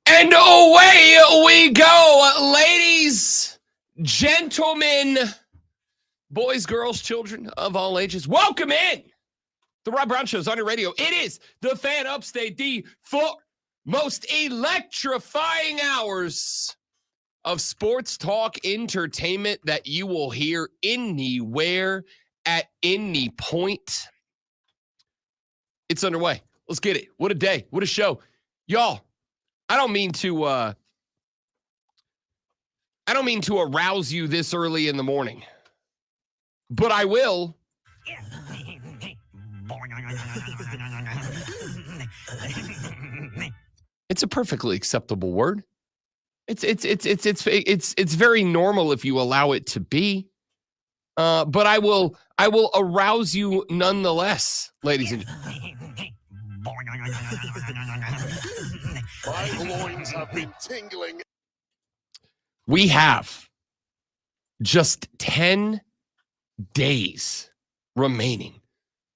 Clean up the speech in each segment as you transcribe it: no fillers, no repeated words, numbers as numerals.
And away we go, ladies, gentlemen, boys, girls, children of all ages. Welcome in. The Rob Brown Show's on your radio. It is the Fan Upstate, the four most electrifying hours of sports talk entertainment that you will hear anywhere at any point. It's underway. Let's get it. What a day. What a show. Y'all, I don't mean to arouse you this early in the morning, but I will. It's a perfectly acceptable word. It's very normal if you allow it to be. But I will arouse you nonetheless, ladies and gentlemen. My loins have been tingling. We have just 10 days remaining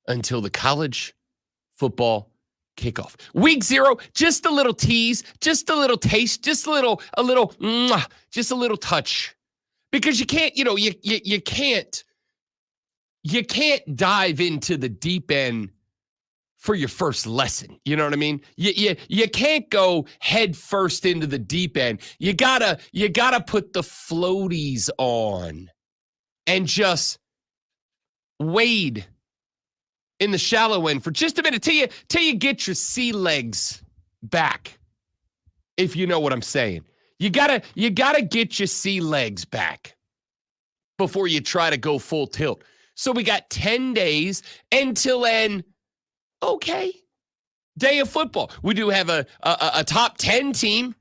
until the college football kickoff. Week 0, just a little tease, just a little taste, just a little touch. Because you can't, you can't dive into the deep end for your first lesson. You know what I mean? You can't go head first into the deep end. You gotta put the floaties on and just wade in the shallow end for just a minute till you get your sea legs back. If you know what I'm saying. You gotta get your sea legs back before you try to go full tilt. So we got 10 days until an okay day of football. We do have a top 10 team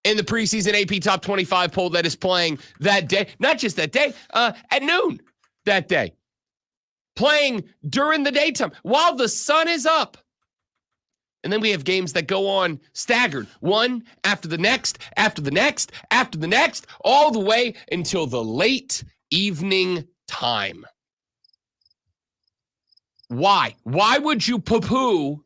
in the preseason AP Top 25 poll that is playing that day. Not just that day, at noon that day. Playing during the daytime while the sun is up. And then we have games that go on staggered, one after the next, after the next, after the next, all the way until the late evening time. Why? Why would you poo-poo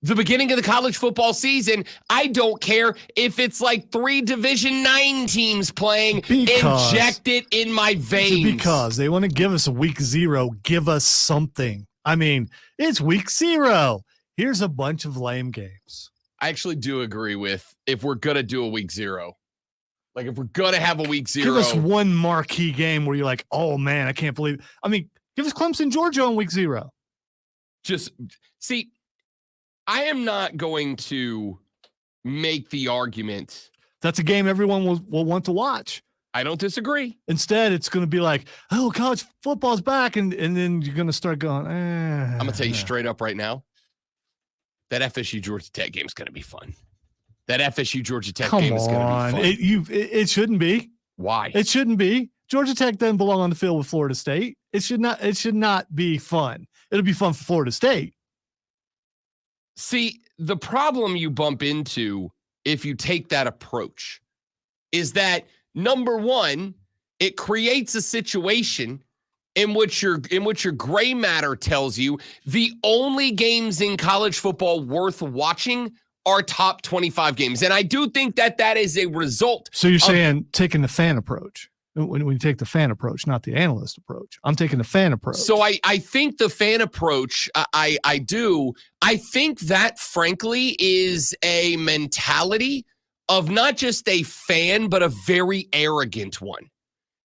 the beginning of the college football season? I don't care if it's like 3 Division IX teams playing. Inject it in my veins. Because they want to give us a week 0. Give us something. I mean, it's week 0. Here's a bunch of lame games. I actually do agree with if we're going to do a week 0. Like if we're going to have a week 0. Give us one marquee game where you're like, oh man, I can't believe it. I mean, give us Clemson, Georgia on week 0. Just see, I am not going to make the argument. That's a game everyone will want to watch. I don't disagree. Instead, it's going to be like, oh, college football's back. And then you're going to start going, I'm going to tell you straight up right now, that FSU Georgia Tech game is going to be fun. That FSU Georgia Tech game is going to be fun. It shouldn't be. Why? It shouldn't be. Georgia Tech doesn't belong on the field with Florida State. It should not be fun. It'll be fun for Florida State. See, the problem you bump into if you take that approach is that, number one, it creates a situation in which your gray matter tells you the only games in college football worth watching are top 25 games. And I do think that is a result. So you're saying taking the fan approach. When you take the fan approach, not the analyst approach. I'm taking the fan approach. So I think the fan approach, I do. I think that, frankly, is a mentality of not just a fan, but a very arrogant one.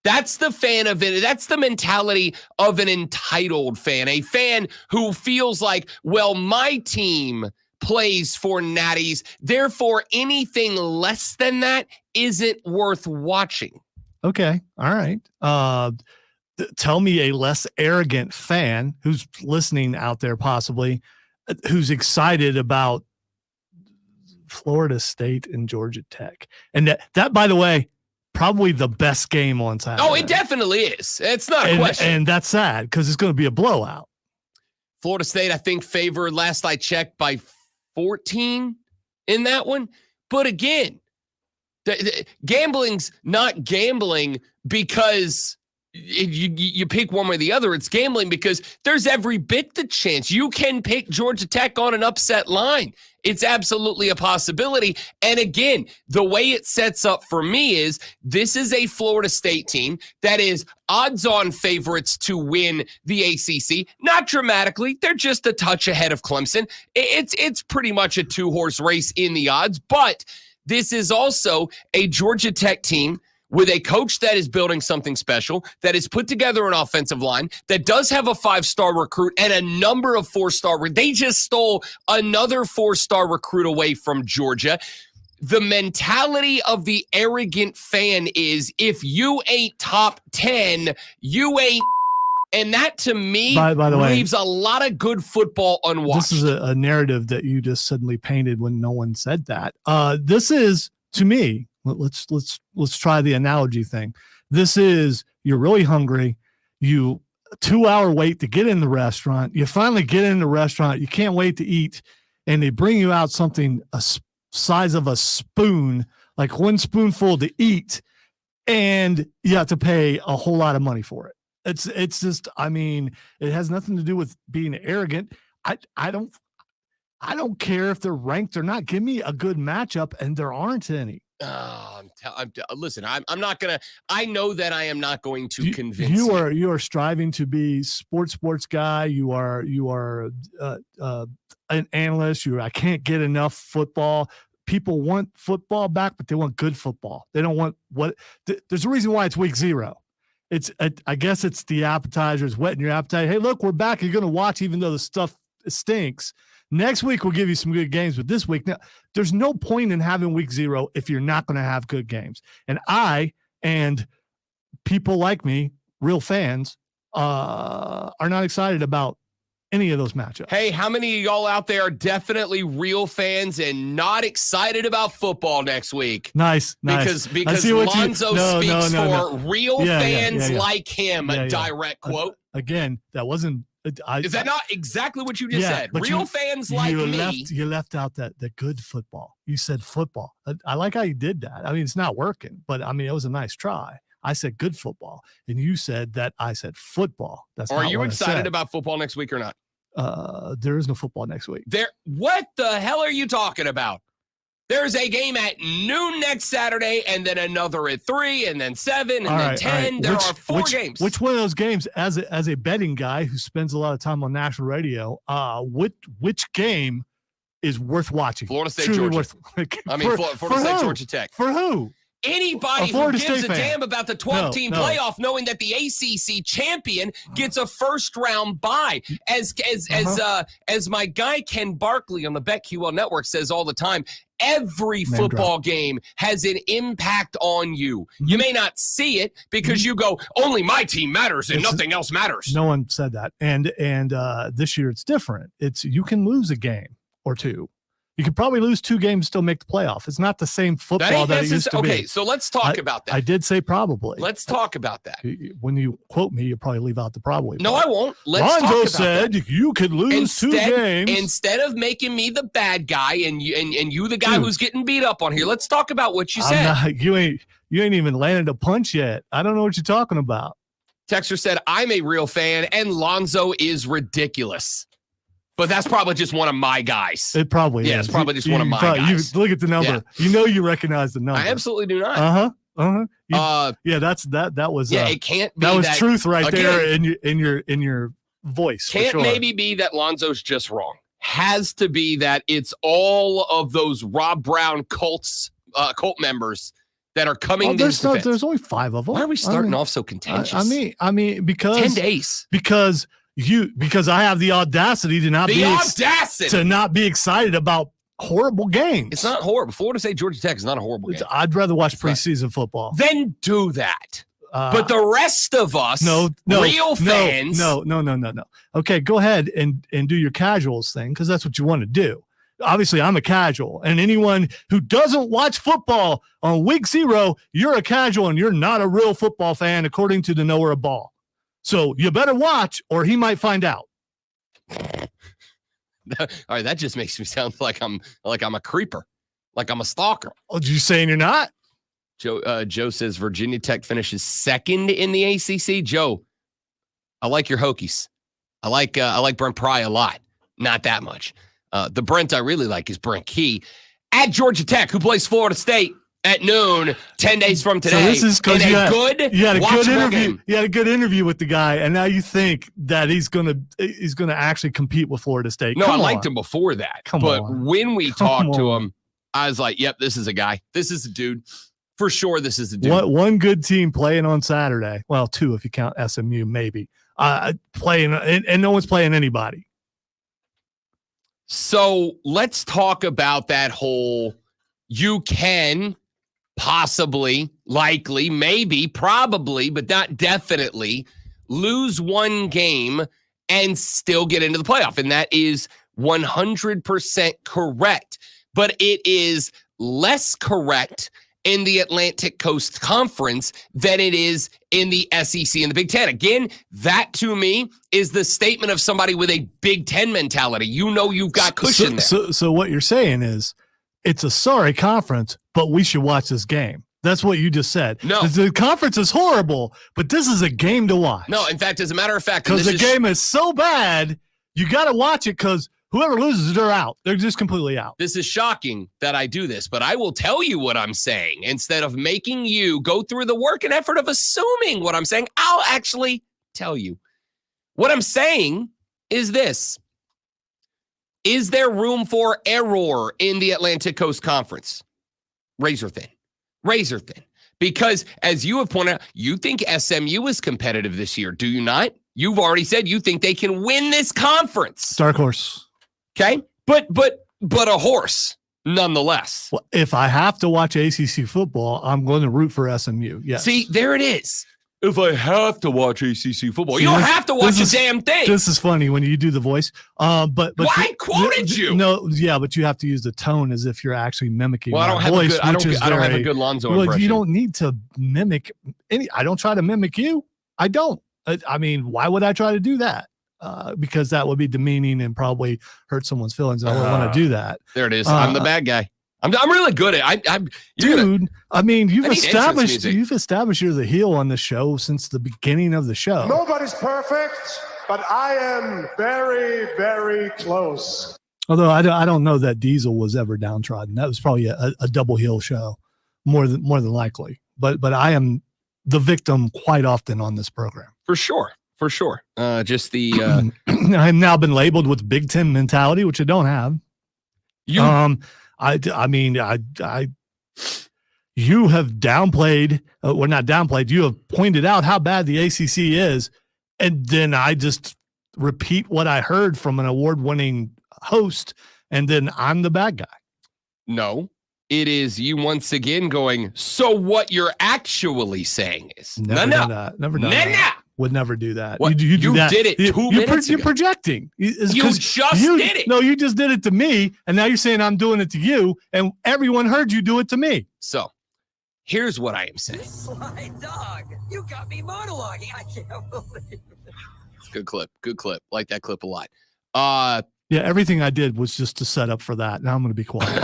That's the fan of it. That's the mentality of an entitled fan, a fan who feels like, well, my team plays for natties, therefore anything less than that isn't worth watching. Okay. All right. Tell me a less arrogant fan who's listening out there, possibly, who's excited about Florida State and Georgia Tech. And that, by the way, probably the best game on Saturday. Oh, it definitely is. It's not a question. And that's sad because it's going to be a blowout. Florida State, I think, favored, last I checked, by 14 in that one. But again, gambling's not gambling because you pick one way or the other, it's gambling because there's every bit the chance you can pick Georgia Tech on an upset line. It's absolutely a possibility. And again, the way it sets up for me is this is a Florida State team that is odds-on favorites to win the ACC. Not dramatically. They're just a touch ahead of Clemson. It's pretty much a two-horse race in the odds. But this is also a Georgia Tech team with a coach that is building something special, that has put together an offensive line, that does have a 5-star recruit and a number of 4-star. They just stole another 4-star recruit away from Georgia. The mentality of the arrogant fan is if you ain't top 10, you ain't. And that, to me, by the way, leaves a lot of good football unwatched. This is a narrative that you just suddenly painted when no one said that. This is, to me, let's try the analogy thing. This is, you're really hungry. You 2-hour wait to get in the restaurant. You finally get in the restaurant. You can't wait to eat. And they bring you out something size of a spoon, like one spoonful to eat. And you have to pay a whole lot of money for it. It's just, I mean, it has nothing to do with being arrogant. I don't care if they're ranked or not. Give me a good matchup, and there aren't any. Listen, I'm not gonna. I know that I am not going to convince you. You are striving to be sports guy. You are an analyst. I can't get enough football. People want football back, but they want good football. They don't want there's a reason why it's week 0. I guess it's the appetizers whetting your appetite. Hey, look, we're back. You're going to watch, even though the stuff stinks. Next week, we'll give you some good games, but this week, now, there's no point in having week 0 if you're not going to have good games. And I and people like me, real fans, are not excited about any of those matchups. Hey, how many of y'all out there are definitely real fans and not excited about football next week? Nice. Because Lonzo speaks for real fans like him, a direct quote. Again, that wasn't... Is that not exactly what you just said? Real fans like me. You left out the good football. You said football. I like how you did that. I mean, it's not working, but I mean, it was a nice try. I said good football, and you said that I said football. Are you excited about football next week or not? There is no football next week. What the hell are you talking about? There's a game at noon next Saturday, and then another at 3, and then 7, and then 10. Right. There are 4 games. Which one of those games, as a betting guy who spends a lot of time on national radio, which game is worth watching? Florida State, Georgia. Florida State, Georgia Tech. For who? Anybody who gives a damn about the 12-team playoff, knowing that the ACC champion gets a first-round bye. As my guy Ken Barkley on the BetQL Network says all the time, every football game has an impact on you. You may not see it because you go, only my team matters and nothing else matters. No one said that. And this year it's different. You can lose a game or 2. You could probably lose 2 games, still make the playoff. It's not the same football that it used to be. Okay, so let's talk about that. I did say probably. Let's talk about that. When you quote me, you probably leave out the probably. No, I won't. Lonzo said you could lose 2 games. Instead of making me the bad guy and you the guy who's getting beat up on here, let's talk about what you said. You ain't even landed a punch yet. I don't know what you're talking about. Texter said, I'm a real fan, and Lonzo is ridiculous. But that's probably just one of my guys. It probably is. Yeah, it's probably just one of my guys. Look at the number. Yeah. You recognize the number. I absolutely do not. That was. Yeah, it can't be that was truth right there in your voice. Can't maybe be that Lonzo's just wrong. Has to be that it's all of those Rob Brown cult members that are coming. There's only 5 of them. Why are we starting off so contentious? I mean, because 10 days. Because I have the audacity to not be excited about horrible games. It's not horrible. Florida State, Georgia Tech is not a horrible game. I'd rather watch preseason football. Then do that. But the rest of us, real fans. No. Okay, go ahead and do your casuals thing because that's what you want to do. Obviously, I'm a casual, and anyone who doesn't watch football on week 0, you're a casual and you're not a real football fan, according to the knower of ball. So you better watch, or he might find out. All right, that just makes me sound like I'm a creeper, like I'm a stalker. Oh, you saying you're not? Joe says Virginia Tech finishes second in the ACC. Joe, I like your Hokies. I like Brent Pry a lot. Not that much. The Brent I really like is Brent Key at Georgia Tech, who plays Florida State at noon 10 days from today. So this is because you had a good interview. Game. You had a good interview with the guy, and now you think that he's gonna actually compete with Florida State. No, I liked him before that. But when we talked to him, I was like, "Yep, this is a guy. This is a dude for sure. This is a dude." One good team playing on Saturday. Well, two if you count SMU, maybe playing, and no one's playing anybody. So let's talk about that whole. You can possibly, likely, maybe, probably, but not definitely lose one game and still get into the playoff. And that is 100% correct. But it is less correct in the Atlantic Coast Conference than it is in the SEC and the Big Ten. Again, that to me is the statement of somebody with a Big Ten mentality. You know you've got cushion there. So what you're saying is it's a sorry conference, but we should watch this game. That's what you just said. No. The conference is horrible, but this is a game to watch. No, in fact, as a matter of fact, because the game is so bad, you got to watch it because whoever loses, they're out. They're just completely out. This is shocking that I do this, but I will tell you what I'm saying. Instead of making you go through the work and effort of assuming what I'm saying, I'll actually tell you. What I'm saying is this. Is there room for error in the Atlantic Coast Conference? Razor thin. Razor thin. Because as you have pointed out, you think SMU is competitive this year, do you not? You've already said you think they can win this conference. Dark horse. Okay? But a horse, nonetheless. Well, if I have to watch ACC football, I'm going to root for SMU. Yes. See, there it is. If I have to watch ACC football, you don't have to watch a damn thing. This is funny when you do the voice. But well, I quoted you. No, yeah, but you have to use the tone as if you're actually mimicking my voice. I don't have a good Lonzo impression. You don't need to mimic any. I don't try to mimic you. I don't. I mean, why would I try to do that? Because that would be demeaning and probably hurt someone's feelings. I don't want to do that. There it is. I'm the bad guy. I'm really good at it. Dude, I mean, you've established you're the heel on the show since the beginning of the show. Nobody's perfect, but I am very, very close. Although I don't know that Diesel was ever downtrodden. That was probably a double heel show, more than likely. But I am the victim quite often on this program. For sure. Just the I've now been labeled with Big Ten mentality, which I don't have. I mean, you have downplayed, or not downplayed, you have pointed out how bad the ACC is, and then I just repeat what I heard from an award-winning host, and then I'm the bad guy. No, it is you once again going, so what you're actually saying is, Never done that. Would never do that. What? You do that. Did it 2 minutes ago. You're projecting. You did it. No, you just did it to me, and now you're saying I'm doing it to you, and everyone heard you do it to me. So, here's what I am saying. Sly dog, you got me monologuing. I can't believe it. Good clip. Like that clip a lot. Yeah, everything I did was just to set up for that. Now I'm going to be quiet.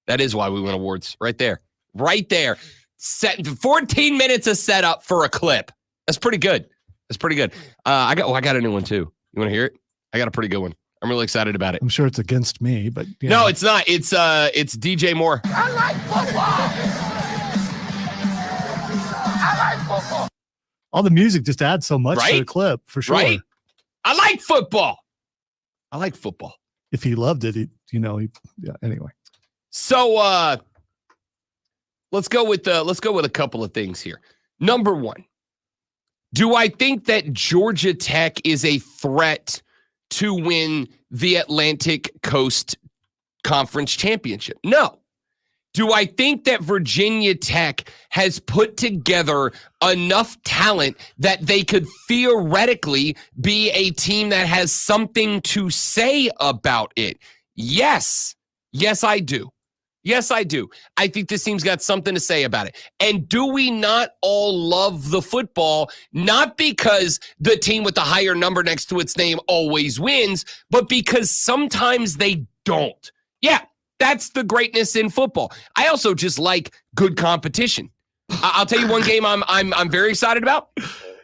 That is why we win awards. Right there. Set 14 minutes of setup for a clip. That's pretty good. I got a new one too. You want to hear it? I got a pretty good one. I'm really excited about it. I'm sure it's against me, but no, it's not. It's DJ Moore. I like football. All the music just adds so much to the clip, for sure. Right? I like football. If he loved it, anyway. So let's go with a couple of things here. Number one, do I think that Georgia Tech is a threat to win the Atlantic Coast Conference Championship? No. Do I think that Virginia Tech has put together enough talent that they could theoretically be a team that has something to say about it? Yes. Yes, I do. I think this team's got something to say about it. And do we not all love the football, not because the team with the higher number next to its name always wins, but because sometimes they don't? Yeah, That's the greatness in football. I also just like good competition. I'll tell you one game I'm very excited about.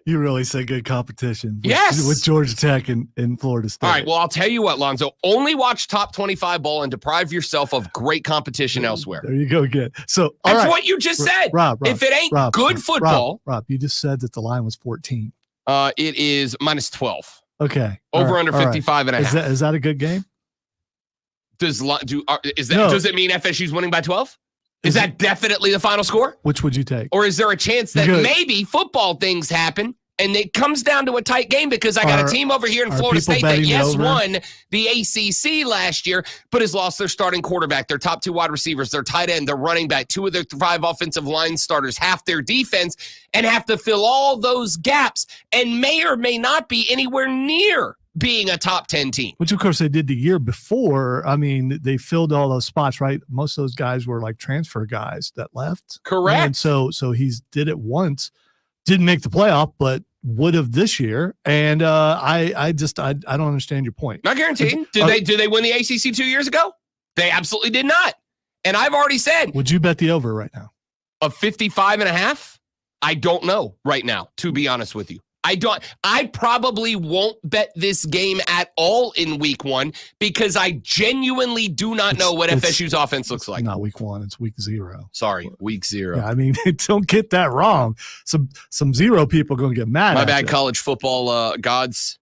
You really said good competition. Yes. With Georgia Tech and Florida State. All right. Well, I'll tell you what, Lonzo. Only watch top 25 ball and deprive yourself of great competition elsewhere. There you go again. So that's what you just said. Rob, if it ain't good football. Rob, you just said that the line was 14. It is minus 12. Okay. Over under 55 and a half. Is that a good game? Does it mean FSU's winning by 12? Is that definitely the final score? Which would you take? Or is there a chance that maybe football things happen and it comes down to a tight game because I got a team over here in Florida State that, won the ACC last year, but has lost their starting quarterback, their top 2 wide receivers, their tight end, their running back, 2 of their 5 offensive line starters, half their defense, and have to fill all those gaps and may or may not be anywhere near being a top 10 team. Which, of course, they did the year before. I mean, they filled all those spots, right? Most of those guys were like transfer guys that left. Correct. And so he's did it once, didn't make the playoff, but would have this year. And I don't understand your point. Not guaranteed. Did they win the ACC 2 years ago? They absolutely did not. And I've already said. Would you bet the over right now? Of 55 and a half? I don't know right now, to be honest with you. I probably won't bet this game at all in week 1 because I genuinely do not know what FSU's offense looks like. Not week 1, it's week 0. Sorry, week 0. Yeah, I mean, don't get that wrong. Some 0 people are going to get mad. My bad, college football gods.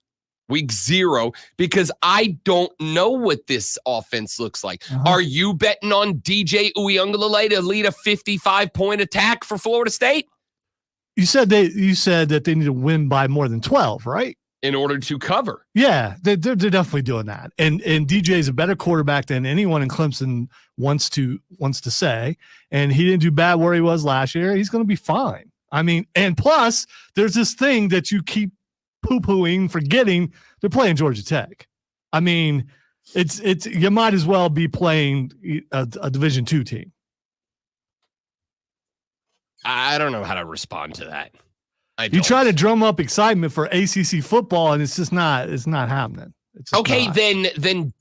Week 0, because I don't know what this offense looks like. Are you betting on DJ Uiagalelei to lead a 55-point attack for Florida State? You said that they need to win by more than 12, right? In order to cover. Yeah, they're definitely doing that. And DJ is a better quarterback than anyone in Clemson wants to say. And he didn't do bad where he was last year. He's going to be fine. I mean, and plus, there's this thing that you keep poo-pooing, forgetting they're playing Georgia Tech. I mean, it's you might as well be playing a Division II team. I don't know how to respond to that. You try to drum up excitement for ACC football, and it's just not. It's not happening. It's okay, not.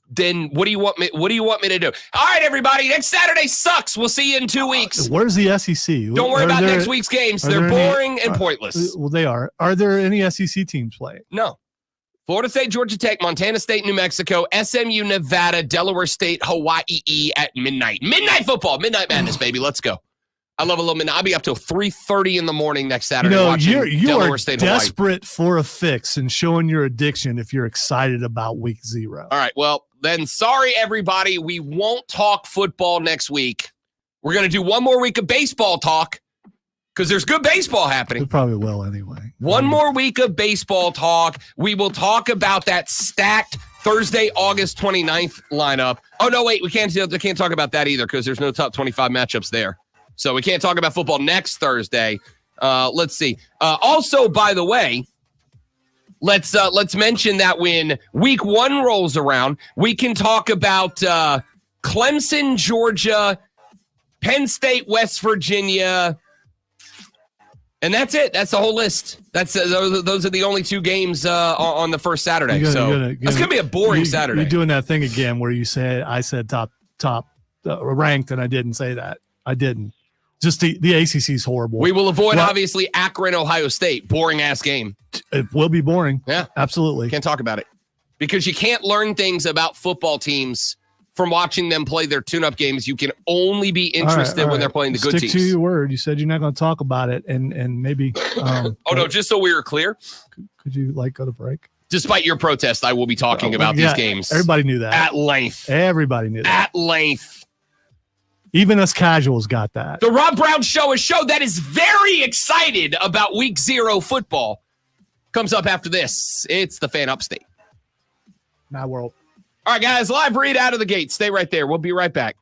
then what do you want me? What do you want me to do? All right, everybody. Next Saturday sucks. We'll see you in 2 weeks. Where's the SEC? Don't worry about next week's games. They're boring and pointless. Well, they are. Are there any SEC teams playing? No. Florida State, Georgia Tech, Montana State, New Mexico, SMU, Nevada, Delaware State, Hawaii at midnight. Midnight football. Midnight madness, baby. Let's go. I love a little midnight. I'll be up till 3:30 in the morning next Saturday watching Delaware State, Hawaii. You are desperate for a fix and showing your addiction if you're excited about week 0. All right. Well, then sorry, everybody. We won't talk football next week. We're going to do one more week of baseball talk because there's good baseball happening. We probably will anyway. One more week of baseball talk. We will talk about that stacked Thursday, August 29th lineup. Oh, no, wait. We can't talk about that either because there's no top 25 matchups there. So we can't talk about football next Thursday. Let's see. Also, by the way, let's mention that when week 1 rolls around, we can talk about Clemson, Georgia, Penn State, West Virginia, and that's it. That's the whole list. That's those are the only 2 games on the first Saturday. That's gonna be a boring Saturday. You're doing that thing again where you say I said top ranked, and I didn't say that. I didn't. Just the ACC is horrible. We will avoid, obviously, Akron, Ohio State. Boring-ass game. It will be boring. Yeah. Absolutely. Can't talk about it. Because you can't learn things about football teams from watching them play their tune-up games. You can only be interested when they're playing the good teams. Stick to your word. You said you're not going to talk about it, and maybe no, just so we were clear. Could you, go to break? Despite your protest, I will be talking about these games. Everybody knew that. At length. Everybody knew that. At length. Even us casuals got that. The Rob Brown Show, a show that is very excited about week 0 football, comes up after this. It's the Fan Upstate. My world. All right, guys, live read out of the gate. Stay right there. We'll be right back.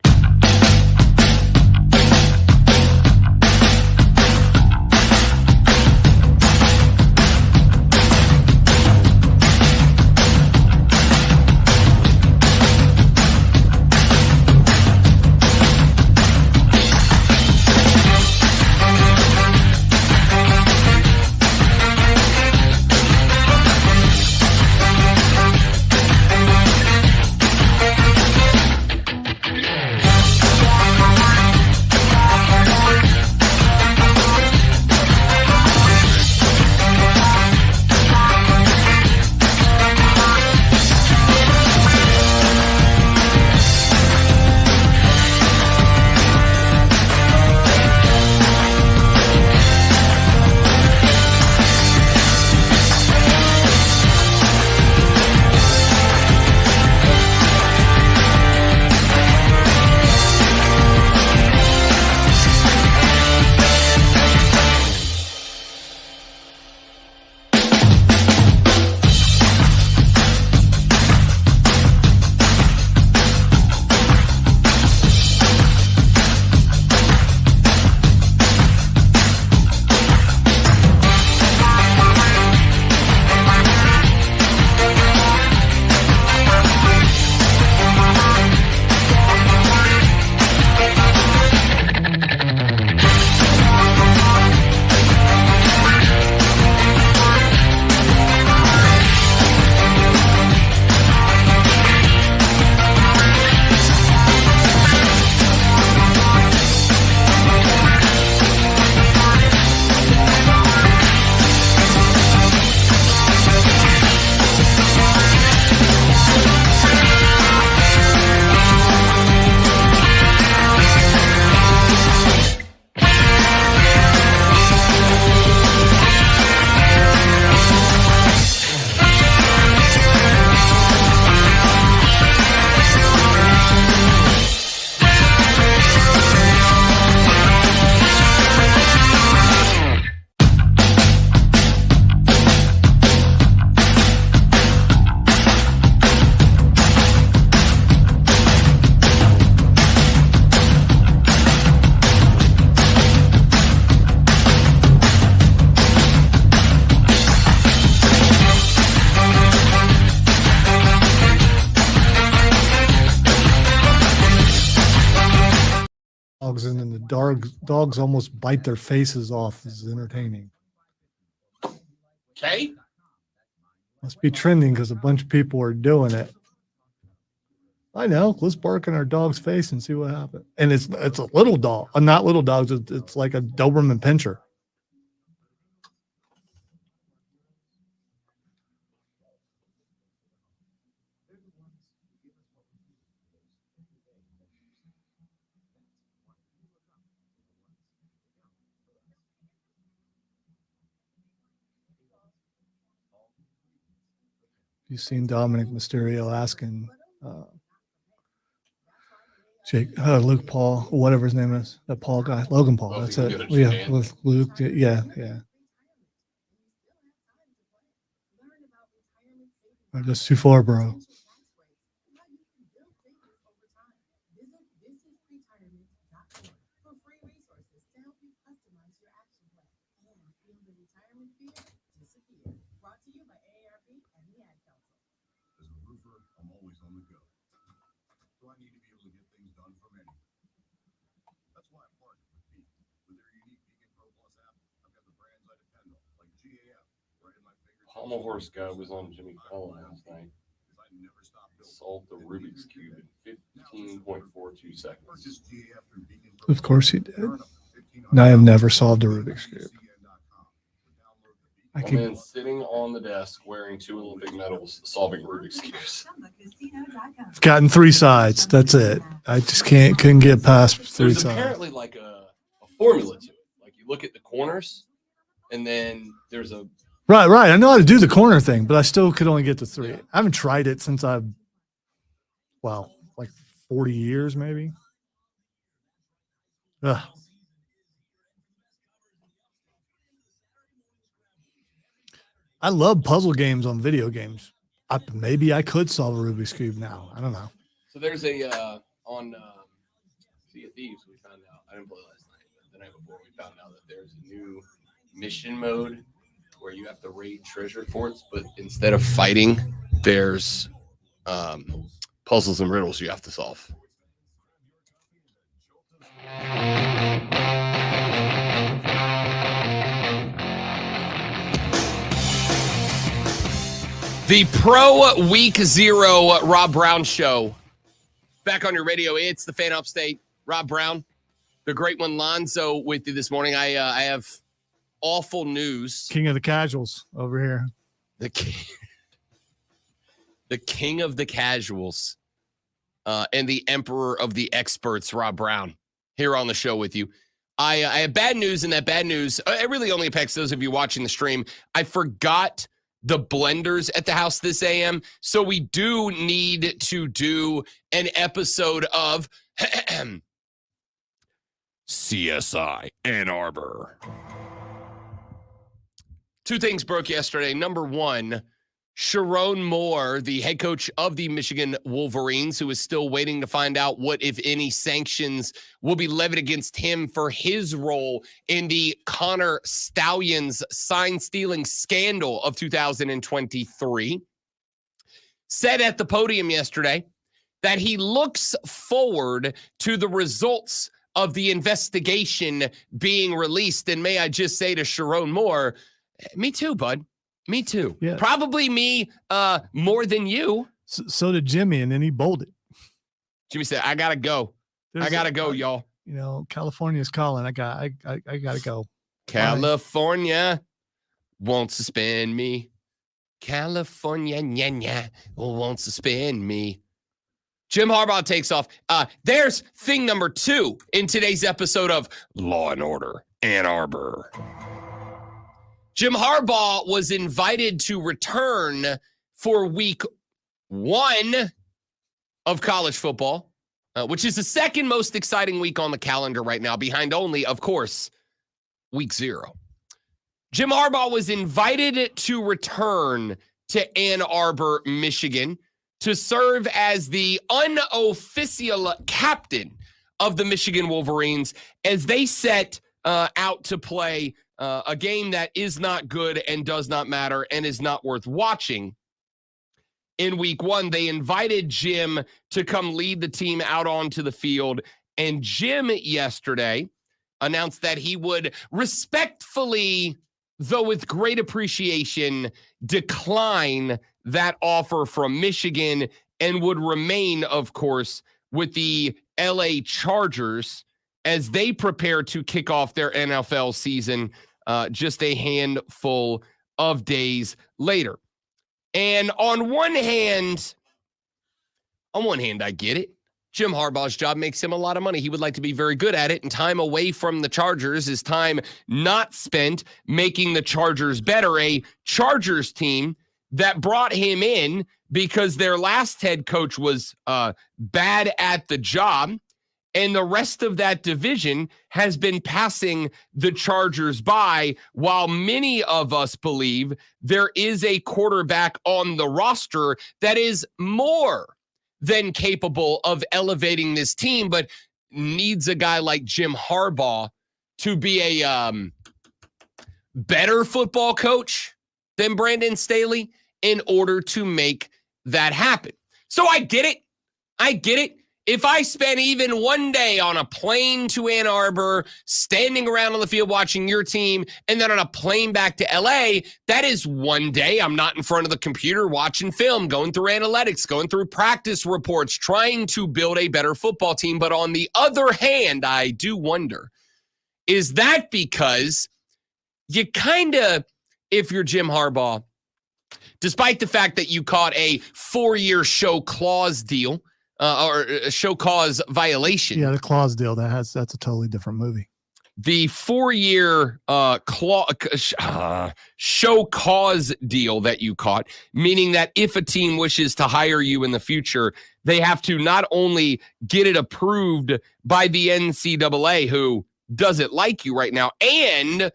dogs almost bite their faces off is entertaining. Okay. Must be trending because a bunch of people are doing it. I know. Let's bark in our dog's face and see what happens. And it's a little dog, not little dogs. It's like a Doberman Pinscher. You've seen Dominic Mysterio asking Luke Paul, whatever his name is, that Paul guy, Logan Paul. That's it. Yeah, with Luke. Yeah. That's too far, bro. Pommel horse guy was on Jimmy Fallon last night. Solved the Rubik's Cube in 15.42 seconds. Of course he did. And I have never solved a Rubik's Cube. Man sitting on the desk wearing 2 Olympic medals solving Rubik's Cubes. I've gotten 3 sides. That's it. I just couldn't get past 3 There's sides. apparently like a formula to it. Like you look at the corners and then there's a Right. I know how to do the corner thing, but I still could only get to 3. Yeah. I haven't tried it since like 40 years maybe. Ugh. I love puzzle games on video games. Maybe I could solve a Rubik's Cube now. I don't know. So there's a on Sea of Thieves we found out. I didn't play last night, but the night before we found out that there's a new mission mode where you have to raid treasure forts, but instead of fighting, there's puzzles and riddles you have to solve. The Pro Week 0 Rob Brown Show. Back on your radio, it's the Fan Upstate. Rob Brown, the great one, Lonzo, with you this morning. I have awful news. King of the casuals over here. The king of the casuals and the emperor of the experts, Rob Brown, here on the show with you. I have bad news, and that bad news, it really only affects those of you watching the stream. I forgot the blenders at the house this AM, so we do need to do an episode of CSI Ann Arbor. 2 things broke yesterday. Number 1, Sharon Moore, the head coach of the Michigan Wolverines, who is still waiting to find out what, if any, sanctions will be levied against him for his role in the Connor Stalions sign-stealing scandal of 2023, said at the podium yesterday that he looks forward to the results of the investigation being released. And may I just say to Sharon Moore, me too, bud. Me too. Yeah. Probably me more than you. So did Jimmy, and then he bolted. Jimmy said, I got to go. I got to go, y'all. You know, California's calling. I got to go. California won't suspend me. California won't suspend me. Jim Harbaugh takes off. There's thing number 2 in today's episode of Law and Order Ann Arbor. Jim Harbaugh was invited to return for week 1 of college football, which is the second most exciting week on the calendar right now, behind only, of course, week 0. Jim Harbaugh was invited to return to Ann Arbor, Michigan, to serve as the unofficial captain of the Michigan Wolverines as they set out to play a game that is not good and does not matter and is not worth watching. In week 1, they invited Jim to come lead the team out onto the field. And Jim yesterday announced that he would respectfully, though with great appreciation, decline that offer from Michigan and would remain, of course, with the LA Chargers as they prepare to kick off their NFL season just a handful of days later. And on one hand, I get it. Jim Harbaugh's job makes him a lot of money. He would like to be very good at it, and time away from the Chargers is time not spent making the Chargers better. A Chargers team that brought him in because their last head coach was bad at the job, and the rest of that division has been passing the Chargers by, while many of us believe there is a quarterback on the roster that is more than capable of elevating this team, but needs a guy like Jim Harbaugh to be a better football coach than Brandon Staley in order to make that happen. So I get it. If I spent even one day on a plane to Ann Arbor, standing around on the field watching your team, and then on a plane back to LA, that is one day I'm not in front of the computer watching film, going through analytics, going through practice reports, trying to build a better football team. But on the other hand, I do wonder, is that because you kind of, if you're Jim Harbaugh, despite the fact that you caught a 4-year show clause deal, or a show cause violation. Yeah, the clause deal, that's a totally different movie. The 4-year show cause deal that you caught, meaning that if a team wishes to hire you in the future, they have to not only get it approved by the NCAA, who doesn't like you right now, and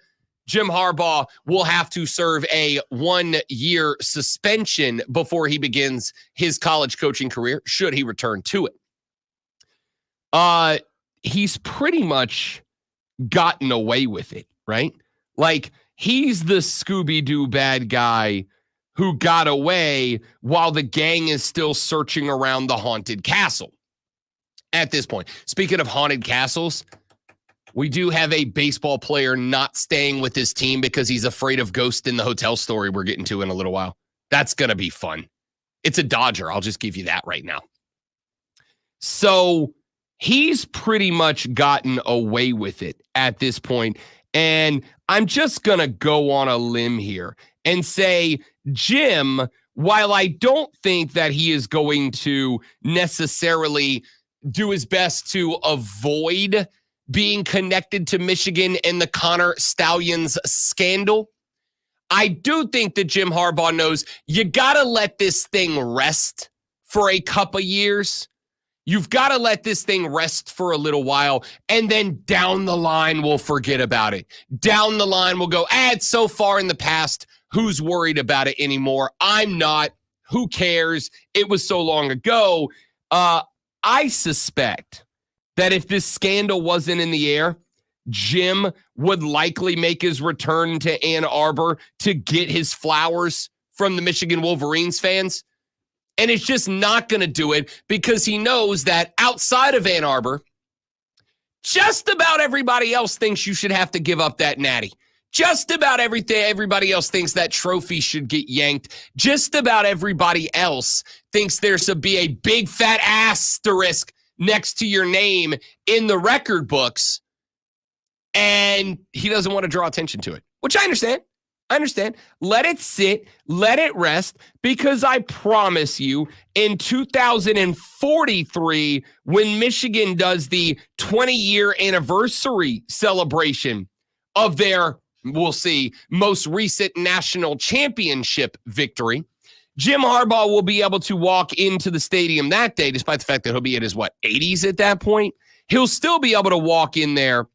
Jim Harbaugh will have to serve a 1-year suspension before he begins his college coaching career, should he return to it. He's pretty much gotten away with it, right? Like, he's the Scooby-Doo bad guy who got away while the gang is still searching around the haunted castle at this point. Speaking of haunted castles, we do have a baseball player not staying with his team because he's afraid of ghosts in the hotel story we're getting to in a little while. That's going to be fun. It's a Dodger. I'll just give you that right now. So he's pretty much gotten away with it at this point. And I'm just going to go on a limb here and say, Jim, while I don't think that he is going to necessarily do his best to avoid being connected to Michigan and the Connor Stallions scandal, I do think that Jim Harbaugh knows you got to let this thing rest for a couple years. You've got to let this thing rest for a little while, and then down the line, we'll forget about it. Down the line, we'll go, it's so far in the past. Who's worried about it anymore? I'm not. Who cares? It was so long ago. I suspect that if this scandal wasn't in the air, Jim would likely make his return to Ann Arbor to get his flowers from the Michigan Wolverines fans. And it's just not going to do it because he knows that outside of Ann Arbor, just about everybody else thinks you should have to give up that natty. Just about everybody else thinks that trophy should get yanked. Just about everybody else thinks there should be a big fat asterisk next to your name in the record books, and he doesn't want to draw attention to it, which I understand. Let it sit, let it rest, because I promise you, in 2043, when Michigan does the 20-year anniversary celebration of their, we'll see, most recent national championship victory, Jim Harbaugh will be able to walk into the stadium that day, despite the fact that he'll be in his, 80s at that point. He'll still be able to walk in there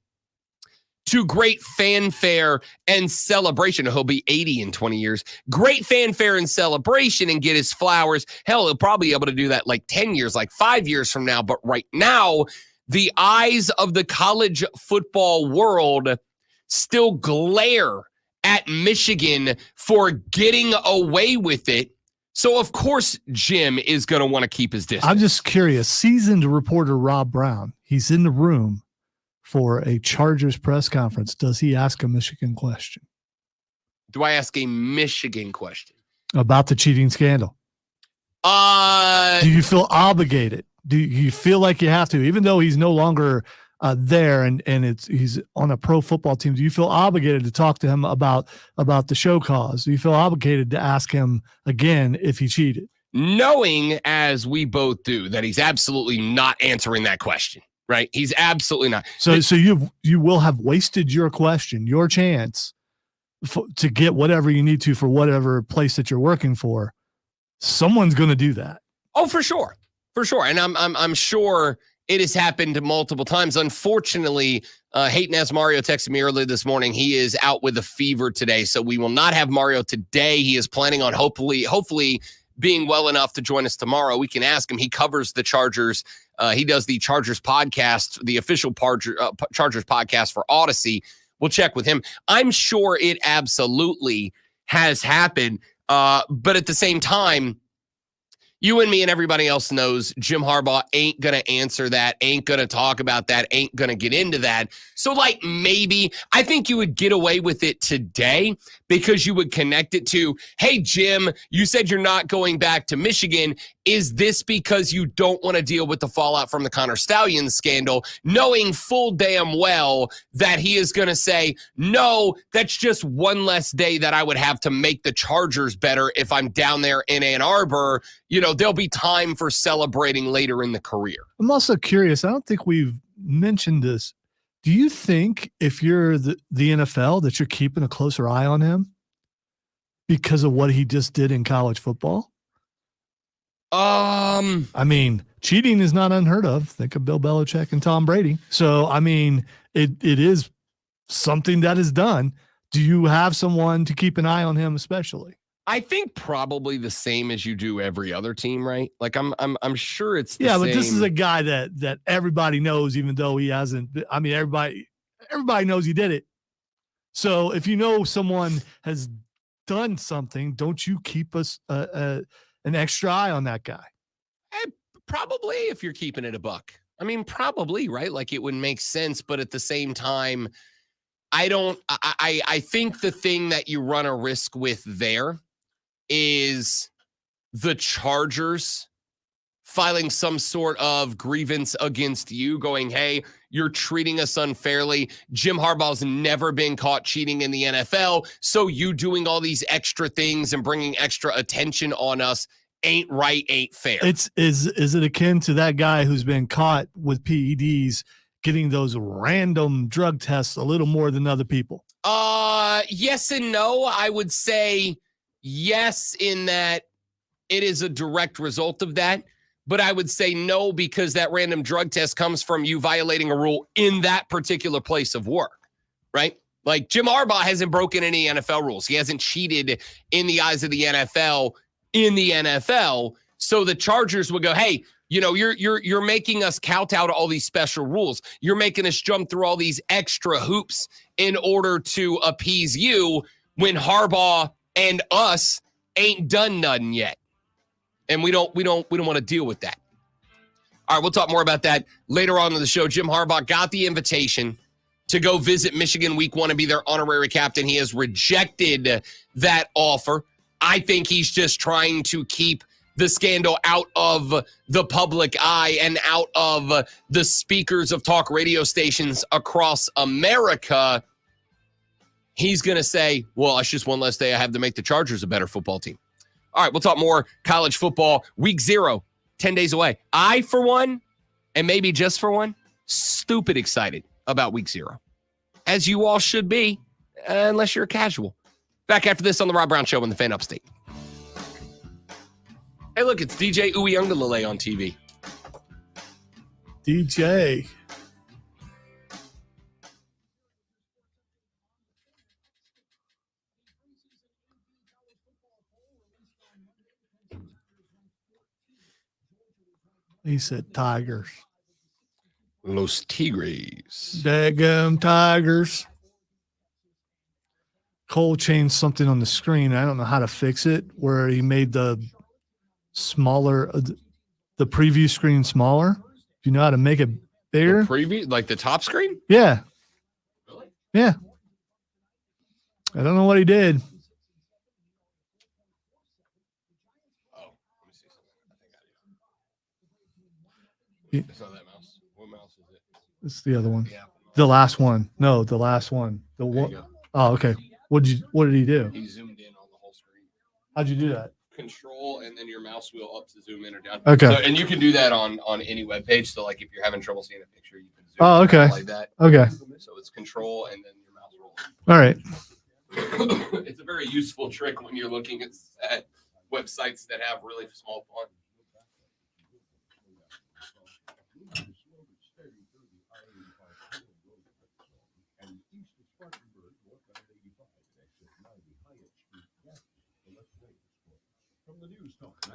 to great fanfare and celebration. He'll be 80 in 20 years. Great fanfare and celebration and get his flowers. Hell, he'll probably be able to do that 10 years, 5 years from now. But right now, the eyes of the college football world still glare at Michigan for getting away with it. So, of course, Jim is going to want to keep his distance. I'm just curious. Seasoned reporter Rob Brown, he's in the room for a Chargers press conference, does he ask a Michigan question? Do I ask a Michigan question? About the cheating scandal? Do you feel obligated? Do you feel like you have to, even though he's no longer there and he's on a pro football team? Do you feel obligated to talk to him about the show cause? Do you feel obligated to ask him again if he cheated? Knowing, as we both do, that he's absolutely not answering that question, right? He's absolutely not. So you will have wasted your question, your chance to get whatever you need to for whatever place that you're working for. Someone's going to do that. Oh, for sure. For sure. And I'm sure it has happened multiple times. Unfortunately, Hayton, as Mario texted me earlier this morning, he is out with a fever today. So we will not have Mario today. He is planning on hopefully being well enough to join us tomorrow. We can ask him. He covers the Chargers. He does the Chargers podcast, the official Chargers podcast for Odyssey. We'll check with him. I'm sure it absolutely has happened. But at the same time, you and me and everybody else knows Jim Harbaugh ain't going to answer that, ain't going to talk about that, ain't going to get into that. So, like, maybe I think you would get away with it today because you would connect it to, hey, Jim, you said you're not going back to Michigan. Is this because you don't want to deal with the fallout from the Connor Stallions scandal, knowing full damn well that he is going to say, no, that's just one less day that I would have to make the Chargers better if I'm down there in Ann Arbor. You know, there'll be time for celebrating later in the career. I'm also curious. I don't think we've mentioned this. Do you think if you're the NFL that you're keeping a closer eye on him because of what he just did in college football? I mean, cheating is not unheard of. Think of Bill Belichick and Tom Brady. So, I mean, it is something that is done. Do you have someone to keep an eye on him, especially? I think probably the same as you do every other team, right? Like I'm sure it's the same. But this is a guy that everybody knows, even though he hasn't. I mean, everybody knows he did it. So if you know someone has done something, don't you keep us an extra eye on that guy? Probably, if you're keeping it a buck. I mean, probably, right? Like it would make sense, but at the same time, I think the thing that you run a risk with there is the Chargers filing some sort of grievance against you, going, hey, you're treating us unfairly. Jim Harbaugh's never been caught cheating in the NFL, so you doing all these extra things and bringing extra attention on us ain't right, ain't fair. Is it akin to that guy who's been caught with PEDs getting those random drug tests a little more than other people? Yes and no. I would say yes, in that it is a direct result of that. But I would say no, because that random drug test comes from you violating a rule in that particular place of work, right? Like Jim Harbaugh hasn't broken any NFL rules. He hasn't cheated in the eyes of the NFL in the NFL. So the Chargers would go, hey, you know, you're making us kowtow to all these special rules. You're making us jump through all these extra hoops in order to appease you when Harbaugh and us ain't done nothing yet. And we don't want to deal with that. All right, we'll talk more about that later on in the show. Jim Harbaugh got the invitation to go visit Michigan week 1 and be their honorary captain. He has rejected that offer. I think he's just trying to keep the scandal out of the public eye and out of the speakers of talk radio stations across America. He's going to say, well, it's just one less day I have to make the Chargers a better football team. All right, we'll talk more college football. Week 0, 10 days away. I, for one, and maybe just for one, stupid excited about week 0. As you all should be, unless you're a casual. Back after this on the Rob Brown Show on the Fan Upstate. Hey, look, it's DJ Uiagalelei on TV. DJ. He said Tigers. Los Tigres. Daggum Tigers. Cole changed something on the screen. I don't know how to fix it, where he made the smaller, the preview screen smaller. Do you know how to make it bigger. The preview, like the top screen? Yeah. Really? Yeah. I don't know what he did. Oh, let me see something. I think it's not that mouse. What mouse is it? It's the other one. Yeah. The last one. No, the last one. The There you one. go. Oh, okay. What did he do? He zoomed in on the whole screen. How'd you do that? Control and then your mouse wheel up to zoom in or down. Okay. So, and you can do that on any web page. So like if you're having trouble seeing a picture, you can zoom Oh, in okay. like that. Okay. So it's control and then your mouse roll. All right. It's a very useful trick when you're looking at websites that have really small font. From the News Talk 98.9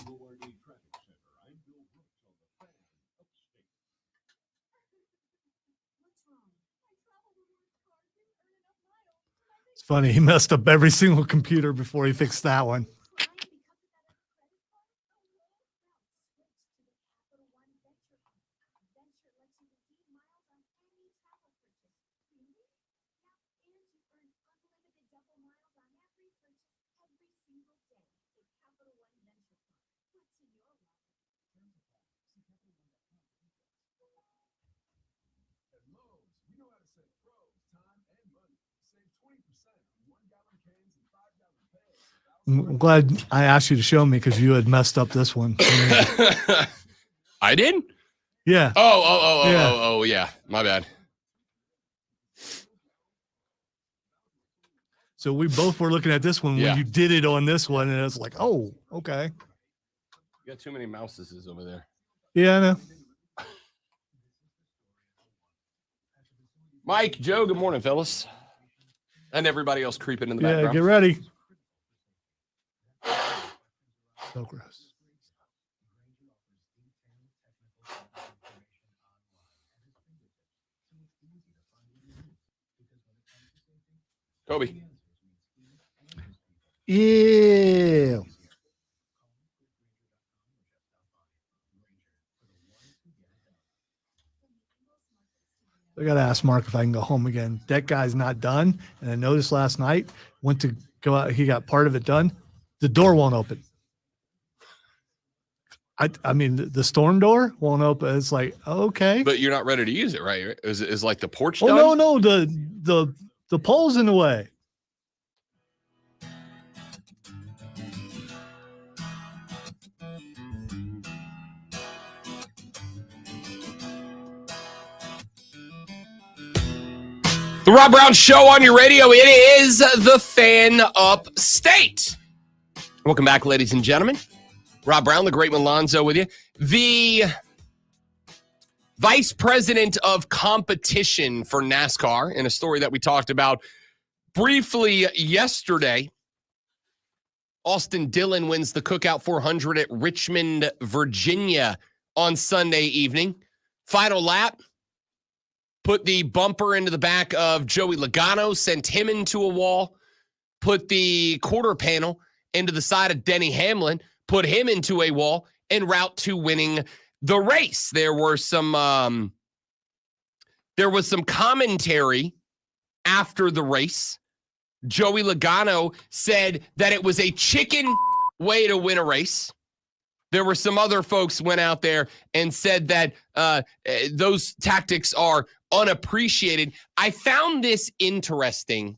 WORD Traffic Center, I'm Bill Brooks on the Fan Upstate. It's funny. He messed up every single computer before he fixed that one. I'm glad I asked you to show me because you had messed up this one. I did? Yeah. Oh, yeah. My bad. So we both were looking at this one Yeah. when you did it on this one, and it was like, oh, okay. You got too many mouses over there. Yeah, I know. Mike, Joe, good morning, fellas. And everybody else creeping in the Yeah, background. get ready. So gross. Kobe. Ew. I gotta ask Mark if I can go home again. That guy's not done. And I noticed last night, went to go out, he got part of it done. The door won't open. I mean, the storm door won't open. It's like, okay. But you're not ready to use it, right? Is like the porch Oh, done? no, the pole's in the way. The Rob Brown Show on your radio. It is the Fan Upstate. Welcome back, ladies and gentlemen. Rob Brown, the great Malonzo with you. The vice president of competition for NASCAR, in a story that we talked about briefly yesterday, Austin Dillon wins the Cookout 400 at Richmond, Virginia on Sunday evening. Final lap. Put the bumper into the back of Joey Logano, sent him into a wall, put the quarter panel into the side of Denny Hamlin, put him into a wall, en route to winning the race. There was some commentary after the race. Joey Logano said that it was a chicken way to win a race. There were some other folks went out there and said that those tactics are unappreciated. I found this interesting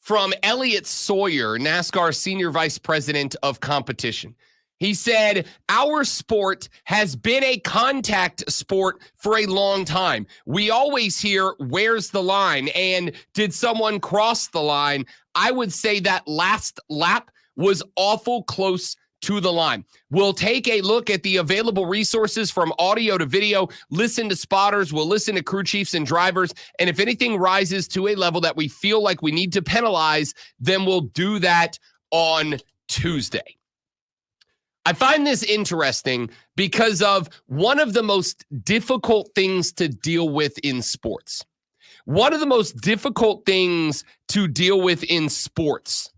from Elliot Sawyer, NASCAR Senior Vice President of Competition. He said, our sport has been a contact sport for a long time. We always hear, where's the line? And did someone cross the line? I would say that last lap was awful close to the line. We'll take a look at the available resources from audio to video, listen to spotters, we'll listen to crew chiefs and drivers, and if anything rises to a level that we feel like we need to penalize, then we'll do that on Tuesday. I find this interesting because of one of the most difficult things to deal with in sports. One of the most difficult things to deal with in sports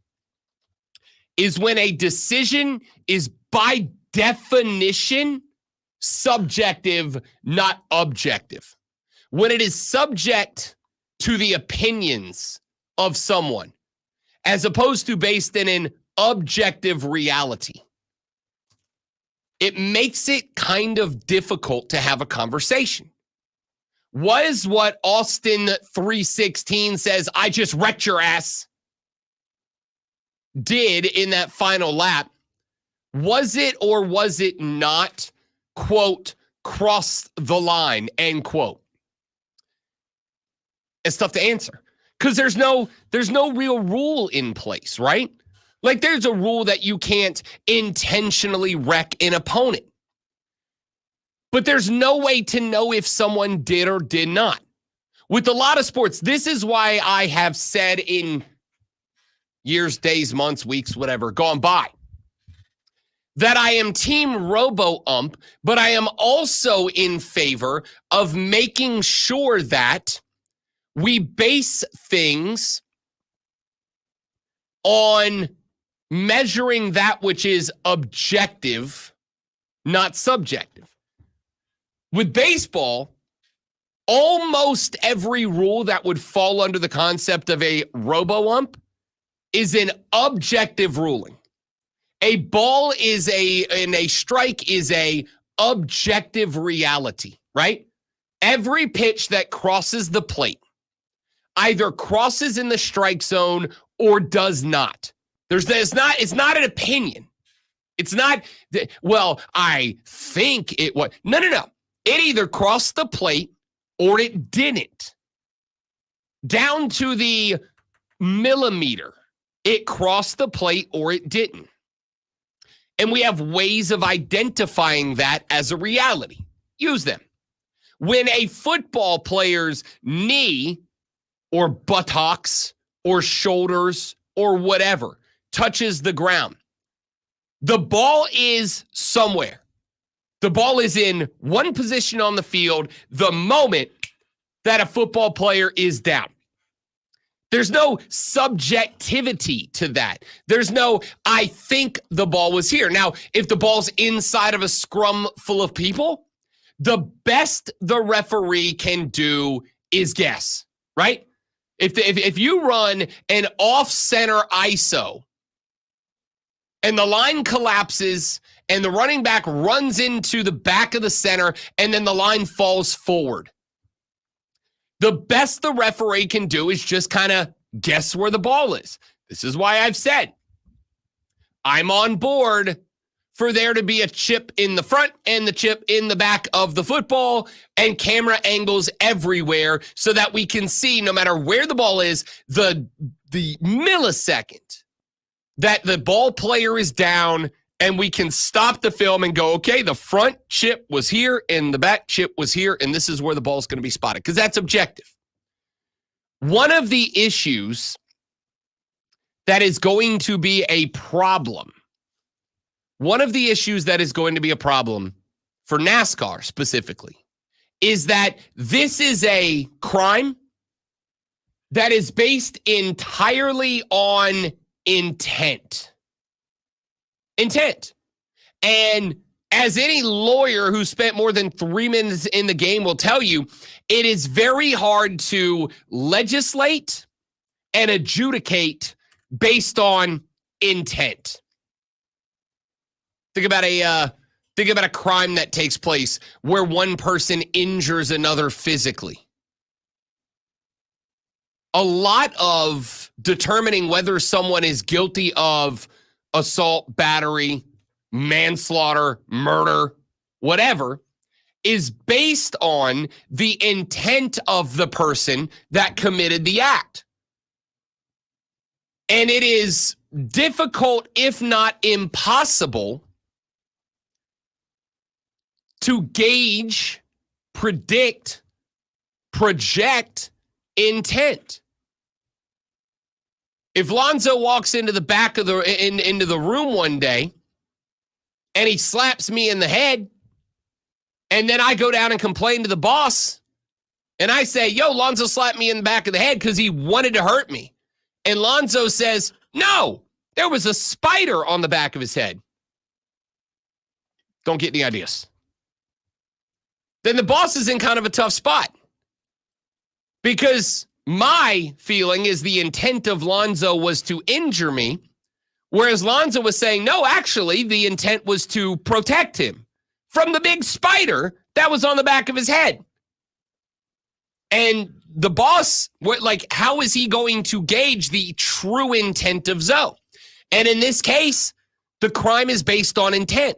is when a decision is by definition subjective, not objective. When it is subject to the opinions of someone, as opposed to based in an objective reality, it makes it kind of difficult to have a conversation. Was what Austin 316 says, I just wrecked your ass, did in that final lap, was it or was it not, quote, cross the line, end quote? It's tough to answer because there's no real rule in place, right? Like there's a rule that you can't intentionally wreck an opponent. But there's no way to know if someone did or did not. With a lot of sports, this is why I have said in years, days, months, weeks, whatever, gone by, that I am team robo-ump, but I am also in favor of making sure that we base things on measuring that which is objective, not subjective. With baseball, almost every rule that would fall under the concept of a robo-ump is an objective ruling. A ball is and a strike is a objective reality, right? Every pitch that crosses the plate either crosses in the strike zone or does not. It's not an opinion. It's not, well, I think it was. No. It either crossed the plate or it didn't. Down to the millimeter. It crossed the plate or it didn't. And we have ways of identifying that as a reality. Use them. When a football player's knee or buttocks or shoulders or whatever touches the ground, the ball is somewhere. The ball is in one position on the field the moment that a football player is down. There's no subjectivity to that. There's no, I think the ball was here. Now, if the ball's inside of a scrum full of people, the best the referee can do is guess, right? If you run an off-center ISO and the line collapses and the running back runs into the back of the center and then the line falls forward, the best the referee can do is just kind of guess where the ball is. This is why I've said I'm on board for there to be a chip in the front and the chip in the back of the football and camera angles everywhere so that we can see, no matter where the ball is, the millisecond that the ball player is down, and we can stop the film and go, okay, the front chip was here and the back chip was here, and this is where the ball is going to be spotted, because that's objective. One of the issues that is going to be a problem, for NASCAR specifically, is that this is a crime that is based entirely on intent. And as any lawyer who spent more than 3 minutes in the game will tell you, it is very hard to legislate and adjudicate based on intent. Think about a crime that takes place where one person injures another physically. A lot of determining whether someone is guilty of assault, battery, manslaughter, murder, whatever, is based on the intent of the person that committed the act. And it is difficult, if not impossible, to gauge, predict, project intent. If Lonzo walks into the back of into the room one day and he slaps me in the head, and then I go down and complain to the boss and I say, yo, Lonzo slapped me in the back of the head because he wanted to hurt me. And Lonzo says, no, there was a spider on the back of his head. Don't get any ideas. then the boss is in kind of a tough spot. Because my feeling is the intent of Lonzo was to injure me, whereas Lonzo was saying, no, actually, the intent was to protect him from the big spider that was on the back of his head. And the boss, how is he going to gauge the true intent of Zoe? And in this case, the crime is based on intent.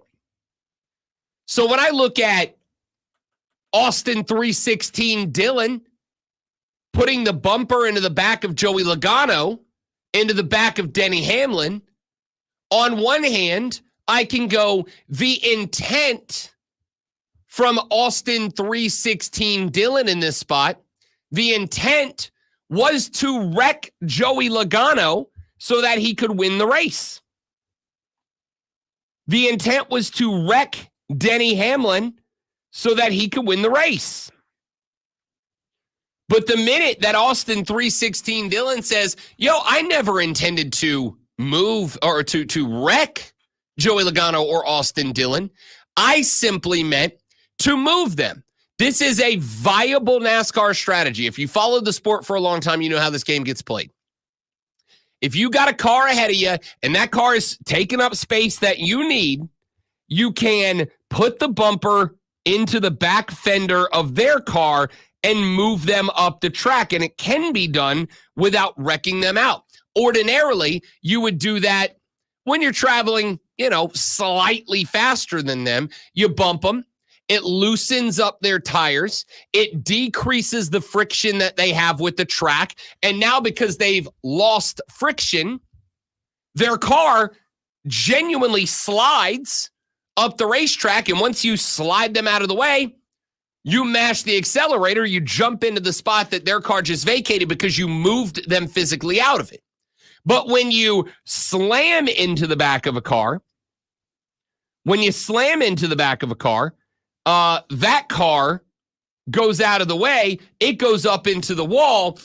So when I look at Austin 316 Dillon putting the bumper into the back of Joey Logano, into the back of Denny Hamlin, on one hand, I can go the intent from Austin 316 Dillon in this spot. The intent was to wreck Joey Logano so that he could win the race. The intent was to wreck Denny Hamlin so that he could win the race. But the minute that Austin 316 Dillon says, yo, I never intended to move or to wreck Joey Logano or Austin Dillon, I simply meant to move them. This is a viable NASCAR strategy. If you followed the sport for a long time, you know how this game gets played. If you got a car ahead of you and that car is taking up space that you need, you can put the bumper into the back fender of their car and move them up the track. And it can be done without wrecking them out. Ordinarily, you would do that when you're traveling, slightly faster than them. You bump them. It loosens up their tires. It decreases the friction that they have with the track. And now because they've lost friction, their car genuinely slides up the racetrack. And once you slide them out of the way, you mash the accelerator, you jump into the spot that their car just vacated because you moved them physically out of it. But when you slam into the back of a car, that car goes out of the way. It goes up into the wall.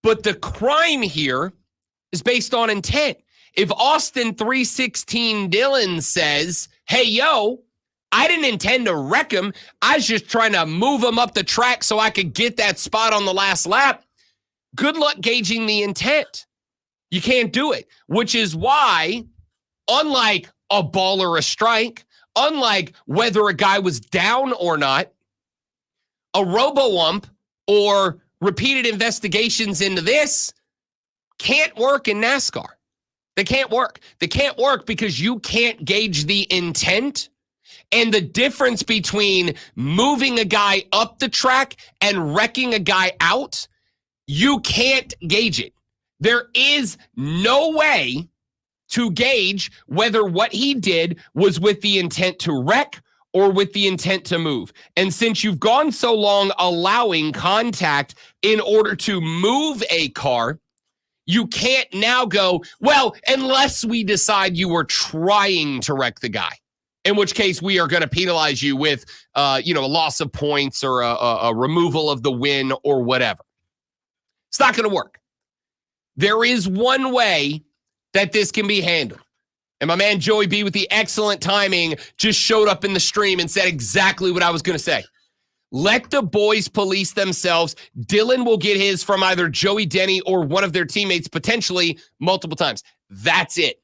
But the crime here is based on intent. If Austin 316 Dillon says, hey, yo, I didn't intend to wreck him. I was just trying to move him up the track so I could get that spot on the last lap. Good luck gauging the intent. You can't do it, which is why, unlike a ball or a strike, unlike whether a guy was down or not, a robo-ump or repeated investigations into this can't work in NASCAR. They can't work. They can't work because you can't gauge the intent and the difference between moving a guy up the track and wrecking a guy out. You can't gauge it. There is no way to gauge whether what he did was with the intent to wreck or with the intent to move. And since you've gone so long allowing contact in order to move a car, you can't now go, well, unless we decide you were trying to wreck the guy, in which case we are going to penalize you with, a loss of points or a removal of the win or whatever. It's not going to work. There is one way that this can be handled. And my man Joey B with the excellent timing just showed up in the stream and said exactly what I was going to say. Let the boys police themselves. Dillon will get his from either Joey, Denny, or one of their teammates, potentially multiple times. That's it.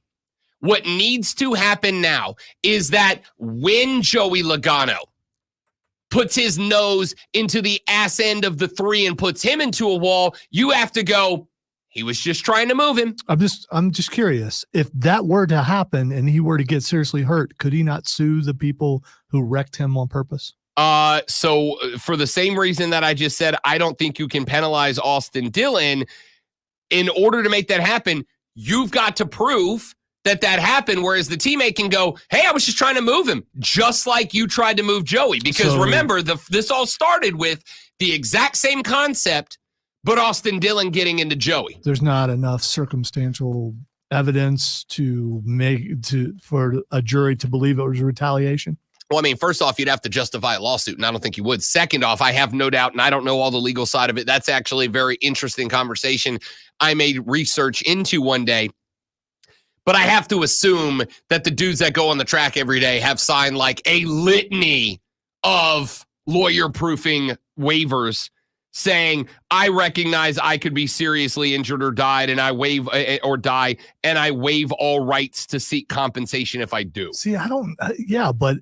What needs to happen now is that when Joey Logano puts his nose into the ass end of the three and puts him into a wall, you have to go, he was just trying to move him. I'm just curious. If that were to happen and he were to get seriously hurt, could he not sue the people who wrecked him on purpose? So for the same reason that I just said, I don't think you can penalize Austin Dillon. In order to make that happen, you've got to prove that happened, whereas the teammate can go, hey, I was just trying to move him, just like you tried to move Joey. Because remember, this all started with the exact same concept, but Austin Dillon getting into Joey. There's not enough circumstantial evidence for a jury to believe it was retaliation. Well, I mean, first off, you'd have to justify a lawsuit, and I don't think you would. Second off, I have no doubt, and I don't know all the legal side of it. That's actually a very interesting conversation I made research into one day. But I have to assume that the dudes that go on the track every day have signed like a litany of lawyer proofing waivers saying, I recognize I could be seriously injured or died and I waive or die and I waive all rights to seek compensation if I do. See, I don't, but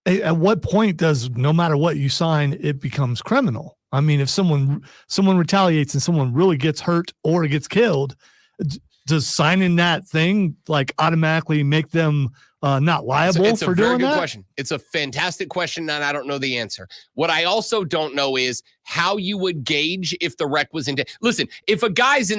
at what point does, no matter what you sign, it becomes criminal? I mean, if someone retaliates and someone really gets hurt or gets killed, does signing that thing like automatically make them not liable for doing that? It's a very good question. It's a fantastic question, and I don't know the answer. What I also don't know is how you would gauge if the wreck was intended. Listen, if a guy's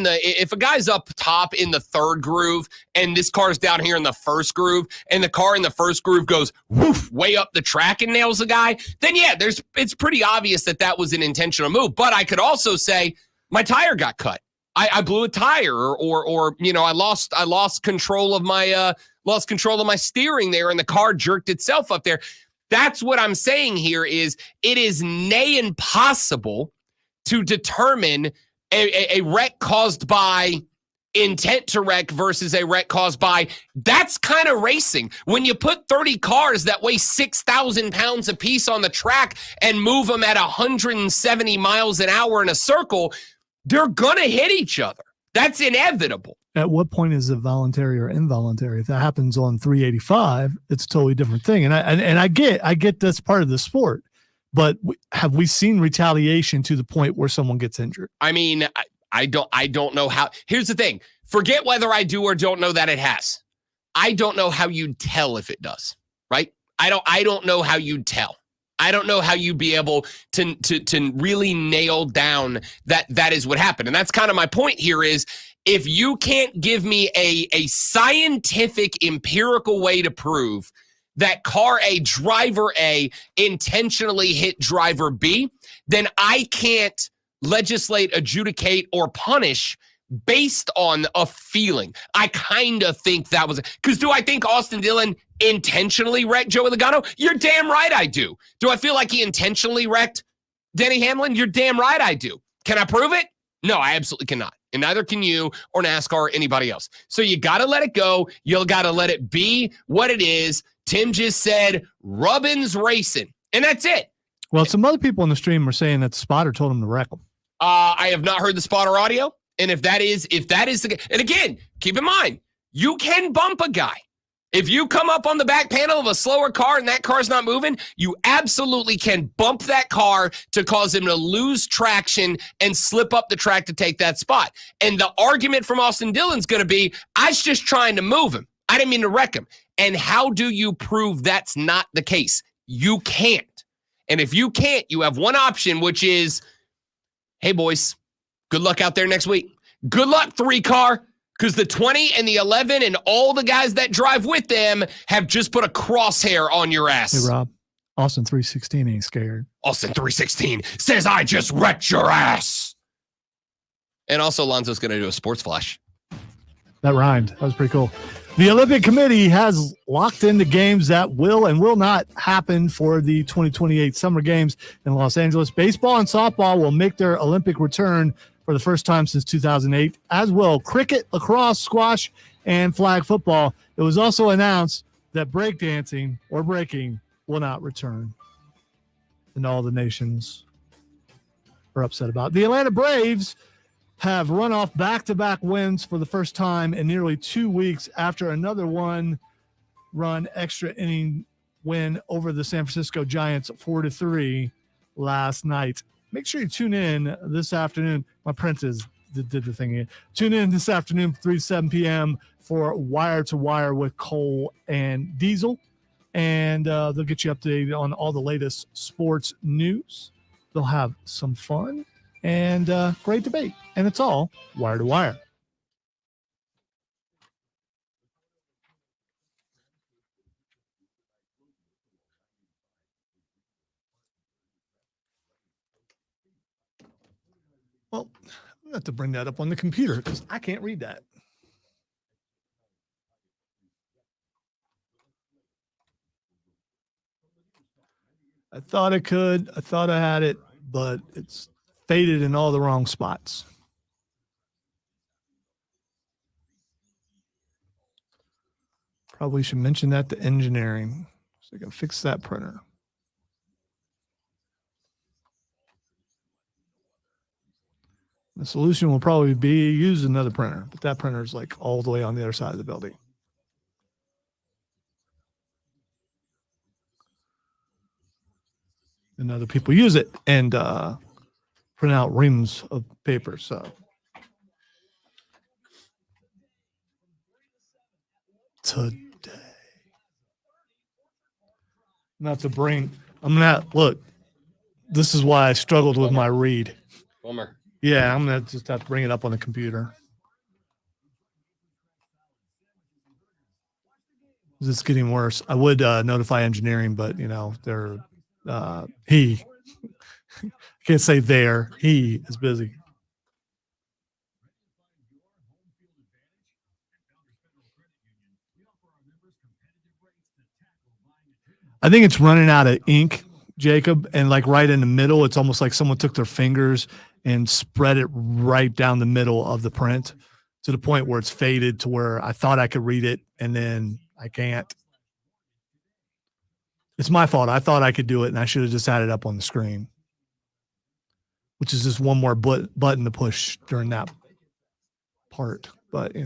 up top in the third groove and this car's down here in the first groove, and the car in the first groove goes woof way up the track and nails the guy, then yeah, it's pretty obvious that was an intentional move. But I could also say my tire got cut. I blew a tire, or I lost control of my steering there, and the car jerked itself up there. That's what I'm saying here is it is nigh impossible to determine a wreck caused by intent to wreck versus a wreck caused by. That's kind of racing. When you put 30 cars that weigh 6,000 pounds apiece on the track and move them at 170 miles an hour in a circle, they're going to hit each other. That's inevitable. At what point is it voluntary or involuntary? If that happens on 385, it's a totally different thing. And I get that's part of the sport, but have we seen retaliation to the point where someone gets injured? I mean, I don't know how. Here's the thing. Forget whether I do or don't know that it has. I don't know how you'd tell if it does, right? I don't know how you'd tell. I don't know how you'd be able to really nail down that is what happened. And that's kind of my point here is if you can't give me a scientific, empirical way to prove that car A, driver A, intentionally hit driver B, then I can't legislate, adjudicate, or punish based on a feeling. I kind of think that was because do I think Austin Dillon intentionally wrecked Joey Logano? You're damn right I do. Do I feel like he intentionally wrecked Denny Hamlin? You're damn right I do. Can I prove it? No, I absolutely cannot. And neither can you or NASCAR or anybody else. So you got to let it go. You got to let it be what it is. Tim just said, Rubbin's racing. And that's it. Well, some other people in the stream are saying that the spotter told him to wreck him. I have not heard the spotter audio. And if that is the, and again, keep in mind, you can bump a guy. If you come up on the back panel of a slower car and that car's not moving, you absolutely can bump that car to cause him to lose traction and slip up the track to take that spot. And the argument from Austin Dillon's going to be, I was just trying to move him. I didn't mean to wreck him. And how do you prove that's not the case? You can't. And if you can't, you have one option, which is, hey, boys, good luck out there next week. Good luck, 3-car. Because the 20 and the 11 and all the guys that drive with them have just put a crosshair on your ass. Hey, Rob, Austin 316 ain't scared. Austin 316 says, I just wrecked your ass. And also, Lonzo's going to do a sports flash. That rhymed. That was pretty cool. The Olympic Committee has locked in the games that will and will not happen for the 2028 Summer Games in Los Angeles. Baseball and softball will make their Olympic return for the first time since 2008, as will cricket, lacrosse, squash, and flag football. It was also announced that breakdancing or breaking will not return. And all the nations are upset about it. The Atlanta Braves have run off back-to-back wins for the first time in nearly 2 weeks after another one-run extra inning win over the San Francisco Giants 4-3 last night. Make sure you tune in this afternoon. My apprentice did the thing again. Tune in this afternoon from 3 to 7 p.m. for Wire to Wire with Cole and Diesel. And they'll get you updated on all the latest sports news. They'll have some fun and great debate. And it's all Wire to Wire. Well, I'm going to have to bring that up on the computer because I can't read that. I thought I could. I thought I had it, but it's faded in all the wrong spots. Probably should mention that to engineering so they can fix that printer. The solution will probably be use another printer, but that printer is like all the way on the other side of the building. And other people use it and print out reams of paper. So today, not to bring, I'm not, look, this is why I struggled with my read. Bummer. Yeah, I'm going to just have to bring it up on the computer. This is getting worse. I would notify engineering, but they're he can't say there. He is busy. I think it's running out of ink, Jacob, and like right in the middle, it's almost like someone took their fingers and spread it right down the middle of the print to the point where it's faded to where I thought I could read it and then I can't. It's my fault. I thought I could do it and I should have just had it up on the screen, which is just one more button to push during that part. But,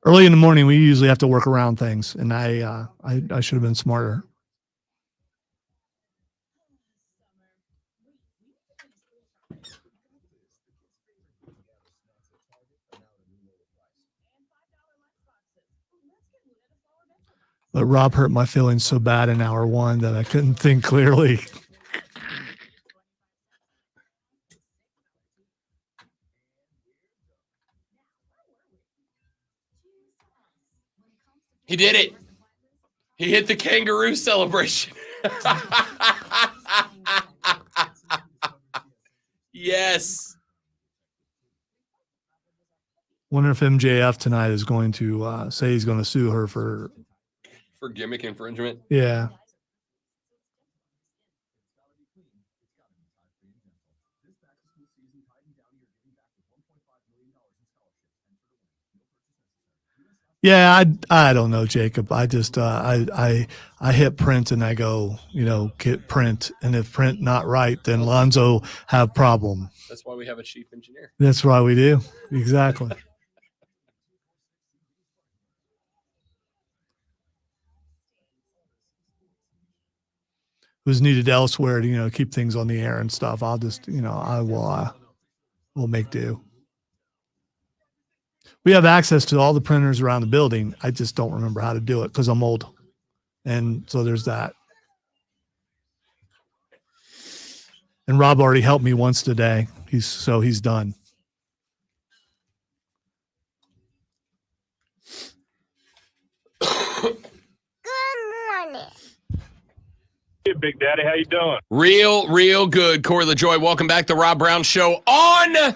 early in the morning, we usually have to work around things, and I should have been smarter. But Rob hurt my feelings so bad in hour one that I couldn't think clearly. He did it. He hit the kangaroo celebration. Yes. Wonder if MJF tonight is going to say he's going to sue her for gimmick infringement. Yeah. Yeah, I don't know, Jacob. I just I hit print and I go, get print, and if print not right, then Lonzo have problem. That's why we have a chief engineer. That's why we do. Exactly. Who's needed elsewhere to keep things on the air and stuff. I'll just I will make do. We have access to all the printers around the building. I just don't remember how to do it because I'm old. And so there's that. And Rob already helped me once today. He's done. Good morning. Hey, Big Daddy, how you doing? Real good, Corey LaJoy. Welcome back to Rob Brown Show on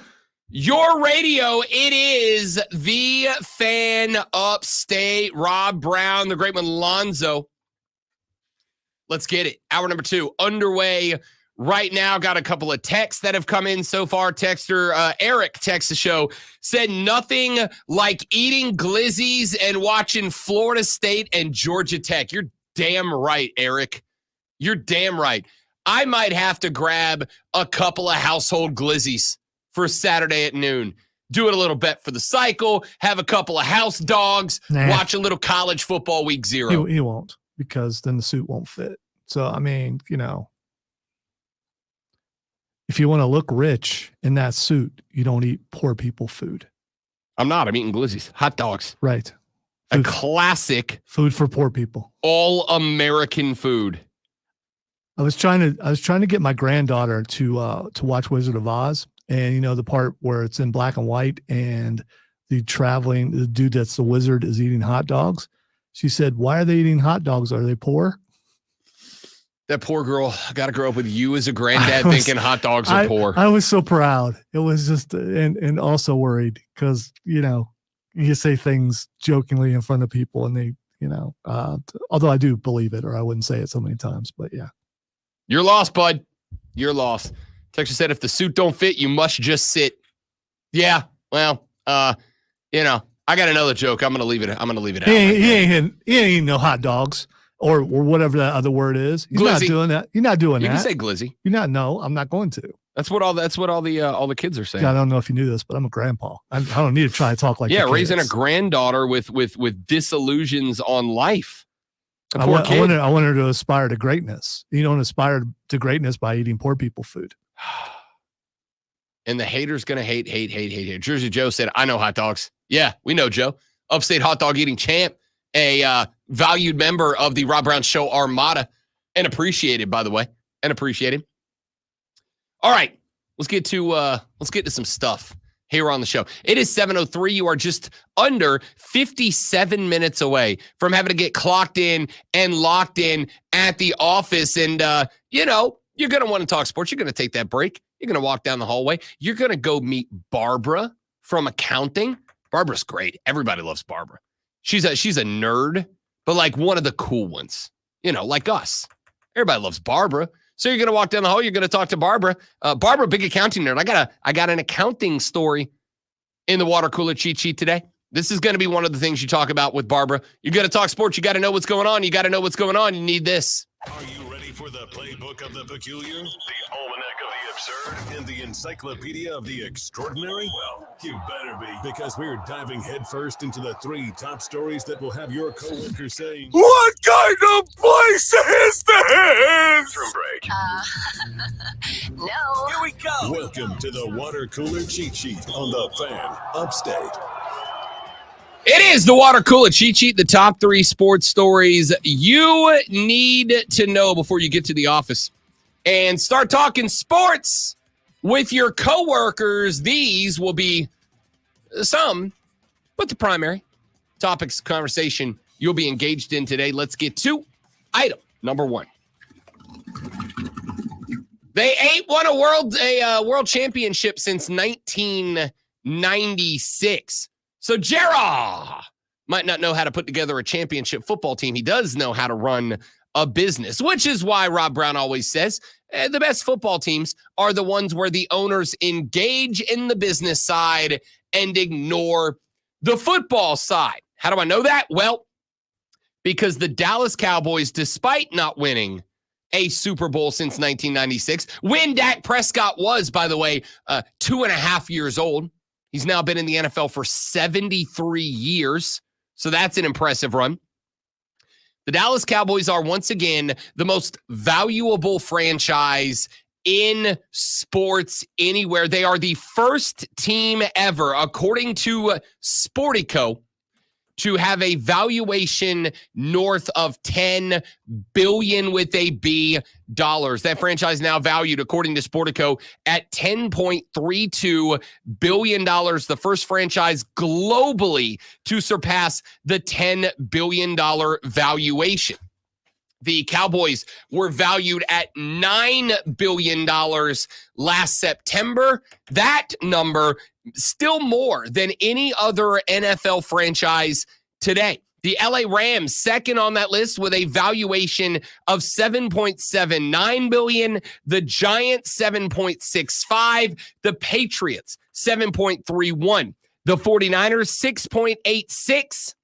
your radio. It is the Fan Upstate. Rob Brown, the great one, Lonzo. Let's get it. Hour number 2 underway right now. Got a couple of texts that have come in so far. Texter Eric texts the show, said nothing like eating glizzies and watching Florida State and Georgia Tech. You're damn right, Eric. You're damn right. I might have to grab a couple of household glizzies for Saturday at noon. Do it a little bet for the cycle, have a couple of house dogs, watch a little college football week 0. He won't, because then the suit won't fit. So, I mean, if you want to look rich in that suit, you don't eat poor people food. I'm not. I'm eating glizzies, hot dogs. Right. A classic food for poor people. All American food. I was trying to get my granddaughter to watch Wizard of Oz, and the part where it's in black and white and the dude that's the wizard is eating hot dogs. She said, "Why are they eating hot dogs? Are they poor?" That poor girl got to grow up with you as a granddad thinking hot dogs are poor. I was so proud. It was just and also worried because you say things jokingly in front of people and they Although I do believe it, or I wouldn't say it so many times, but yeah. You're lost, bud. You're lost. Texas said, if the suit don't fit, you must just sit. Yeah. Well, I got another joke. I'm going to leave it out. He ain't eating no hot dogs or whatever that other word is. He's not doing that. You're not doing that. You can say glizzy. You're not. No, I'm not going to. That's what all the kids are saying. Yeah, I don't know if you knew this, but I'm a grandpa. I don't need to try to talk like raising a granddaughter with disillusions on life. I want her to aspire to greatness. You don't aspire to greatness by eating poor people food. And the hater's gonna hate. Jersey Joe said, "I know hot dogs." Yeah, we know Joe, upstate hot dog eating champ, a valued member of the Rob Brown Show Armada, and appreciated, by the way, All right, let's get to some stuff here on the show. It is 7:03. You are just under 57 minutes away from having to get clocked in and locked in at the office. And, you're going to want to talk sports. You're going to take that break. You're going to walk down the hallway. You're going to go meet Barbara from accounting. Barbara's great. Everybody loves Barbara. She's a nerd, but like one of the cool ones, like us. Everybody loves Barbara. So you're going to walk down the hall. You're going to talk to Barbara. Barbara, big accounting nerd. I got an accounting story in the water cooler cheat sheet today. This is going to be one of the things you talk about with Barbara. You're going to talk sports. You got to know what's going on. You need this. Are you ready for the playbook of the peculiar, the almanac of the absurd, and the encyclopedia of the extraordinary? Well, you better be, because we're diving headfirst into the 3 top stories that will have your coworkers saying, "What kind of place is this?" From break. No. Here we go. Welcome to the water cooler cheat sheet on the Fan Upstate. It is the water cooler cheat sheet, the top 3 sports stories you need to know before you get to the office and start talking sports with your coworkers. These will be some, but the primary topics of conversation you'll be engaged in today. Let's get to item number 1. They ain't won a world championship since 1996. So Gerard might not know how to put together a championship football team. He does know how to run a business, which is why Rob Brown always says the best football teams are the ones where the owners engage in the business side and ignore the football side. How do I know that? Well, because the Dallas Cowboys, despite not winning a Super Bowl since 1996, when Dak Prescott was, by the way, 2.5 years old, he's now been in the NFL for 73 years. So that's an impressive run. The Dallas Cowboys are once again the most valuable franchise in sports anywhere. They are the first team ever, according to Sportico, to have a valuation north of $10 billion with a B dollars. That franchise now valued, according to Sportico, at $10.32 billion. The first franchise globally to surpass the $10 billion valuation. The Cowboys were valued at $9 billion last September. That number still more than any other NFL franchise today. The LA Rams, second on that list with a valuation of $7.79 billion. The Giants, $7.65. The Patriots, $7.31. The 49ers, $6.86.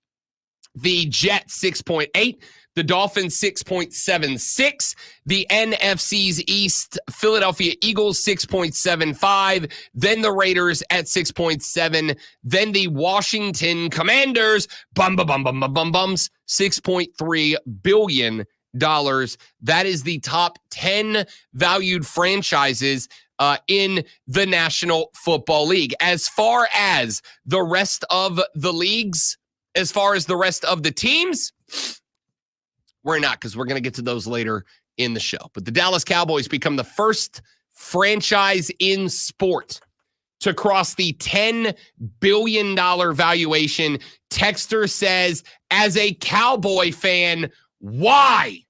The Jets, $6.8. The Dolphins, $6.76. The NFC's East, Philadelphia Eagles, $6.75. Then the Raiders at $6.7. Then the Washington Commanders, $6.3 billion. That is the top 10 valued franchises in the National Football League. As far as the rest of the leagues, as far as the rest of the teams, we're not, because we're going to get to those later in the show. But the Dallas Cowboys become the first franchise in sport to cross the $10 billion valuation. Texter says, as a Cowboy fan, why?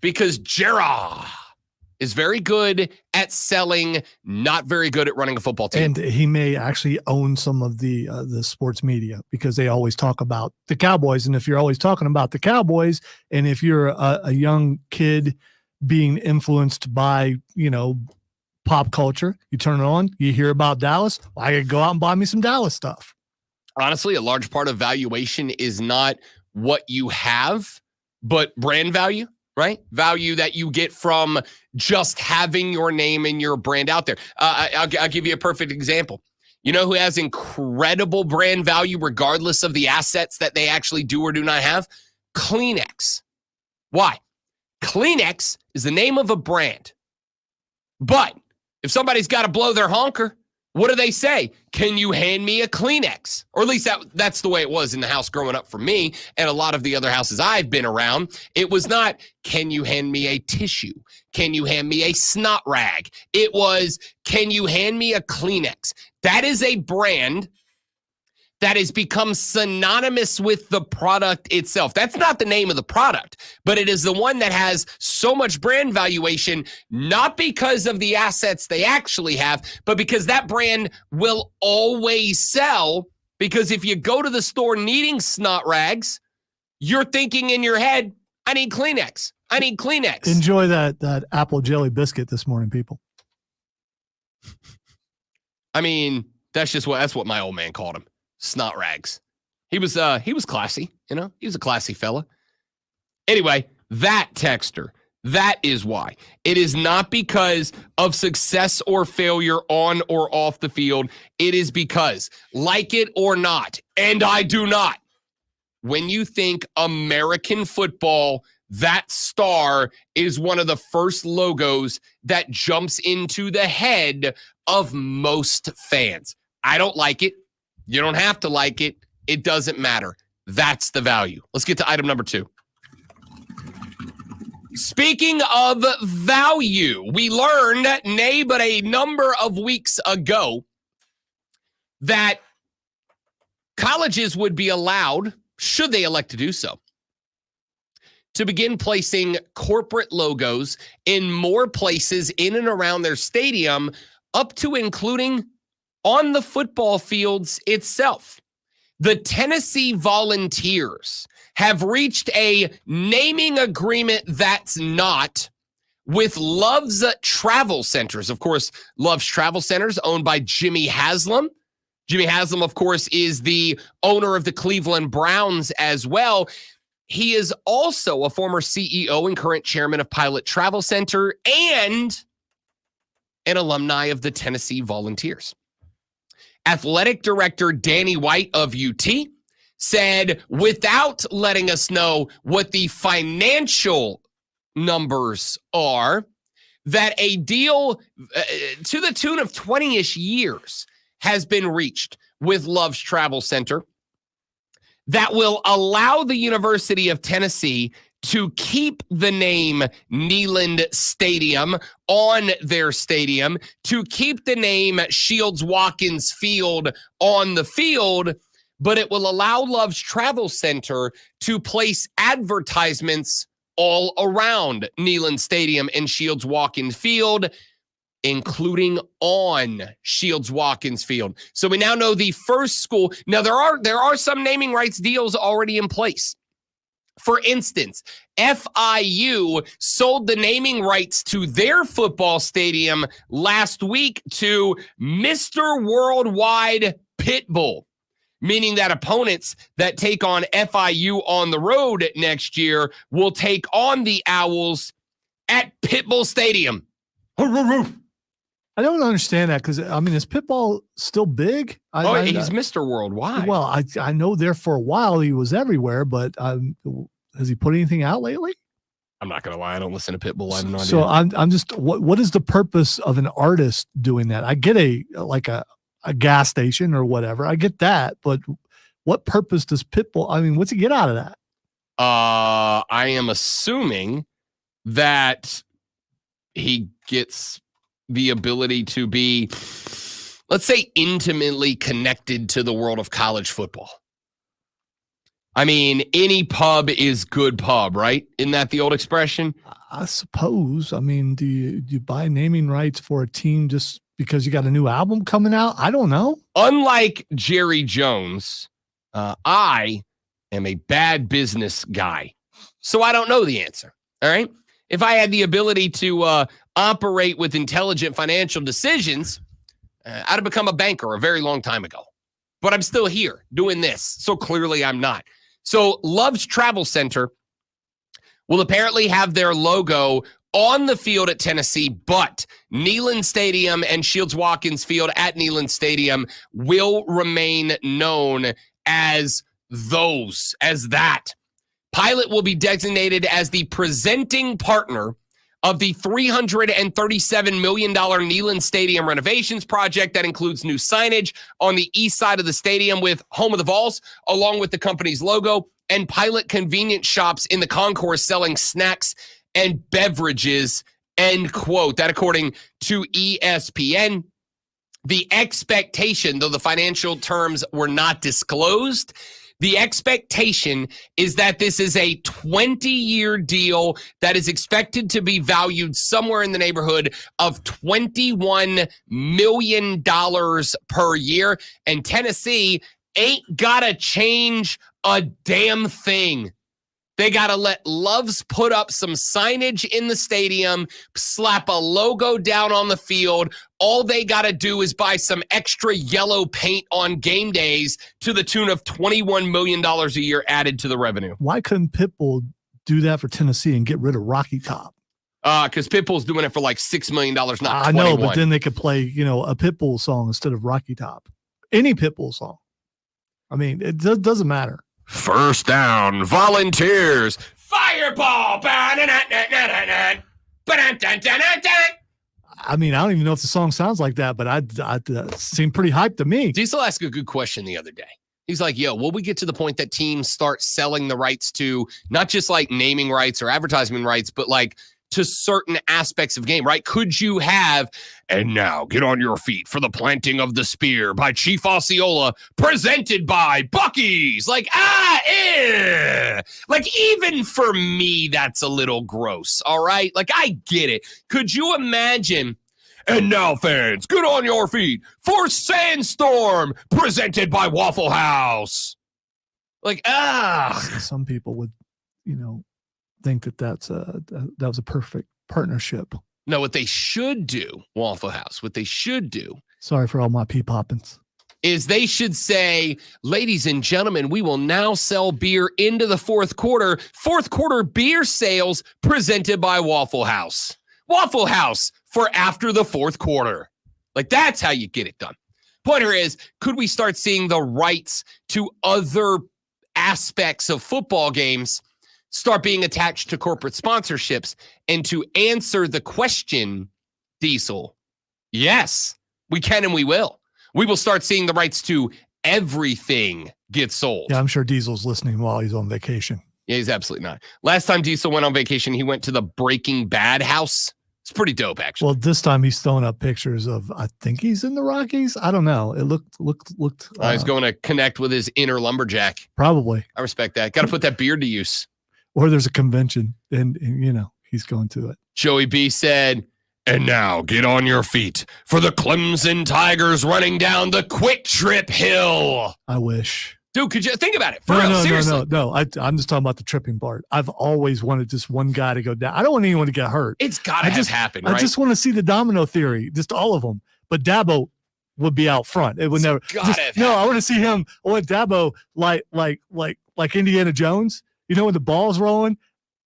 Because Gerard is very good at at selling, not very good at running a football team. And he may actually own some of the sports media because they always talk about the Cowboys. And if you're always talking about the Cowboys, and if you're a young kid being influenced by, pop culture, you turn it on, you hear about Dallas, I could go out and buy me some Dallas stuff. Honestly, a large part of valuation is not what you have, but brand value, right? Value that you get from just having your name and your brand out there. I'll give you a perfect example. You know who has incredible brand value regardless of the assets that they actually do or do not have? Kleenex. Why? Kleenex is the name of a brand. But if somebody's got to blow their honker, what do they say? Can you hand me a Kleenex? Or at least that's the way it was in the house growing up for me and a lot of the other houses I've been around. It was not, can you hand me a tissue? Can you hand me a snot rag? It was, can you hand me a Kleenex? That is a brand that has become synonymous with the product itself. That's not the name of the product, but it is the one that has so much brand valuation, not because of the assets they actually have, but because that brand will always sell. Because if you go to the store needing snot rags, you're thinking in your head, I need Kleenex. I need Kleenex. Enjoy that apple jelly biscuit this morning, people. I mean, that's what my old man called him. Snot rags. He was classy, he was a classy fella. Anyway, that texter, that is why. It is not because of success or failure on or off the field. It is because, like it or not, and I do not, when you think American football, that star is one of the first logos that jumps into the head of most fans. I don't like it. You don't have to like it. It doesn't matter. That's the value. Let's get to item number 2. Speaking of value, we learned, but a number of weeks ago, that colleges would be allowed, should they elect to do so, to begin placing corporate logos in more places in and around their stadium, up to including on the football fields itself. The Tennessee Volunteers have reached a naming agreement that's not with Love's Travel Centers. Of course, Love's Travel Centers, owned by Jimmy Haslam. Jimmy Haslam, of course, is the owner of the Cleveland Browns as well. He is also a former CEO and current chairman of Pilot Travel Center and an alumni of the Tennessee Volunteers. Athletic director Danny White of UT said, without letting us know what the financial numbers are, that a deal to the tune of 20-ish years has been reached with Love's Travel Center that will allow the University of Tennessee to keep the name Neyland Stadium on their stadium, to keep the name Shields-Watkins Field on the field, but it will allow Love's Travel Center to place advertisements all around Neyland Stadium and Shields-Watkins Field, including on Shields-Watkins Field. So we now know the first school. Now, there are some naming rights deals already in place. For instance, FIU sold the naming rights to their football stadium last week to Mr. Worldwide Pitbull, meaning that opponents that take on FIU on the road next year will take on the Owls at Pitbull Stadium. I don't understand that because, is Pitbull still big? He's Mr. Worldwide. Well, I know there for a while he was everywhere, but has he put anything out lately? I'm not going to lie. I don't listen to Pitbull. I have no idea. So I'm just, what is the purpose of an artist doing that? I get a gas station or whatever. I get that, but what purpose does Pitbull, what's he get out of that? I am assuming that he gets the ability to be, let's say, intimately connected to the world of college football. I mean, any pub is good pub, right? Isn't that the old expression? I suppose. I mean, do you buy naming rights for a team just because you got a new album coming out? I don't know. Unlike Jerry Jones, I am a bad business guy. So I don't know the answer. All right. If I had the ability to operate with intelligent financial decisions, I'd have become a banker a very long time ago. But I'm still here doing this. So clearly I'm not. So Love's Travel Center will apparently have their logo on the field at Tennessee, but Neyland Stadium and Shields Watkins Field at Neyland Stadium will remain known as that. Pilot will be designated as the presenting partner of the $337 million Neyland Stadium renovations project that includes new signage on the east side of the stadium with Home of the Vols, along with the company's logo, and Pilot convenience shops in the concourse selling snacks and beverages, end quote. That according to ESPN. The expectation, though the financial terms were not disclosed, the expectation is that this is a 20-year deal that is expected to be valued somewhere in the neighborhood of $21 million per year. And Tennessee ain't got to change a damn thing. They got to let Loves put up some signage in the stadium, slap a logo down on the field. All they got to do is buy some extra yellow paint on game days to the tune of $21 million a year added to the revenue. Why couldn't Pitbull do that for Tennessee and get rid of Rocky Top? Because Pitbull's doing it for like $6 million, not 21. I know, but then they could play, a Pitbull song instead of Rocky Top. Any Pitbull song. I mean, it doesn't matter. First down, volunteers. Fireball. I mean, I don't even know if the song sounds like that, but it seemed pretty hyped to me. Diesel asked a good question the other day. He's like, will we get to the point that teams start selling the rights to not just like naming rights or advertisement rights, but like to certain aspects of game, right? Could you have, and now get on your feet for the planting of the spear by Chief Osceola, presented by Buc-ee's? Like, like even for me, that's a little gross. All right. Like, I get it. Could you imagine? And now, fans, get on your feet for Sandstorm, presented by Waffle House. Like, some people would, think that was a perfect partnership. No, what they should do, Waffle House, Sorry for all my pea poppins. Is they should say, ladies and gentlemen, we will now sell beer into the fourth quarter. Fourth quarter beer sales presented by Waffle House. Waffle House for after the fourth quarter. Like, that's how you get it done. Pointer is, could we start seeing the rights to other aspects of football games start being attached to corporate sponsorships? And to answer the question, Diesel, yes, we can and we will. We will start seeing the rights to everything get sold. Yeah, I'm sure Diesel's listening while he's on vacation. Yeah, he's absolutely not. Last time Diesel went on vacation, he went to the Breaking Bad house. It's pretty dope, actually. Well, this time he's throwing up pictures of, I think he's in the Rockies. I don't know. It looked. He's going to connect with his inner lumberjack. Probably. I respect that. Got to put that beard to use. Or there's a convention and he's going to it. Joey B said, and now get on your feet for the Clemson Tigers running down the Quick Trip Hill. I wish. Dude, could you think about it? Seriously. No. I'm just talking about the tripping part. I've always wanted just one guy to go down. I don't want anyone to get hurt. It's got to happen, right? I just want to see the domino theory, just all of them. But Dabo would be out front. It would never. I want to see him. I want Dabo like Indiana Jones. When the ball's rolling,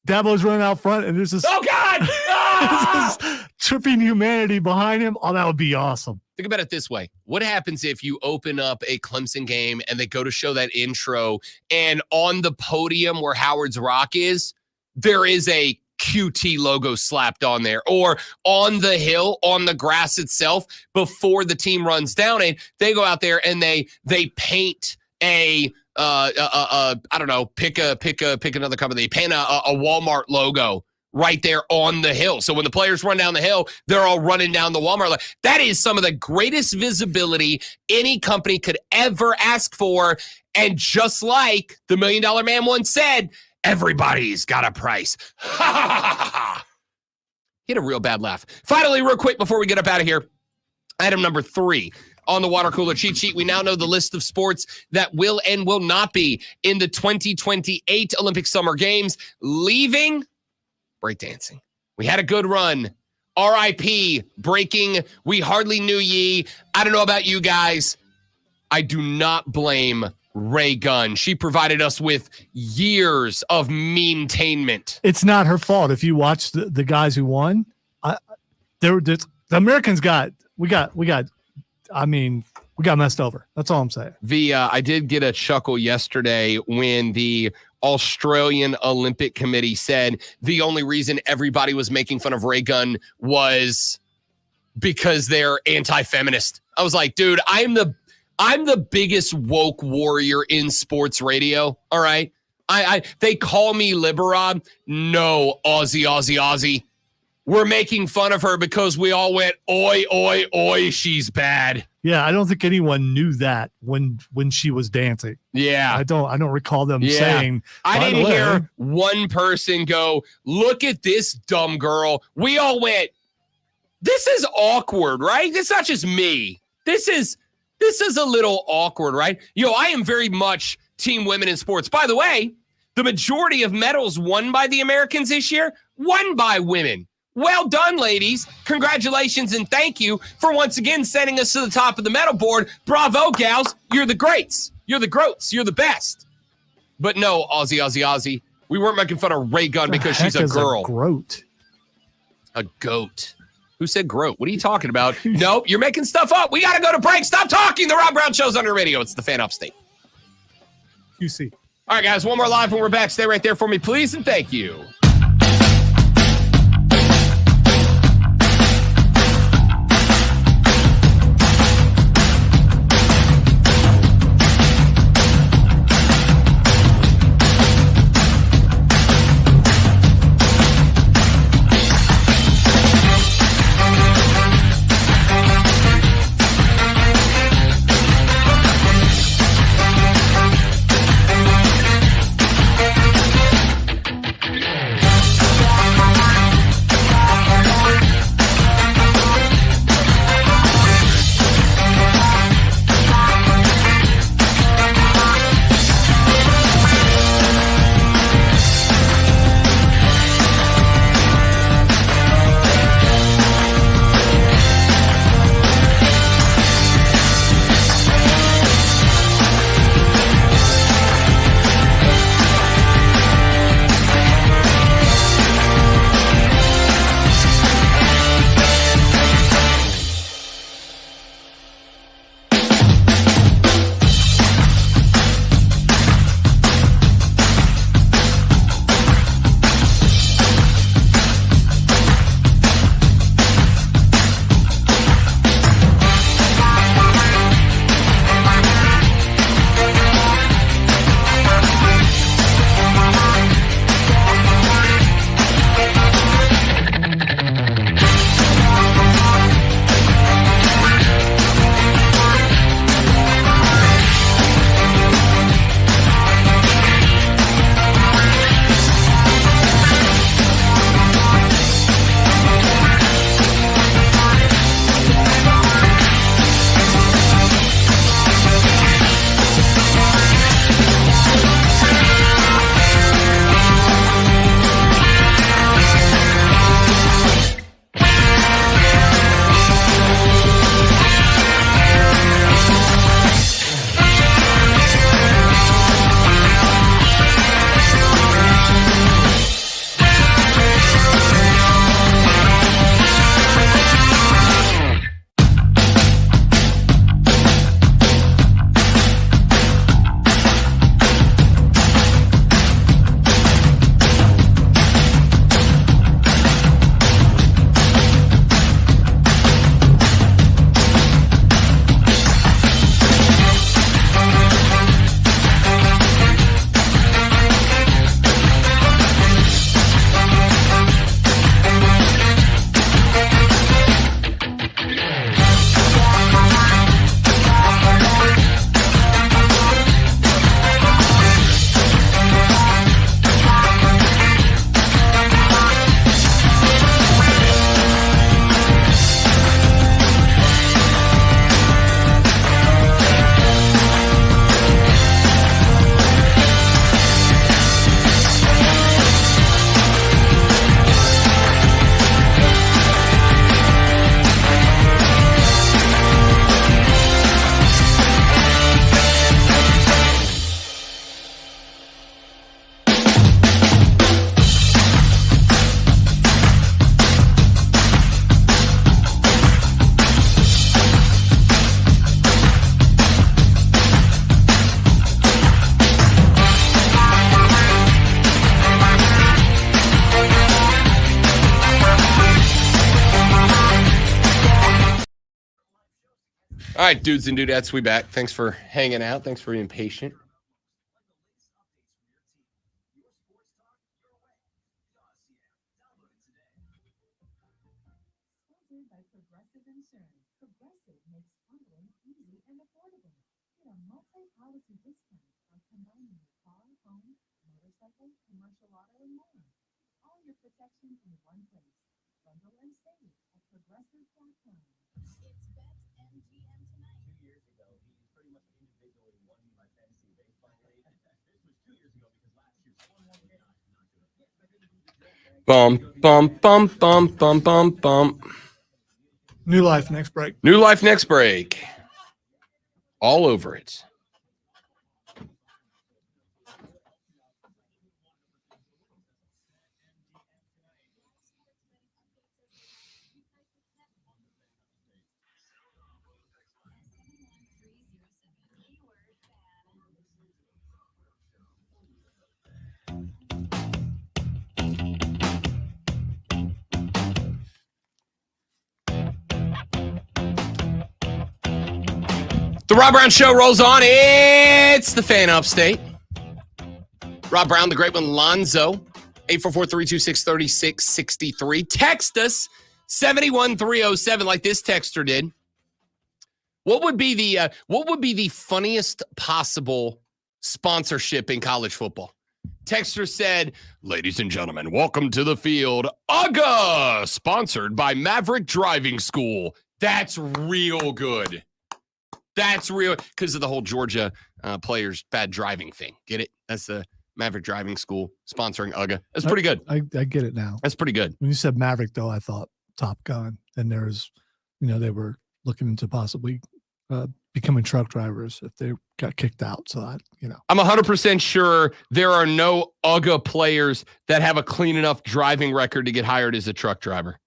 Dabo's running out front, and there's this. Oh God! This tripping humanity behind him. Oh, that would be awesome. Think about it this way. What happens if you open up a Clemson game and they go to show that intro, and on the podium where Howard's Rock is, there is a QT logo slapped on there, or on the hill, on the grass itself, before the team runs down, and they go out there and they paint a I don't know, pick another company. They paint a Walmart logo right there on the hill. So when the players run down the hill, they're all running down the Walmart. That is some of the greatest visibility any company could ever ask for. And just like the $1 Million Man once said, everybody's got a price. Ha ha ha ha ha. He had a real bad laugh. Finally, real quick before we get up out of here, item number 3 on the water cooler cheat sheet. We now know the list of sports that will and will not be in the 2028 Olympic Summer Games. Leaving, breakdancing. We had a good run. R.I.P. Breaking. We hardly knew ye. I don't know about you guys. I do not blame Ray Gunn. She provided us with years of meme-tainment. It's not her fault. If you watch the guys who won, the Americans got messed over. That's all I'm saying. I did get a chuckle yesterday when the Australian Olympic Committee said the only reason everybody was making fun of Ray Gunn was because they're anti-feminist. I was like, dude, I'm the biggest woke warrior in sports radio. All right. They call me Liberon. No, Aussie. We're making fun of her because we all went, oi, oi, oi, she's bad. Yeah, I don't think anyone knew that when she was dancing. Yeah. I don't recall them saying. I didn't hear one person go, look at this dumb girl. We all went, this is awkward, right? It's not just me. This is a little awkward, right? I am very much team women in sports. By the way, the majority of medals won by the Americans this year, won by women. Well done, ladies. Congratulations and thank you for once again sending us to the top of the medal board. Bravo, gals. You're the greats. You're the groats. You're the best. But no, Aussie. We weren't making fun of Ray Gunn because she's a girl. A goat. Who said groat? What are you talking about? Nope, you're making stuff up. We got to go to break. Stop talking. The Rob Brown Show's on your radio. It's the Fan Upstate. QC. All right, guys, one more live when we're back. Stay right there for me, please, and thank you. All right, dudes and dudettes, we back. Thanks for hanging out. Thanks for being patient. Bum, bum, bum, bum, bum, bum, bum. New life, next break. New life, next break. All over it. The Rob Brown Show rolls on. It's the fan upstate. Rob Brown, the great one, Lonzo. 844-326-3663. Text us 71307 like this texter did. What would be the funniest possible sponsorship in college football? Texter said, ladies and gentlemen, welcome to the field. UGA, sponsored by Maverick Driving School. That's real good. That's real because of the whole Georgia players bad driving thing. Get it? That's the Maverick Driving School sponsoring UGA. That's pretty good. I get it now. That's pretty good. When you said Maverick, though, I thought Top Gun. And there's, they were looking into possibly becoming truck drivers if they got kicked out. So, I'm 100% sure there are no UGA players that have a clean enough driving record to get hired as a truck driver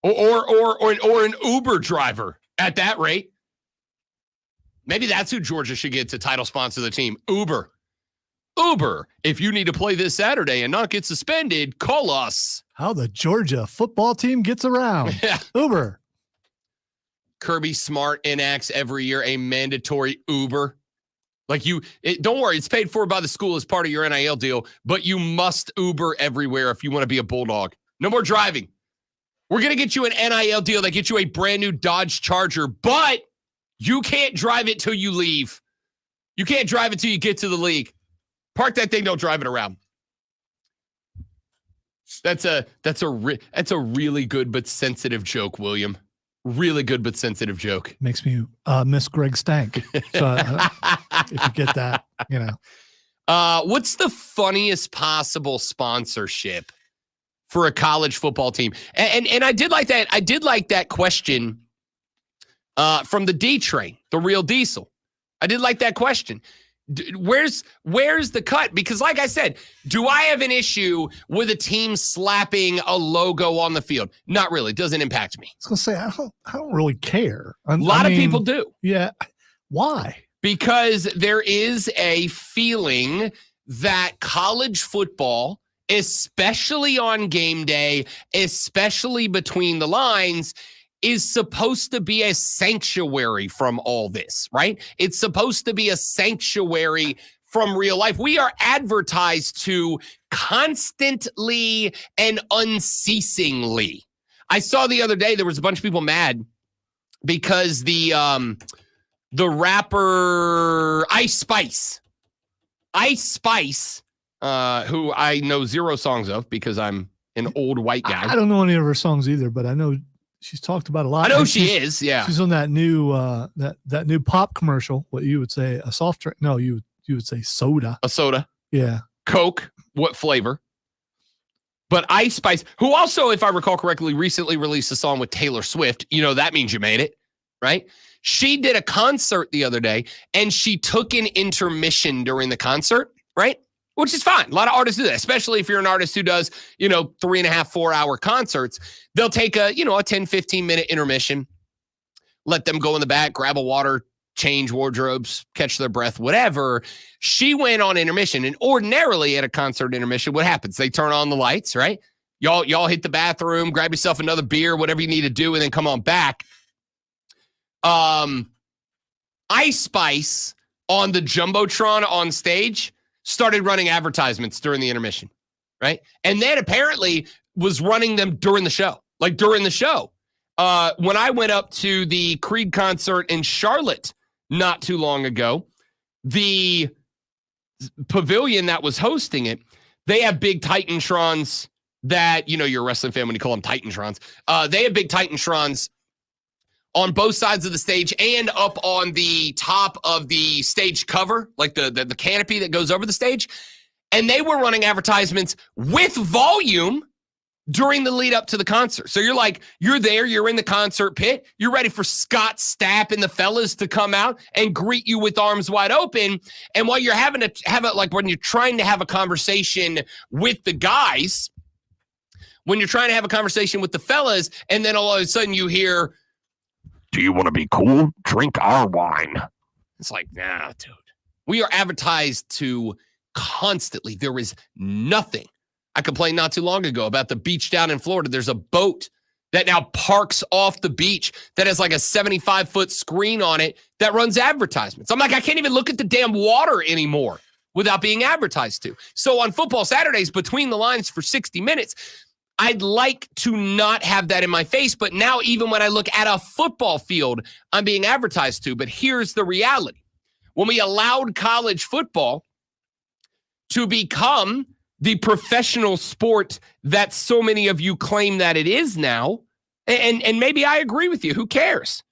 or an Uber driver at that rate. Maybe that's who Georgia should get to title sponsor the team. Uber, if you need to play this Saturday and not get suspended, call us. How the Georgia football team gets around. Yeah. Uber. Kirby Smart enacts every year a mandatory Uber. Don't worry, it's paid for by the school as part of your NIL deal, but you must Uber everywhere if you want to be a Bulldog. No more driving. We're going to get you an NIL deal that gets you a brand new Dodge Charger, but you can't drive it till you leave. You can't drive it till you get to the league. Park that thing, don't drive it around. That's a really good but sensitive joke, William. Really good but sensitive joke. Makes me miss Greg Stank. So if you get that, What's the funniest possible sponsorship for a college football team? And I did like that. I did like that question from the D train, the real diesel. I did like that question. Where's the cut? Because like I said, do I have an issue with a team slapping a logo on the field? Not really. It doesn't impact me. I was going to say, I don't really care. A lot of people do. Yeah. Why? Because there is a feeling that college football, especially on game day, especially between the lines, is supposed to be a sanctuary from all this, right? It's supposed to be a sanctuary from real life. We are advertised to constantly and unceasingly. I saw the other day there was a bunch of people mad because the rapper Ice Spice, who I know zero songs of because I'm an old white guy. I don't know any of her songs either, but I know she's talked about a lot. I know she is. Yeah, she's on that new that new pop commercial. What you would say a soft drink? No, you would say soda. A soda. Yeah. Coke. What flavor? But Ice Spice, who also, if I recall correctly, recently released a song with Taylor Swift. That means you made it, right? She did a concert the other day, and she took an intermission during the concert, right? Which is fine. A lot of artists do that, especially if you're an artist who does, 3.5, 4 hour concerts. They'll take a 10, 15 minute intermission, let them go in the back, grab a water, change wardrobes, catch their breath, whatever. She went on intermission. And ordinarily at a concert intermission, what happens? They turn on the lights, right? Y'all hit the bathroom, grab yourself another beer, whatever you need to do, and then come on back. Ice Spice on the Jumbotron on stage started running advertisements during the intermission, right? And then apparently was running them during the show, like during the show. When I went up to the Creed concert in Charlotte not too long ago, the pavilion that was hosting it, they have big Titantrons that, you're a wrestling fan when you call them Titantrons. They have big Titantrons on both sides of the stage and up on the top of the stage cover, like the canopy that goes over the stage. And they were running advertisements with volume during the lead up to the concert. So you're there, you're in the concert pit, you're ready for Scott Stapp and the fellas to come out and greet you with arms wide open. And while you're when you're trying to have a conversation with the guys, when you're trying to have a conversation with the fellas, and then all of a sudden you hear, "Do you want to be cool? Drink our wine." It's like, nah, dude. We are advertised to constantly. There is nothing. I complained not too long ago about the beach down in Florida. There's a boat that now parks off the beach that has like a 75-foot screen on it that runs advertisements. I'm like, I can't even look at the damn water anymore without being advertised to. So on Football Saturdays, between the lines for 60 minutes, I'd like to not have that in my face, but now even when I look at a football field, I'm being advertised to. But here's the reality. When we allowed college football to become the professional sport that so many of you claim that it is now, and maybe I agree with you, who cares?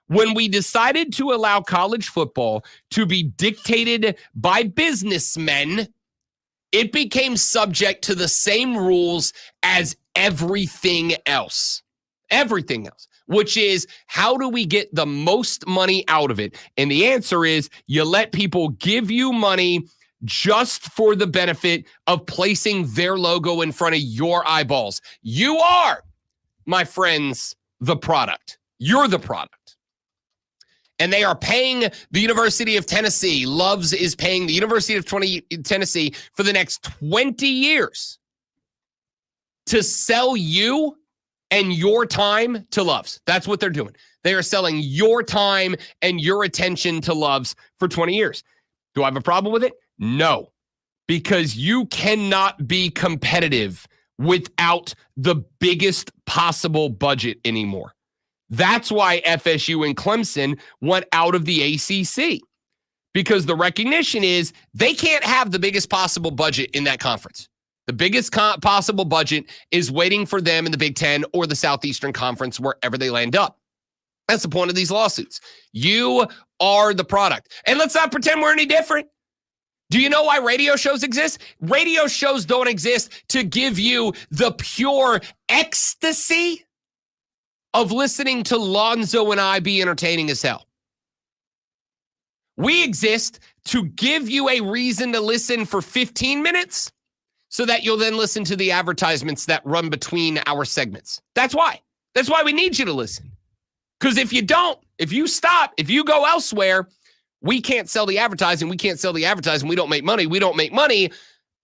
When we decided to allow college football to be dictated by businessmen, it became subject to the same rules as everything else, which is, how do we get the most money out of it? And the answer is, you let people give you money just for the benefit of placing their logo in front of your eyeballs. You are, my friends, the product. You're the product. And they are paying the University of Tennessee. Loves is paying the University of Tennessee for the next 20 years to sell you and your time to Loves. That's what they're doing. They are selling your time and your attention to Loves for 20 years. Do I have a problem with it? No, because you cannot be competitive without the biggest possible budget anymore. That's why FSU and Clemson went out of the ACC, because the recognition is they can't have the biggest possible budget in that conference. The biggest possible budget is waiting for them in the Big Ten or the Southeastern Conference, wherever they land up. That's the point of these lawsuits. You are the product. And let's not pretend we're any different. Do you know why radio shows exist? Radio shows don't exist to give you the pure ecstasy of listening to Lonzo and I be entertaining as hell. We exist to give you a reason to listen for 15 minutes so that you'll then listen to the advertisements that run between our segments. That's why. That's why we need you to listen. Because if you don't, if you stop, if you go elsewhere, we can't sell the advertising. We can't sell the advertising. We don't make money. We don't make money.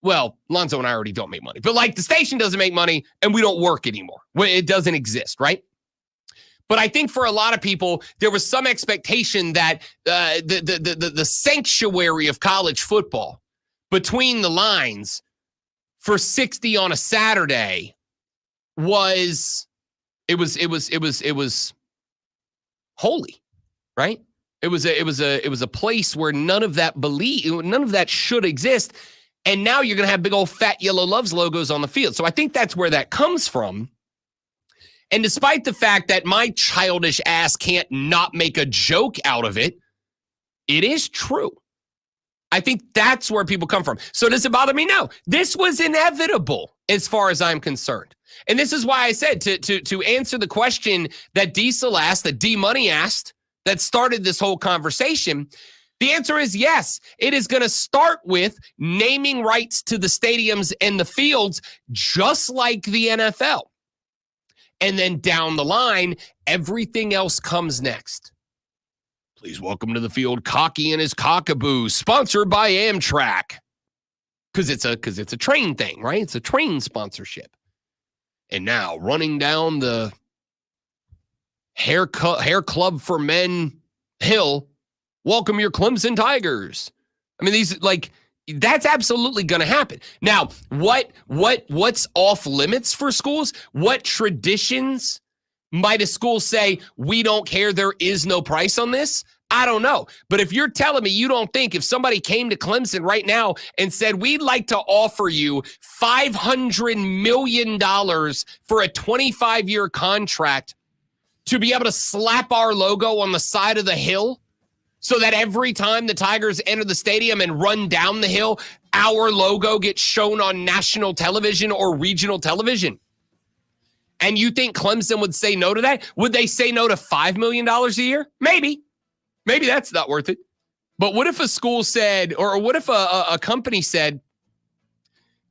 Well, Lonzo and I already don't make money. But like, the station doesn't make money and we don't work anymore. It doesn't exist, right? But I think for a lot of people, there was some expectation that the sanctuary of college football, between the lines, for 60 on a Saturday was holy, right? It was a place where none of that should exist. And now you're going to have big old fat yellow Loves logos on the field. So I think that's where that comes from. And despite the fact that my childish ass can't not make a joke out of it, it is true. I think that's where people come from. So does it bother me? No. This was inevitable as far as I'm concerned. And this is why I said to answer the question that Diesel asked, that D-Money asked, that started this whole conversation, the answer is yes. It is going to start with naming rights to the stadiums and the fields, just like the NFL. And then down the line, everything else comes next. Please welcome to the field Cocky and his Cockaboo, sponsored by Amtrak. Because it's a train thing, right? It's a train sponsorship. And now running down the Hair Club for Men Hill, welcome your Clemson Tigers. I mean, that's absolutely going to happen. Now, what's off limits for schools? What traditions might a school say, we don't care, there is no price on this? I don't know. But if you're telling me you don't think if somebody came to Clemson right now and said, we'd like to offer you $500 million for a 25-year contract to be able to slap our logo on the side of the hill so that every time the Tigers enter the stadium and run down the hill, our logo gets shown on national television or regional television. And you think Clemson would say no to that? Would they say no to $5 million a year? Maybe. Maybe that's not worth it. But what if a school said, or what if a company said,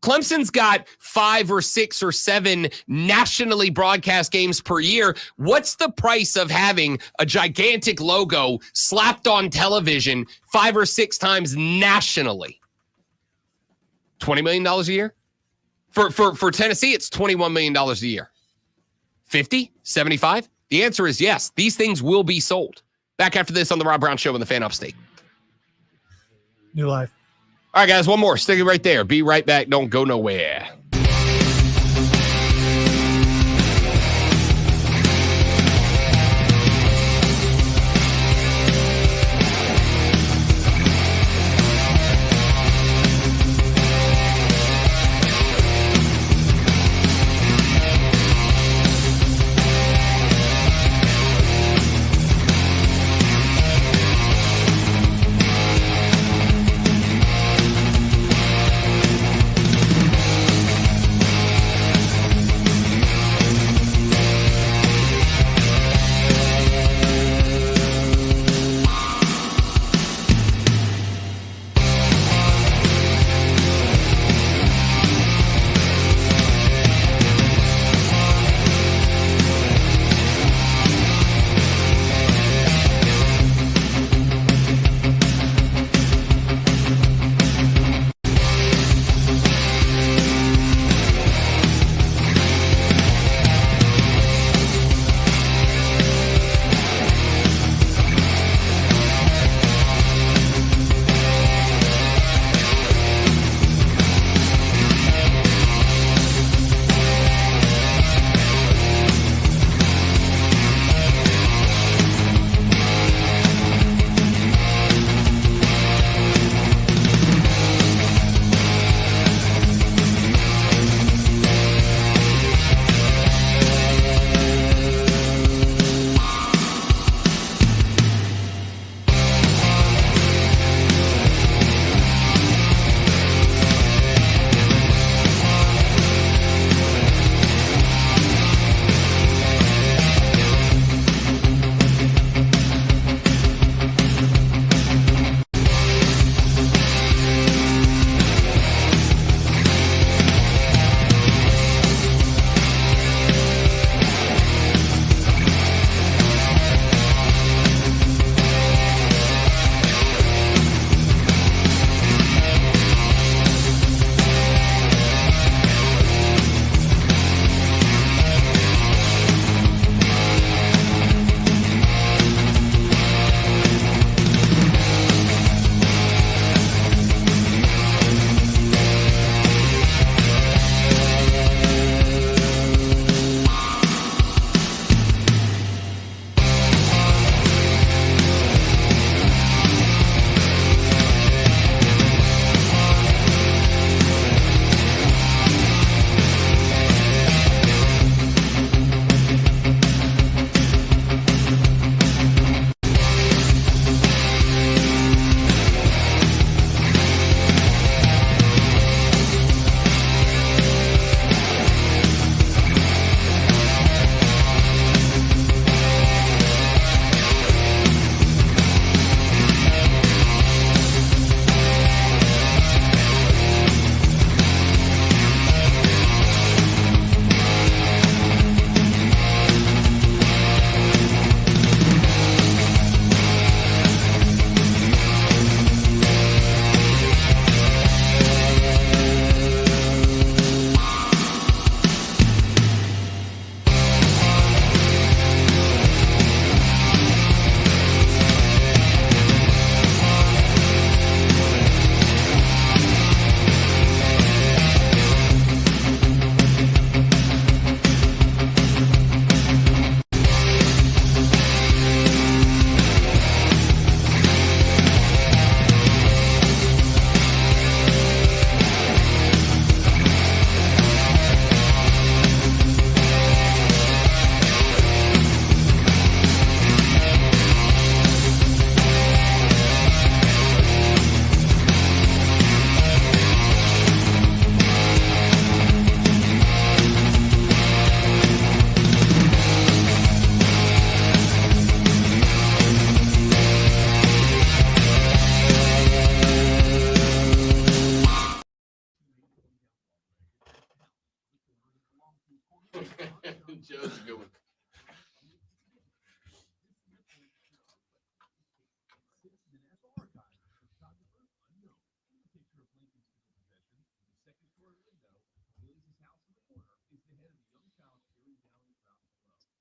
Clemson's got 5 or 6 or 7 nationally broadcast games per year. What's the price of having a gigantic logo slapped on television 5 or 6 times nationally? $20 million a year? For Tennessee, it's $21 million a year. 50? 75? The answer is yes. These things will be sold. Back after this on the Rob Brown Show in the Fan Upstate. New life. All right, guys, one more. Stick it right there. Be right back. Don't go nowhere.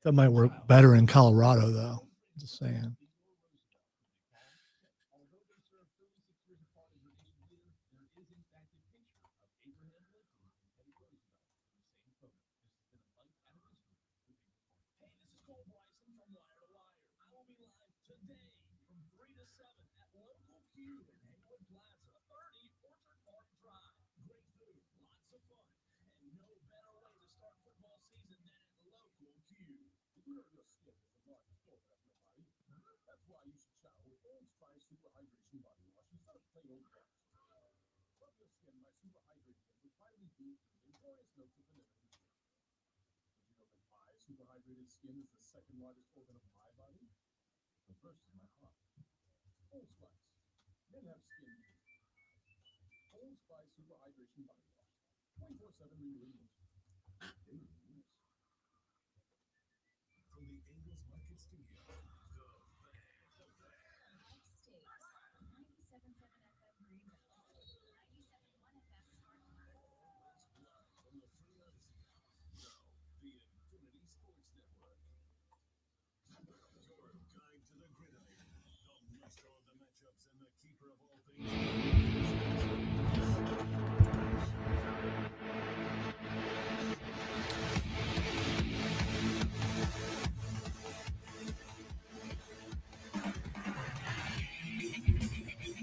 That might work better in Colorado, though. Just saying.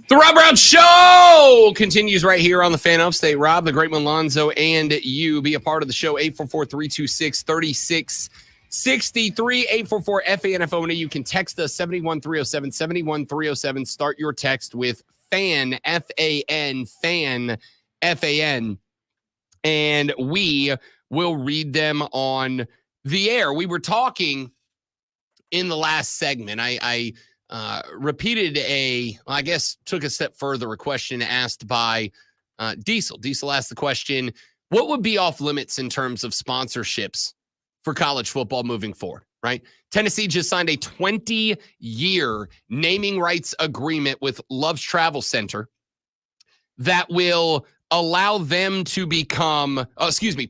The Rob Brown Show continues right here on the Fan Upstate. Rob, the great one, Lonzo, and you. Be a part of the show, 844-326-3663, 844-FANFO. You can text us, 71307, 71307. Start your text with FAN, F-A-N, FAN, F-A-N, and we will read them on the air. We were talking in the last segment. I repeated I guess took a step further, a question asked by Diesel. Diesel asked the question, what would be off limits in terms of sponsorships for college football moving forward, right? Tennessee just signed a 20-year naming rights agreement with Love's Travel Center that will allow them to become,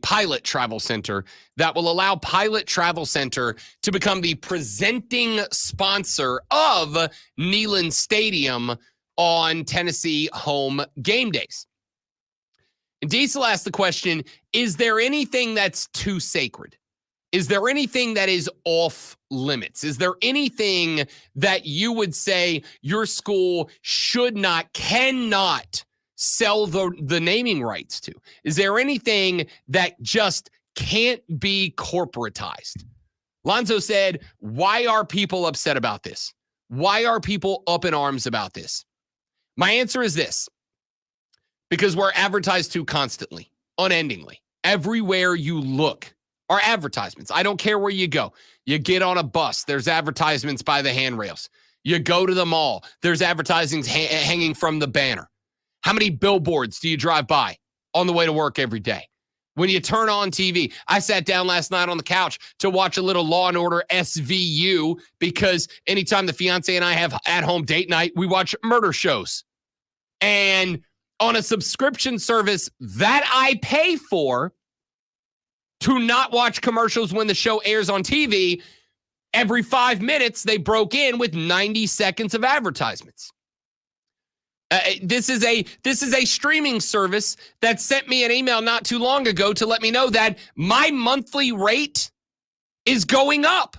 Pilot Travel Center, that will allow Pilot Travel Center to become the presenting sponsor of Neyland Stadium on Tennessee home game days. And Diesel asked the question, is there anything that's too sacred? Is there anything that is off limits? Is there anything that you would say your school cannot sell the naming rights to? Is there anything that just can't be corporatized? Lonzo said, why are people upset about this? Why are people up in arms about this? My answer is this: because we're advertised to constantly, unendingly. Everywhere you look are advertisements. I don't care where you go. You get on a bus, there's advertisements by the handrails. You go to the mall, there's advertising hanging from the banner. How many billboards do you drive by on the way to work every day? When you turn on TV, I sat down last night on the couch to watch a little Law & Order SVU because anytime the fiance and I have at-home date night, we watch murder shows. And on a subscription service that I pay for to not watch commercials when the show airs on TV, every 5 minutes they broke in with 90 seconds of advertisements. This is a streaming service that sent me an email not too long ago to let me know that my monthly rate is going up.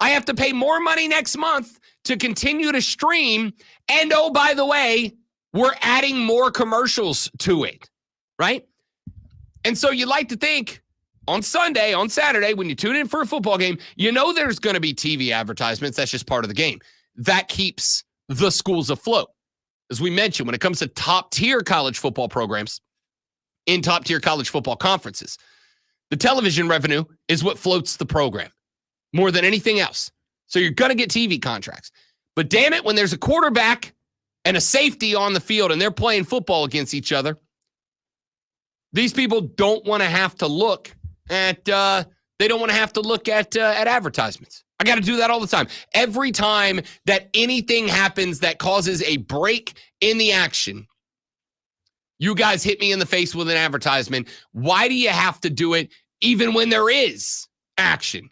I have to pay more money next month to continue to stream. And oh, by the way, we're adding more commercials to it, right? And so you like to think on Sunday, on Saturday, when you tune in for a football game, you know there's going to be TV advertisements. That's just part of the game. That keeps the schools afloat. As we mentioned, when it comes to top-tier college football programs in top-tier college football conferences, the television revenue is what floats the program more than anything else. So you're going to get TV contracts. But damn it, when there's a quarterback and a safety on the field and they're playing football against each other, these people don't want to have to look at advertisements. I got to do that all the time. Every time that anything happens that causes a break in the action, you guys hit me in the face with an advertisement. Why do you have to do it even when there is action?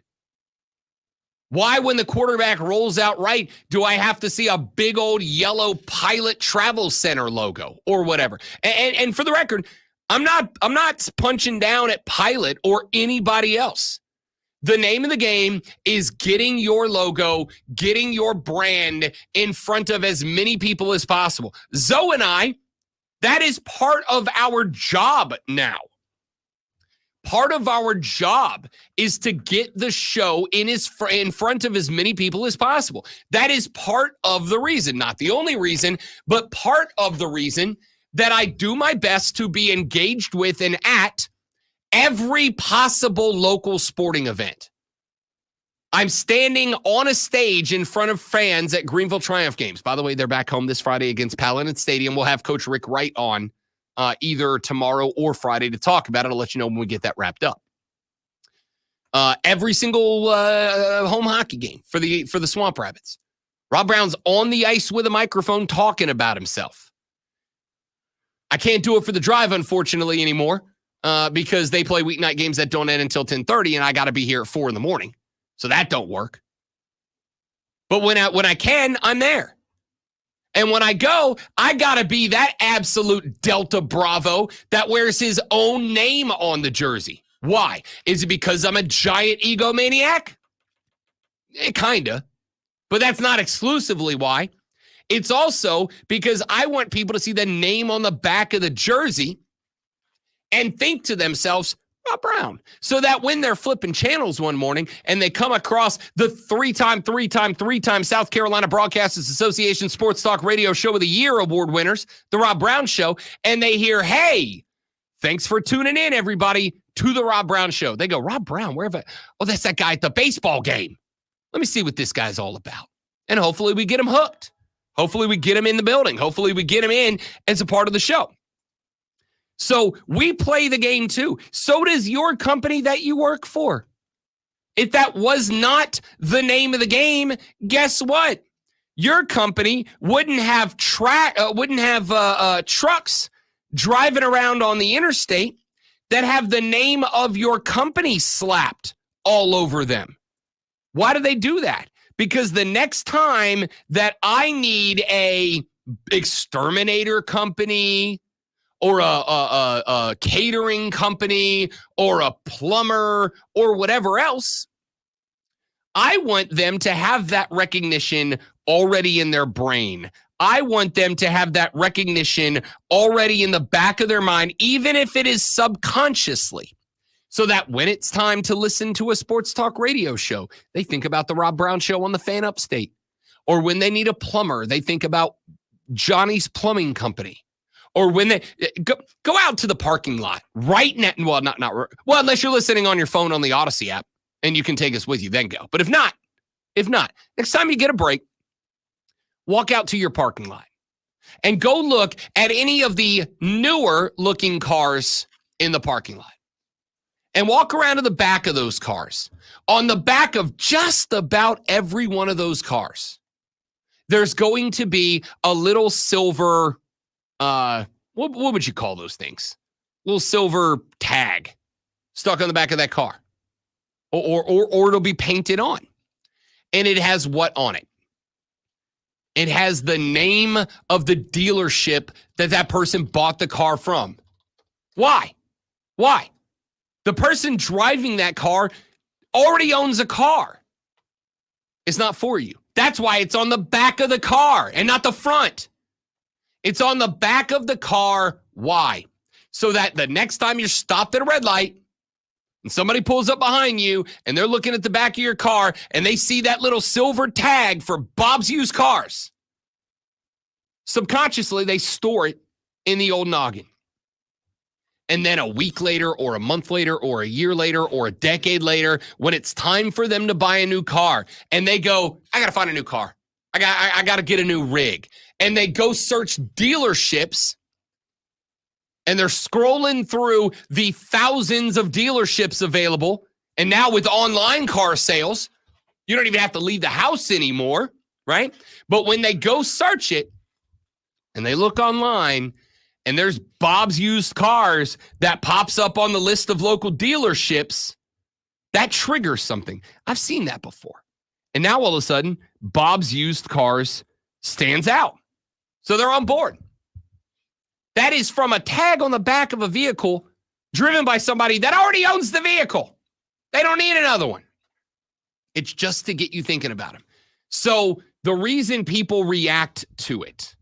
Why, when the quarterback rolls out right, do I have to see a big old yellow Pilot Travel Center logo or whatever? And for the record, I'm not punching down at Pilot or anybody else. The name of the game is getting your logo, getting your brand in front of as many people as possible. Zoe and I, that is part of our job now. Part of our job is to get the show in front of as many people as possible. That is part of the reason, not the only reason, but part of the reason that I do my best to be engaged with and at every possible local sporting event. I'm standing on a stage in front of fans at Greenville Triumph games. By the way, they're back home this Friday against Paladin Stadium. We'll have Coach Rick Wright on either tomorrow or Friday to talk about it. I'll let you know when we get that wrapped up. Every single home hockey game for the Swamp Rabbits. Rob Brown's on the ice with a microphone talking about himself. I can't do it for the drive, unfortunately, anymore because they play weeknight games that don't end until 10:30, and I got to be here at 4 a.m. So that don't work. But when I can, I'm there. And when I go, I got to be that absolute Delta Bravo that wears his own name on the jersey. Why? Is it because I'm a giant egomaniac? Kinda. But that's not exclusively why. It's also because I want people to see the name on the back of the jersey and think to themselves, Rob Brown. So that when they're flipping channels one morning and they come across the three-time South Carolina Broadcasters Association Sports Talk Radio Show of the Year award winners, the Rob Brown Show, and they hear, hey, thanks for tuning in, everybody, to the Rob Brown Show. They go, Rob Brown, wherever. Oh, that's that guy at the baseball game. Let me see what this guy's all about. And hopefully we get him hooked. Hopefully we get him in the building. Hopefully we get him in as a part of the show. So we play the game too. So does your company that you work for. If that was not the name of the game, guess what? Your company wouldn't have trucks driving around on the interstate that have the name of your company slapped all over them. Why do they do that? Because the next time that I need a exterminator company or a catering company or a plumber or whatever else, I want them to have that recognition already in their brain. I want them to have that recognition already in the back of their mind, even if it is subconsciously, so that when it's time to listen to a sports talk radio show, they think about the Rob Brown Show on the Fan Upstate. Or when they need a plumber, they think about Johnny's Plumbing Company. Or when they go out to the parking lot right now. Well, well, unless you're listening on your phone on the Odyssey app and you can take us with you, then go. But if not, next time you get a break, walk out to your parking lot and go look at any of the newer looking cars in the parking lot and walk around to the back of those cars. On the back of just about every one of those cars, there's going to be a little silver, what would you call those things? Little silver tag stuck on the back of that car. Or it'll be painted on. And it has what on it? It has the name of the dealership that person bought the car from. Why? The person driving that car already owns a car. It's not for you. That's why it's on the back of the car and not the front. It's on the back of the car. Why? So that the next time you're stopped at a red light and somebody pulls up behind you and they're looking at the back of your car and they see that little silver tag for Bob's Used Cars, subconsciously they store it in the old noggin. And then a week later or a month later or a year later or a decade later, when it's time for them to buy a new car and they go, I got to find a new car. I got to get a new rig. And they go search dealerships and they're scrolling through the thousands of dealerships available. And now with online car sales, you don't even have to leave the house anymore, right? But when they go search it and they look online and there's Bob's Used Cars that pops up on the list of local dealerships, that triggers something. I've seen that before. And now all of a sudden, Bob's Used Cars stands out. So they're on board. That is from a tag on the back of a vehicle driven by somebody that already owns the vehicle. They don't need another one. It's just to get you thinking about them. So the reason people react to it,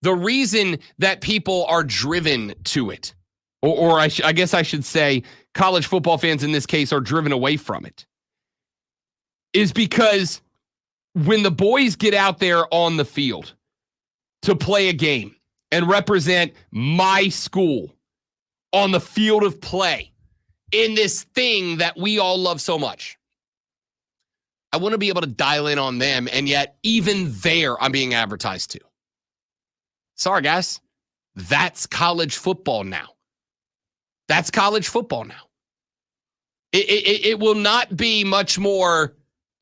the reason that people are driven to it, or I guess I should say college football fans in this case are driven away from it, is because when the boys get out there on the field to play a game and represent my school on the field of play in this thing that we all love so much, I want to be able to dial in on them, and yet even there I'm being advertised to. Sorry, guys. That's college football now. That's college football now. It will not be much more,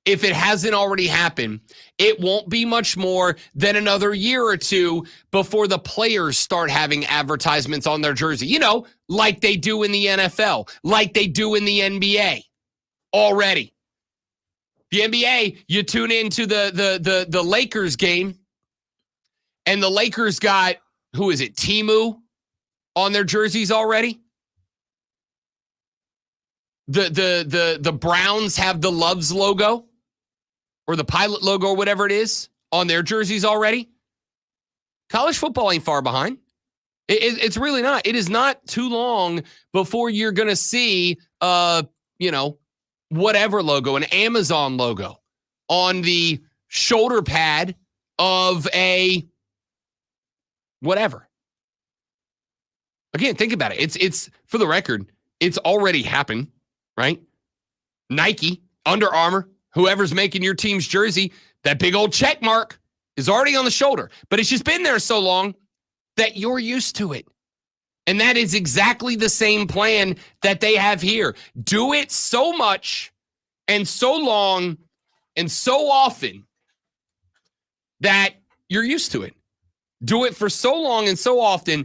if it hasn't already happened, it won't be much more than another year or two before the players start having advertisements on their jersey. You know, like they do in the NFL, like they do in the NBA already. The NBA, you tune into the Lakers game, and the Lakers got, who is it, Timu on their jerseys already? The Browns have the Loves logo or the Pilot logo or whatever it is on their jerseys already. College football ain't far behind. It's really not. It is not too long before you're going to see, whatever logo, an Amazon logo on the shoulder pad of a whatever. Again, think about it. It's for the record, it's already happened, right? Nike, Under Armour, whoever's making your team's jersey, that big old check mark is already on the shoulder, but it's just been there so long that you're used to it. And that is exactly the same plan that they have here. Do it so much and so long and so often that you're used to it. Do it for so long and so often.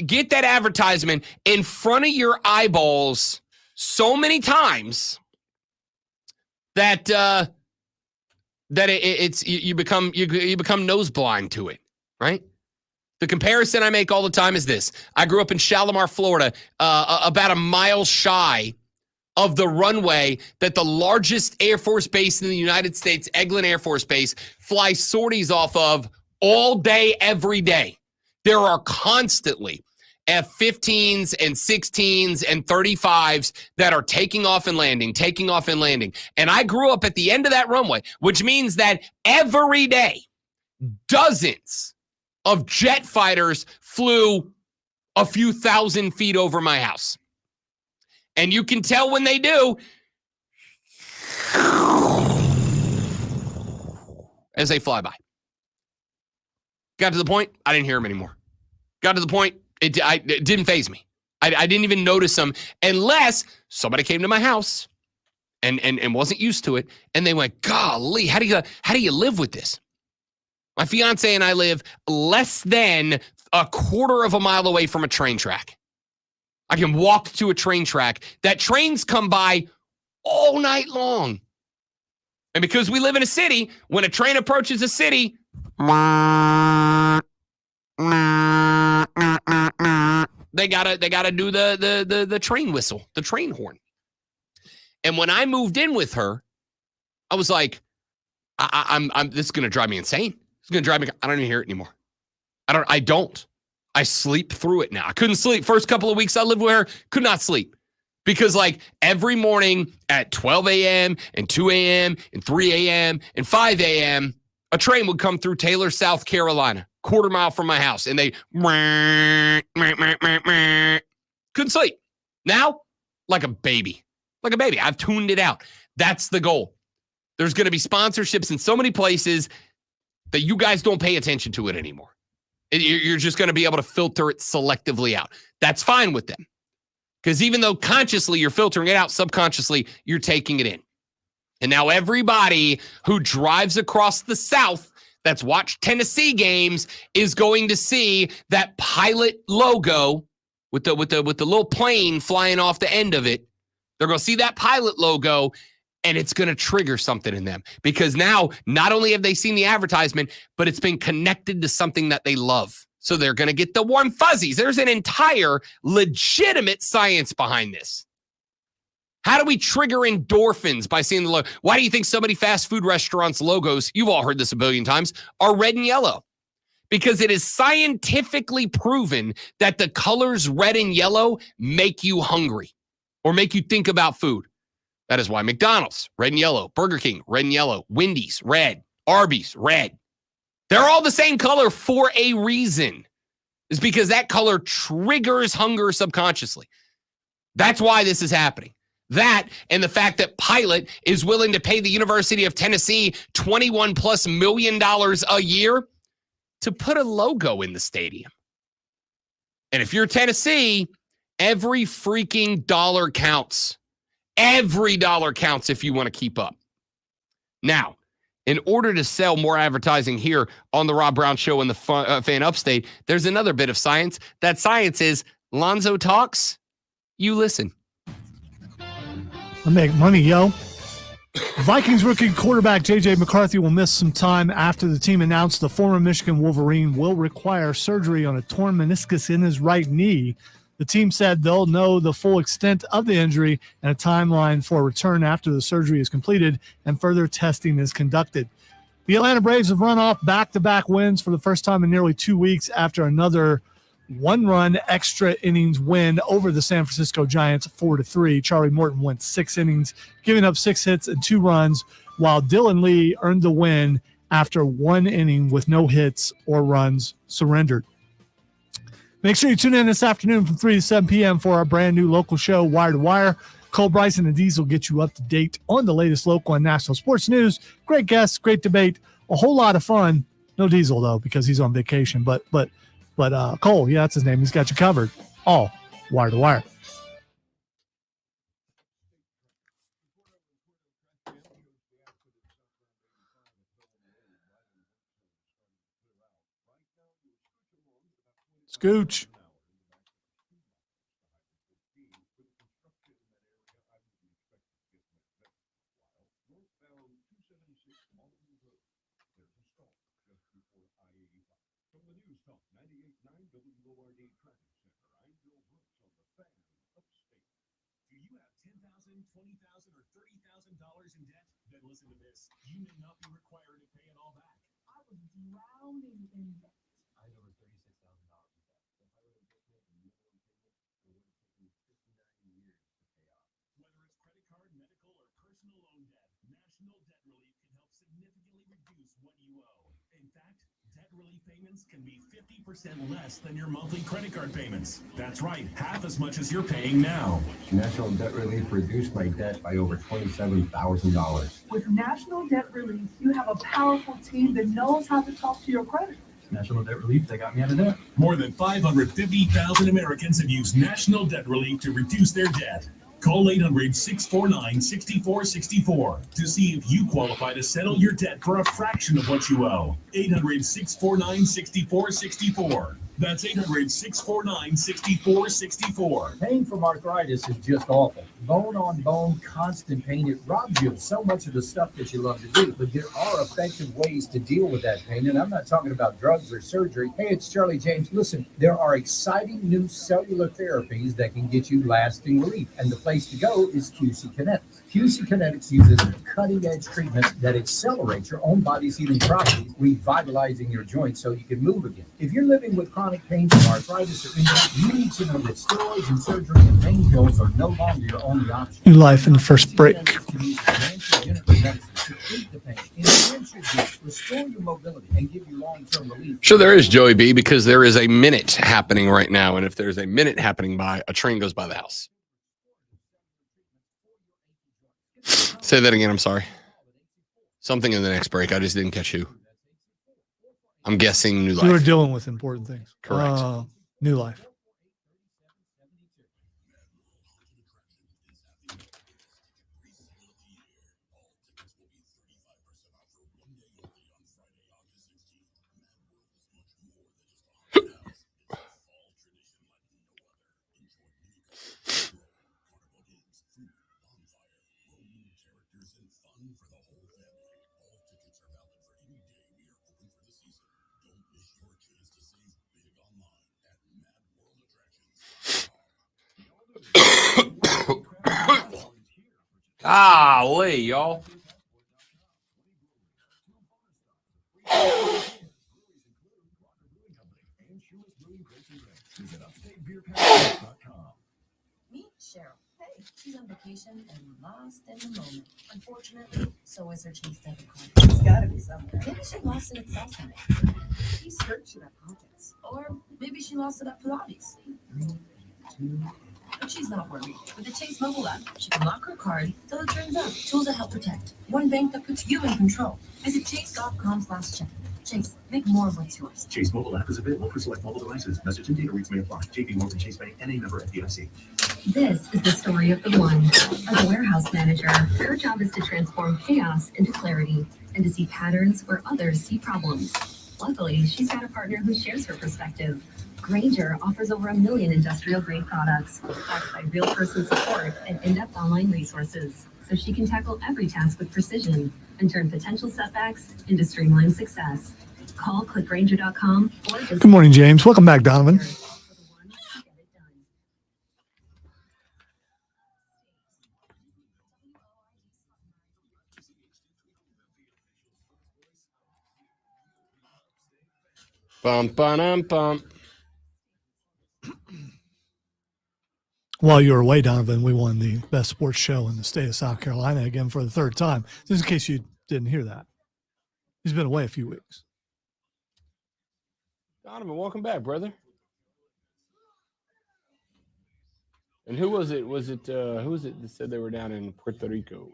Get that advertisement in front of your eyeballs so many times that you become nose blind to it, right? The comparison I make all the time is this. I grew up in Shalimar, Florida, about a mile shy of the runway that the largest Air Force base in the United States, Eglin Air Force Base, flies sorties off of all day, every day. There are constantly F-15s and 16s and 35s that are taking off and landing. And I grew up at the end of that runway, which means that every day, dozens of jet fighters flew a few thousand feet over my house. And you can tell when they do as they fly by. Got to the point, I didn't hear them anymore. Got to the point, it didn't faze me. I didn't even notice them unless somebody came to my house and wasn't used to it, and they went, golly, how do you live with this? My fiance and I live less than a quarter of a mile away from a train track. I can walk to a train track. That trains come by all night long. And because we live in a city, when a train approaches a city, they gotta do the train whistle, the train horn. And when I moved in with her, I was like, I'm this is gonna drive me insane. It's gonna drive me. I don't even hear it anymore. I don't. I sleep through it now. I couldn't sleep. First couple of weeks I lived with her, could not sleep. Because like every morning at 12 a.m. and 2 a.m. and 3 a.m. and 5 a.m., a train would come through Taylor, South Carolina, quarter mile from my house, and they couldn't sleep. Now, like a baby. I've tuned it out. That's the goal. There's going to be sponsorships in so many places that you guys don't pay attention to it anymore. You're just going to be able to filter it selectively out. That's fine with them. Because even though consciously you're filtering it out, subconsciously you're taking it in. And now everybody who drives across the South that's watched Tennessee games is going to see that Pilot logo with the little plane flying off the end of it. They're going to see that Pilot logo, And it's going to trigger something in them because now not only have they seen the advertisement, but it's been connected to something that they love. So they're going to get the warm fuzzies. There's an entire legitimate science behind this. How do we trigger endorphins by seeing the logo? Why do you think so many fast food restaurants' logos, you've all heard this a billion times, are red and yellow? Because it is scientifically proven that the colors red and yellow make you hungry or make you think about food. That is why McDonald's, red and yellow, Burger King, red and yellow, Wendy's, red, Arby's, red. They're all the same color for a reason. It's because that color triggers hunger subconsciously. That's why this is happening. That and the fact that Pilot is willing to pay the University of Tennessee $21+ million a year to put a logo in the stadium. And if you're Tennessee, every freaking dollar counts. Every dollar counts if you want to keep up. Now, in order to sell more advertising here on the Rob Brown Show and the Fan Upstate, there's another bit of science. That science is Lonzo talks, you listen. I make money, yo. Vikings rookie quarterback J.J. McCarthy will miss some time after the team announced the former Michigan Wolverine will require surgery on a torn meniscus in his right knee. The team said they'll know the full extent of the injury and a timeline for return after the surgery is completed and further testing is conducted. The Atlanta Braves have run off back-to-back wins for the first time in nearly 2 weeks after another one-run extra innings win over the San Francisco Giants 4-3. Charlie Morton went 6 innings, giving up 6 hits and 2 runs, while Dylan Lee earned the win after 1 inning with no hits or runs surrendered. Make sure you tune in this afternoon from 3 to 7 p.m. for our brand new local show, Wire to Wire. Cole Bryson and Diesel get you up to date on the latest local and national sports news. Great guests, great debate, a whole lot of fun. No Diesel, though, because he's on vacation. But Cole, yeah, that's his name. He's got you covered. All Wire to Wire. Scooch. Do you have $10,000, $20,000, or $30,000 in debt? Then listen to this. You may not be required to pay it all back. I was drowning in debt. I had over $36,000 in debt. If I would have just made a minimum payment, it would have taken me 59 years to pay off. Whether it's credit card, medical, or personal loan debt, National Debt Relief can help significantly reduce what you owe. In fact, debt relief payments can be 50% less than your monthly credit card payments. That's right, half as much as you're paying now. National Debt Relief reduced my debt by over $27,000. With National Debt Relief, you have a powerful team that knows how to talk to your creditors. National Debt Relief, they got me out of debt. More than 550,000 Americans have used National Debt Relief to reduce their debt. Call 800-649-6464 to see if you qualify to settle your debt for a fraction of what you owe. 800-649-6464. That's 800-649-6464. Pain from arthritis is just awful. Bone on bone, constant pain. It robs you of so much of the stuff that you love to do. But there are effective ways to deal with that pain. And I'm not talking about drugs or surgery. Hey, it's Charlie James. Listen, there are exciting new cellular therapies that can get you lasting relief. And the place to go is QC Kinetics. QC Kinetics uses a cutting-edge treatment that accelerates your own body's healing properties, revitalizing your joints so you can move again. If you're living with chronic pain from arthritis or injury, you need to know that steroids and surgery and pain pills are no longer your only option. New life in the first break. Restore your mobility and give you long-term relief. Sure, there is, Joey B, because there is a minute happening right now. And if there's a minute happening by, a train goes by the house. Say that again. I'm sorry. Something in the next break. I just didn't catch who. I'm guessing New Life. You were dealing with important things. Correct. New Life. Golly, y'all. Meet Cheryl. Hey, she's on vacation and lost in the moment. Unfortunately, so is her Chase debit card. It's gotta be somewhere. Maybe she lost it at Southside. She searched in her pockets. Or maybe she lost it at Pilates. 3, 2. But she's not worried. With the Chase mobile app, she can lock her card till it turns up. Tools that help protect. One bank that puts you in control. Visit chase.com/check. Chase, make more of what's yours. Chase mobile app is available for select mobile devices. Message and data rates may apply. JP Morgan Chase Bank, NA member FDIC. This is the story of the one. As a warehouse manager, her job is to transform chaos into clarity and to see patterns where others see problems. Luckily, she's got a partner who shares her perspective. Grainger offers over 1 million industrial-grade products, backed by real-person support and in-depth online resources, so she can tackle every task with precision and turn potential setbacks into streamlined success. Call clickgrainger.com or visit. Good morning, James. Welcome back, Donovan. Bum, bum, bum. While you were away, Donovan, we won the best sports show in the state of South Carolina again for the third time. Just in case you didn't hear that. He's been away a few weeks. Donovan, welcome back, brother. And who was it? Who was it that said they were down in Puerto Rico?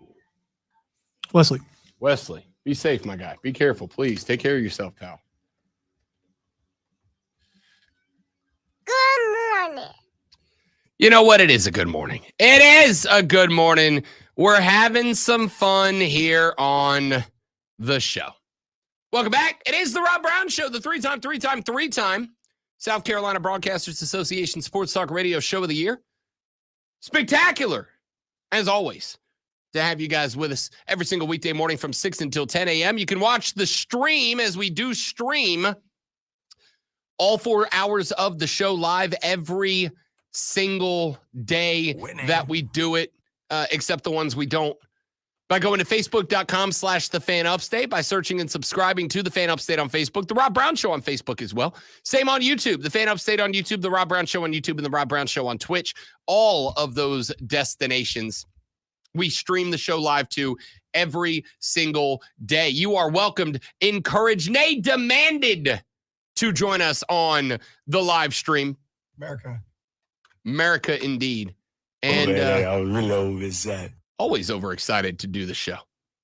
Wesley. Wesley, be safe, my guy. Be careful, please. Take care of yourself, pal. Good morning. You know what? It is a good morning. It is a good morning. We're having some fun here on the show. Welcome back. It is the Rob Brown Show, the three-time South Carolina Broadcasters Association Sports Talk Radio Show of the Year. Spectacular, as always, to have you guys with us every single weekday morning from 6 until 10 a.m. You can watch the stream as we do stream all 4 hours of the show live every single day that we do it, except the ones we don't, by going to facebook.com/thefanupstate, by searching and subscribing to The Fan Upstate on Facebook, The Rob Brown Show on Facebook as well. Same on YouTube, The Fan Upstate on YouTube, The Rob Brown Show on YouTube, and The Rob Brown Show on Twitch. All of those destinations we stream the show live to every single day. You are welcomed, encouraged, nay, demanded to join us on the live stream. America indeed. And always overexcited to do the show.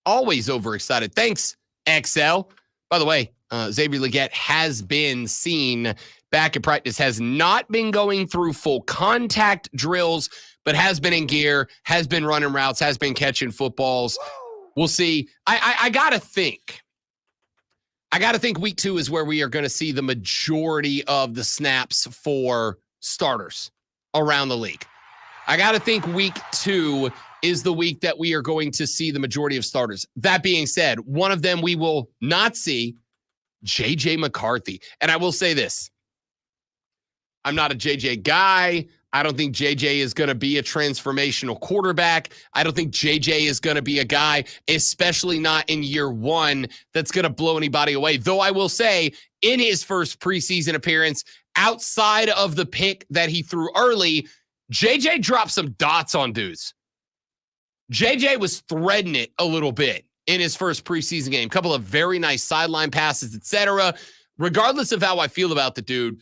Always overexcited. Thanks, XL. By the way, Xavier Legette has been seen back at practice, has not been going through full contact drills, but has been in gear, has been running routes, has been catching footballs. We'll see. I got to think week 2 is where we are going to see the majority of the snaps for starters around the league. I got to think week 2 is the week that we are going to see the majority of starters. That being said, one of them we will not see, J.J. McCarthy. And I will say this. I'm not a J.J. guy. I don't think J.J. is going to be a transformational quarterback. I don't think J.J. is going to be a guy, especially not in year 1, that's going to blow anybody away. Though I will say, in his first preseason appearance, outside of the pick that he threw early, J.J. dropped some dots on dudes. J.J. was threading it a little bit in his first preseason game. A couple of very nice sideline passes, etc. Regardless of how I feel about the dude,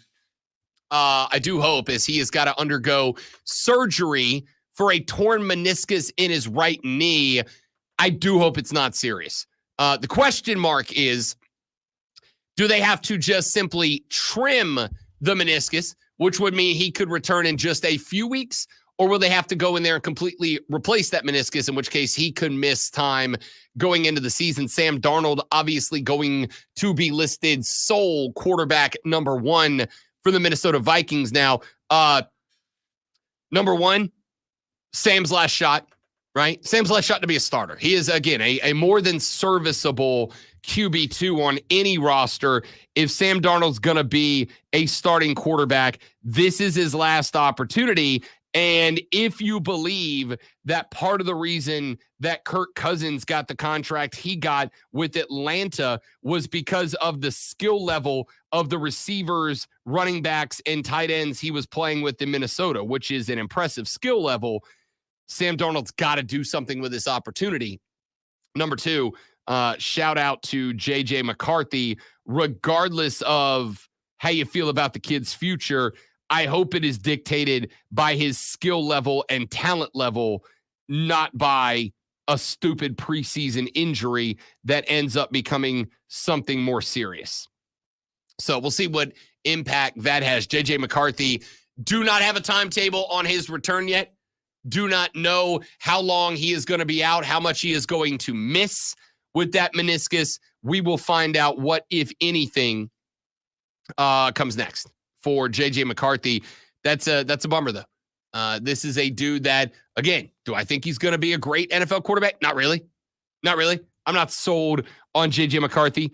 I do hope, as he has got to undergo surgery for a torn meniscus in his right knee, I do hope it's not serious. The question mark is, do they have to just simply trim the meniscus, which would mean he could return in just a few weeks, or will they have to go in there and completely replace that meniscus, in which case he could miss time going into the season? Sam Darnold obviously going to be listed sole quarterback number 1 for the Minnesota Vikings now. Number 1, Sam's last shot, right? Sam's last shot to be a starter. He is, again, a more than serviceable QB2 on any roster. If Sam Darnold's going to be a starting quarterback, this is his last opportunity. And if you believe that part of the reason that Kirk Cousins got the contract he got with Atlanta was because of the skill level of the receivers, running backs, and tight ends he was playing with in Minnesota, which is an impressive skill level, Sam Darnold's got to do something with this opportunity. Number two, shout out to J.J. McCarthy. Regardless of how you feel about the kid's future, I hope it is dictated by his skill level and talent level, not by a stupid preseason injury that ends up becoming something more serious. So we'll see what impact that has. J.J. McCarthy, do not have a timetable on his return yet. Do not know how long he is going to be out, how much he is going to miss with that meniscus. We will find out what, if anything, comes next for J.J. McCarthy. That's a bummer, though. This is a dude that, again, do I think he's going to be a great NFL quarterback? Not really. Not really. I'm not sold on J.J. McCarthy.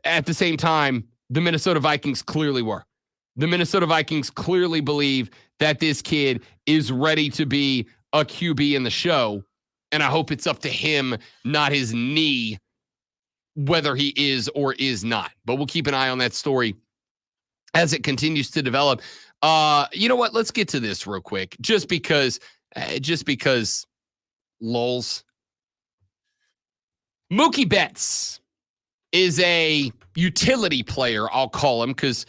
At the same time, the Minnesota Vikings clearly were. The Minnesota Vikings clearly believe that this kid is ready to be a QB in the show, and I hope it's up to him, not his knee, whether he is or is not. But we'll keep an eye on that story as it continues to develop. You know what? Let's get to this real quick, just because lulz. Mookie Betts is a utility player, I'll call him, because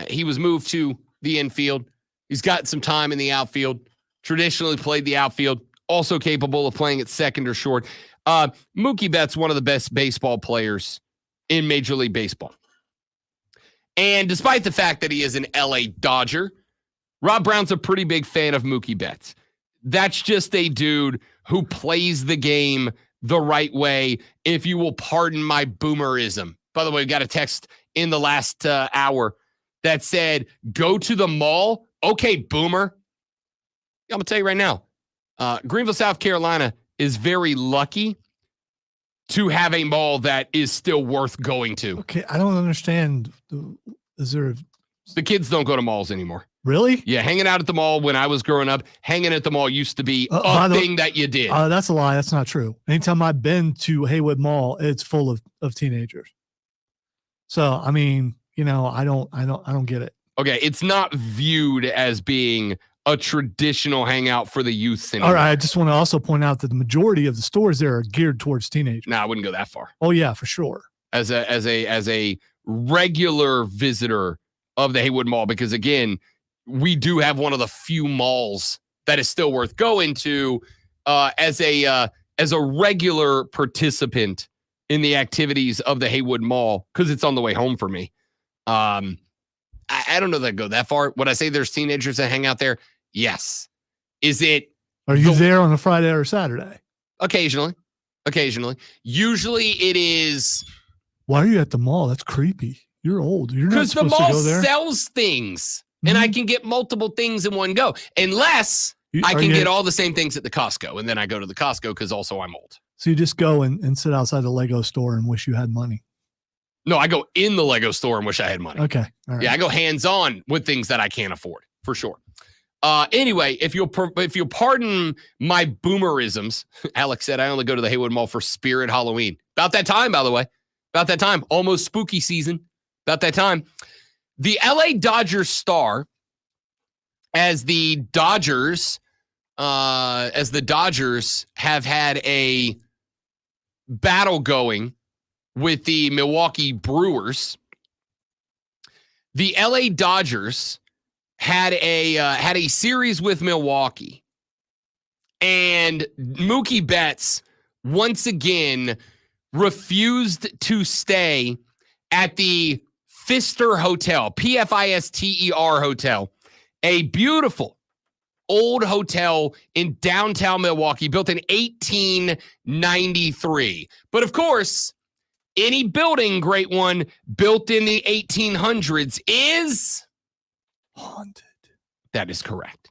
he was moved to the infield. He's got some time in the outfield, traditionally played the outfield, also capable of playing at second or short. Mookie Betts, one of the best baseball players in Major League Baseball. And despite the fact that he is an LA Dodger, Rob Brown's a pretty big fan of Mookie Betts. That's just a dude who plays the game the right way, if you will pardon my boomerism. By the way, we got a text in the last hour that said, go to the mall. Okay, boomer. I'm going to tell you right now, Greenville, South Carolina is very lucky to have a mall that is still worth going to. Okay, I don't understand. The kids don't go to malls anymore. Really? Yeah, hanging out at the mall when I was growing up, hanging at the mall used to be a thing that you did. That's a lie. That's not true. Anytime I've been to Haywood Mall, it's full of teenagers. So, I mean, you know, I don't get it. Okay, it's not viewed as being a traditional hangout for the youth anymore. All right, I just want to also point out that the majority of the stores there are geared towards teenagers. No, I wouldn't go that far. Oh yeah, for sure. As a regular visitor of the Haywood Mall, because again, we do have one of the few malls that is still worth going to. As a regular participant in the activities of the Haywood Mall, because it's on the way home for me. I don't know that I go that far. Would I say there's teenagers that hang out there? Yes. Is it? Are you there on a Friday or Saturday? Occasionally. Usually it is. Why are you at the mall? That's creepy. You're old. You're not supposed to go there. Because the mall sells things, and I can get multiple things in one go, unless I can get all the same things at the Costco, and then I go to the Costco because also I'm old. So you just go and sit outside the Lego store and wish you had money. No, I go in the Lego store and wish I had money. Okay. All right. Yeah, I go hands-on with things that I can't afford, for sure. Anyway, if you'll pardon my boomerisms, Alex said I only go to the Haywood Mall for Spirit Halloween. About that time, by the way. About that time. Almost spooky season. About that time. The LA Dodgers star, as the Dodgers have had a battle going with the Milwaukee Brewers, the LA Dodgers had a series with Milwaukee, and Mookie Betts once again refused to stay at the Pfister Hotel, Pfister Hotel, a beautiful old hotel in downtown Milwaukee, built in 1893. But of course, any building, great one, built in the 1800s is haunted. That is correct.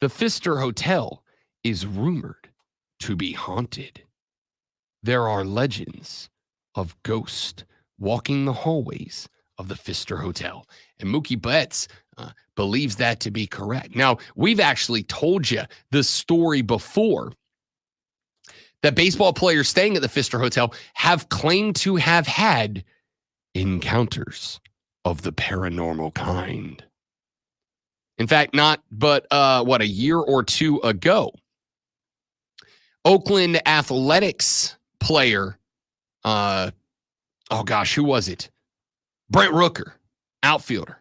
The Pfister Hotel is rumored to be haunted. There are legends of ghosts walking the hallways of the Pfister Hotel. And Mookie Betts believes that to be correct. Now, we've actually told you the story before that baseball players staying at the Pfister Hotel have claimed to have had encounters of the paranormal kind. In fact, not but a year or two ago, Oakland Athletics player, who was it? Brent Rooker, outfielder.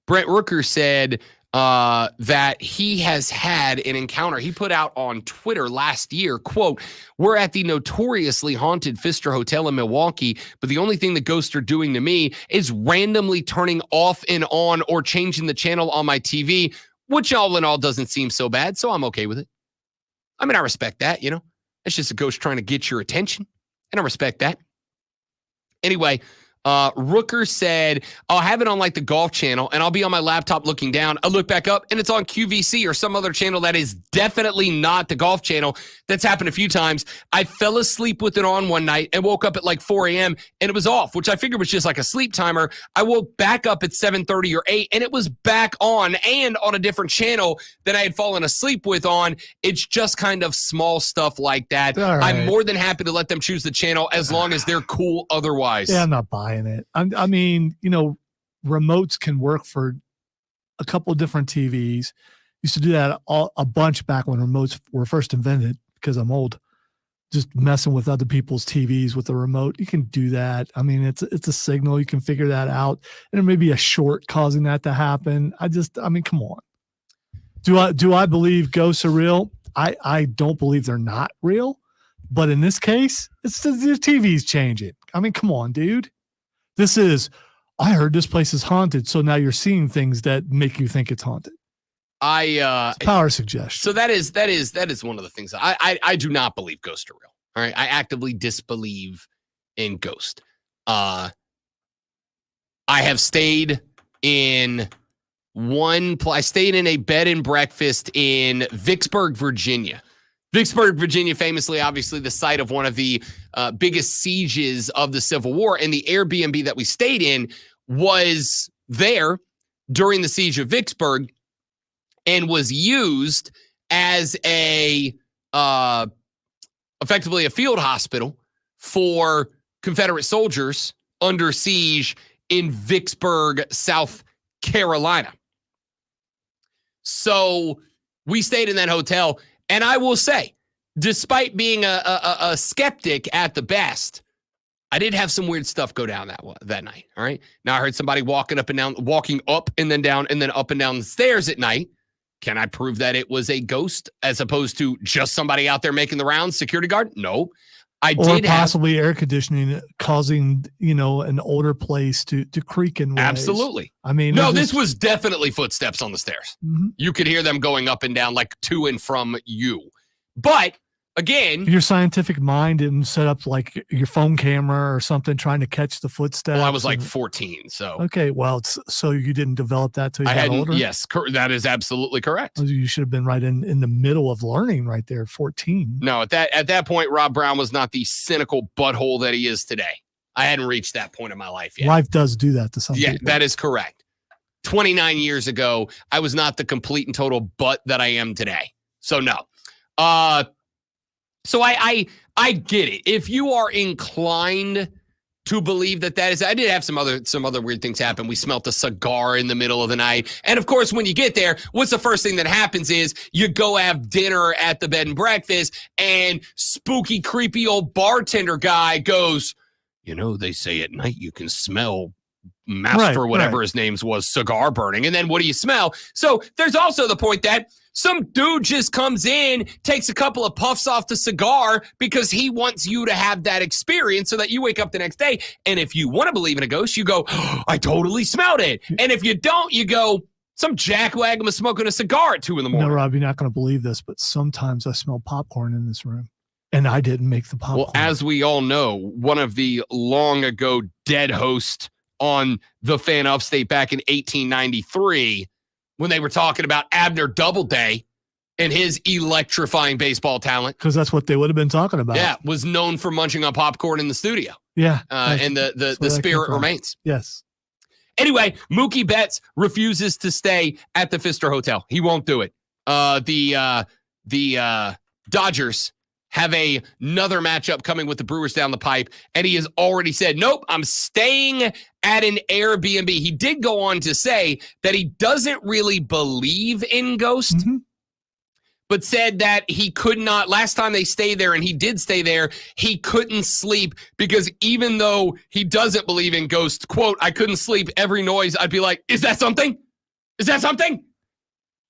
Brent Rooker said that he has had an encounter. He put out on Twitter last year, quote, "We're at the notoriously haunted Pfister Hotel in Milwaukee, but the only thing the ghosts are doing to me is randomly turning off and on or changing the channel on my TV, which all in all doesn't seem so bad, so I'm okay with it." I mean, I respect that, It's just a ghost trying to get your attention, and I respect that. Anyway, Rooker said, "I'll have it on like the golf channel and I'll be on my laptop looking down. I look back up and it's on QVC or some other channel that is definitely not the golf channel." That's happened a few times. I fell asleep with it on one night and woke up at like 4 a.m. and it was off, which I figured was just like a sleep timer. I woke back up at 7:30 or 8 and it was back on and on a different channel than I had fallen asleep with on. It's just kind of small stuff like that. Right. I'm more than happy to let them choose the channel as long as they're cool otherwise. Yeah, I'm not buying it. I mean, remotes can work for a couple of different TVs. Used to do that a bunch back when remotes were first invented, because I'm old. Just messing with other people's TVs with the remote. You can do that. I mean, it's a signal. You can figure that out. And there may be a short causing that to happen. Come on. Do I believe ghosts are real? I don't believe they're not real. But in this case, it's the TV's changing. I mean, come on, dude. I heard this place is haunted, so now you're seeing things that make you think it's haunted. It's power suggestion. So that is one of the things I do not believe ghosts are real. All right, I actively disbelieve in ghosts. I have stayed in I stayed in a bed and breakfast in Vicksburg, Virginia. Vicksburg, Virginia, famously, obviously, the site of one of the biggest sieges of the Civil War. And the Airbnb that we stayed in was there during the siege of Vicksburg and was used as effectively a field hospital for Confederate soldiers under siege in Vicksburg, South Carolina. So we stayed in that hotel. And I will say, despite being a skeptic at the best, I did have some weird stuff go down that night. All right. Now I heard somebody walking up and then down and then up and down the stairs at night. Can I prove that it was a ghost as opposed to just somebody out there making the rounds, security guard? No. Or possibly air conditioning causing, an older place to creak in ways. Absolutely. I mean, no, this was definitely footsteps on the stairs. Mm-hmm. You could hear them going up and down, like to and from you. But again, your scientific mind didn't set up like your phone camera or something trying to catch the footsteps. Well, I was like 14, so okay. Well, so you didn't develop that till you got older. Yes, that is absolutely correct. You should have been right in the middle of learning, right there, 14. No, at that point, Rob Brown was not the cynical butthole that he is today. I hadn't reached that point in my life yet. Life does do that to some people. Yeah, that is correct. 29 years ago, I was not the complete and total butt that I am today. So no. So I get it. If you are inclined to believe that is, I did have some other weird things happen. We smelt a cigar in the middle of the night. And of course, when you get there, what's the first thing that happens is you go have dinner at the bed and breakfast and spooky, creepy old bartender guy goes, they say at night you can smell Master, whatever his name was, cigar burning. And then what do you smell? So there's also the point that some dude just comes in, takes a couple of puffs off the cigar because he wants you to have that experience so that you wake up the next day. And if you want to believe in a ghost, you go, I totally smelled it. And if you don't, you go, some jackwagon was smoking a cigar at 2 a.m. No, Rob, you're not going to believe this, but sometimes I smell popcorn in this room. And I didn't make the popcorn. Well, as we all know, one of the long ago dead hosts on the Fan Upstate back in 1893, when they were talking about Abner Doubleday and his electrifying baseball talent. Because that's what they would have been talking about. Yeah, was known for munching on popcorn in the studio. Yeah. And the spirit remains. Yes. Anyway, Mookie Betts refuses to stay at the Pfister Hotel. He won't do it. The Dodgers have another matchup coming with the Brewers down the pipe, and he has already said, nope, I'm staying at an Airbnb. He did go on to say that he doesn't really believe in ghosts, but said that he could not, last time they stayed there, and he did stay there, he couldn't sleep because even though he doesn't believe in ghosts, quote, I couldn't sleep, every noise, I'd be like, is that something? Is that something?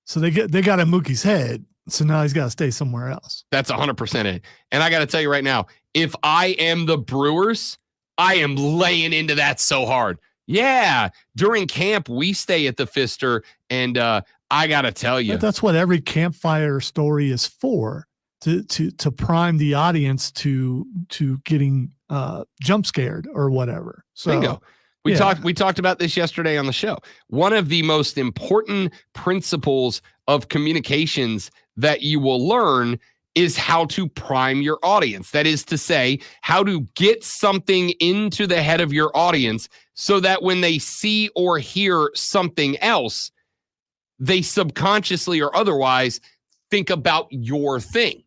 So they got in Mookie's head. So now he's got to stay somewhere else. That's 100% it. And I got to tell you right now, if I am the Brewers, I am laying into that so hard. Yeah, during camp, we stay at the Pfister, and I got to tell you. But that's what every campfire story is for, to prime the audience to getting jump scared or whatever. So, bingo. We talked about this yesterday on the show. One of the most important principles of communications that you will learn is how to prime your audience. That is to say, how to get something into the head of your audience so that when they see or hear something else, they subconsciously or otherwise think about your thing.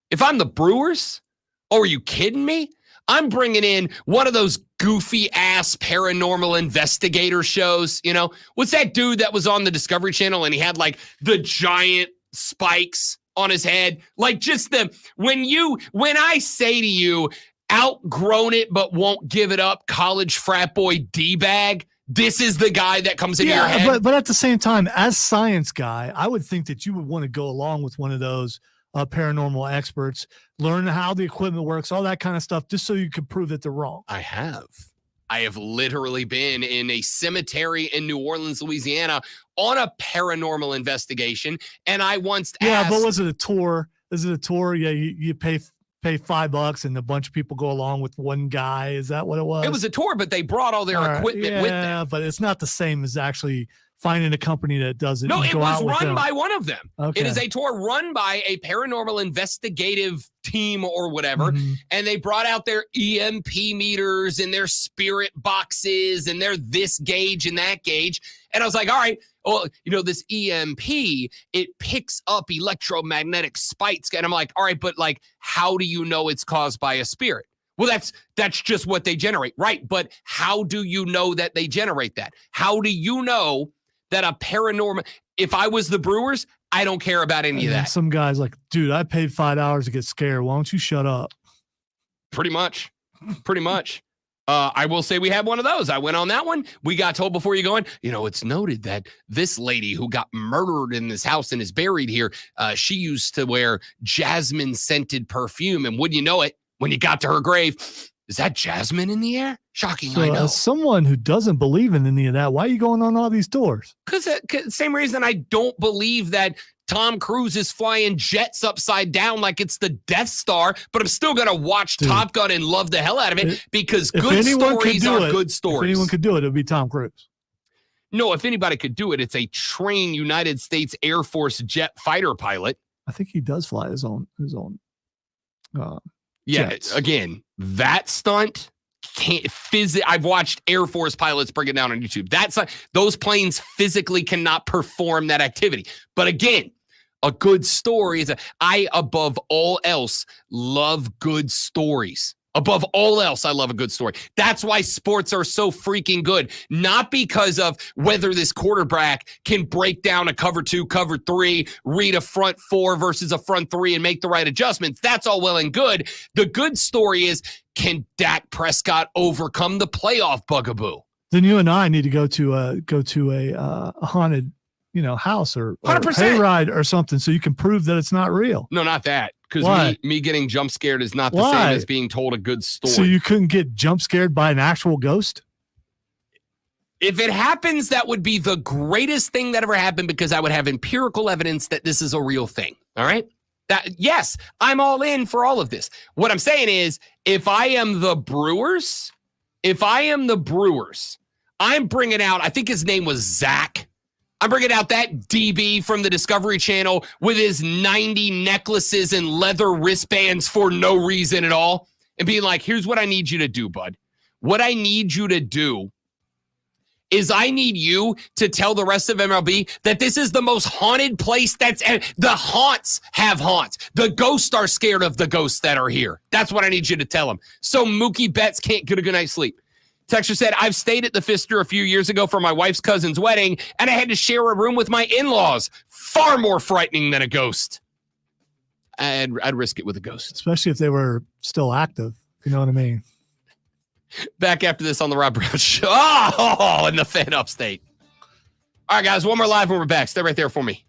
If I'm the Brewers, are you kidding me? I'm bringing in one of those goofy ass paranormal investigator shows. You know, what's that dude that was on the Discovery Channel and he had like the giant spikes on his head? Like just when I say to you, outgrown it but won't give it up, college frat boy D-bag, this is the guy that comes into your head. But at the same time, as science guy, I would think that you would want to go along with one of those paranormal experts, learn how the equipment works, all that kind of stuff, just so you can prove that they're wrong. I have literally been in a cemetery in New Orleans, Louisiana on a paranormal investigation. And I once asked. But was it a tour? Is it a tour? Yeah, you pay $5 and a bunch of people go along with one guy. Is that what it was? It was a tour, but they brought all their equipment with them. Yeah, but it's not the same as actually finding a company that does it. No, it was run by one of them. Okay. It is a tour run by a paranormal investigative team or whatever. Mm-hmm. And they brought out their EMP meters and their spirit boxes and their this gauge and that gauge. And I was like, all right, well, you know, this EMP, it picks up electromagnetic spikes. And I'm like, all right, but like, how do you know it's caused by a spirit? Well, that's just what they generate. Right. But how do you know that they generate that? How do you know that a paranormal, if I was the Brewers, I don't care about any of that. Some guy's like, dude, I paid $5 to get scared. Why don't you shut up? Pretty much. I will say we had one of those. I went on that one. We got told before you go in, you know, it's noted that this lady who got murdered in this house and is buried here, she used to wear jasmine scented perfume. And wouldn't you know it, when you got to her grave, is that jasmine in the air? Shocking, So, I know. as someone who doesn't believe in any of that, why are you going on all these tours? Because same reason I don't believe that Tom Cruise is flying jets upside down like it's the Death Star, but I'm still going to watch Top Gun and love the hell out of it because good stories are good stories. If anyone could do it, it would be Tom Cruise. No, if anybody could do it, it's a trained United States Air Force jet fighter pilot. I think he does fly his own. Jets. Again, that stunt can't I've watched Air Force pilots bring it down on YouTube. Those planes physically cannot perform that activity. But again, a good story is I, above all else, love good stories. Above all else, I love a good story. That's why sports are so freaking good. Not because of whether this quarterback can break down a cover 2, cover 3, read a front 4 versus a front 3 and make the right adjustments. That's all well and good. The good story is, can Dak Prescott overcome the playoff bugaboo? Then you and I need to go to a haunted, house or 100%. hayride or something, so you can prove that it's not real. No, not that. Because me getting jump scared is not the same as being told a good story. So you couldn't get jump scared by an actual ghost? If it happens, that would be the greatest thing that ever happened because I would have empirical evidence that this is a real thing. All right? Yes, I'm all in for all of this. What I'm saying is, if I am the Brewers, I'm bringing out, I think his name was Zach. I'm bringing out that DB from the Discovery Channel with his 90 necklaces and leather wristbands for no reason at all and being like, here's what I need you to do, bud. What I need you to do is I need you to tell the rest of MLB that this is the most haunted place the haunts have haunts. The ghosts are scared of the ghosts that are here. That's what I need you to tell them. So Mookie Betts can't get a good night's sleep. Texter said, I've stayed at the Pfister a few years ago for my wife's cousin's wedding, and I had to share a room with my in-laws. Far more frightening than a ghost. I'd risk it with a ghost. Especially if they were still active. You know what I mean? Back after this on the Rob Brown Show. Oh, in the Fan Upstate. All right, guys, one more live when we're back. Stay right there for me.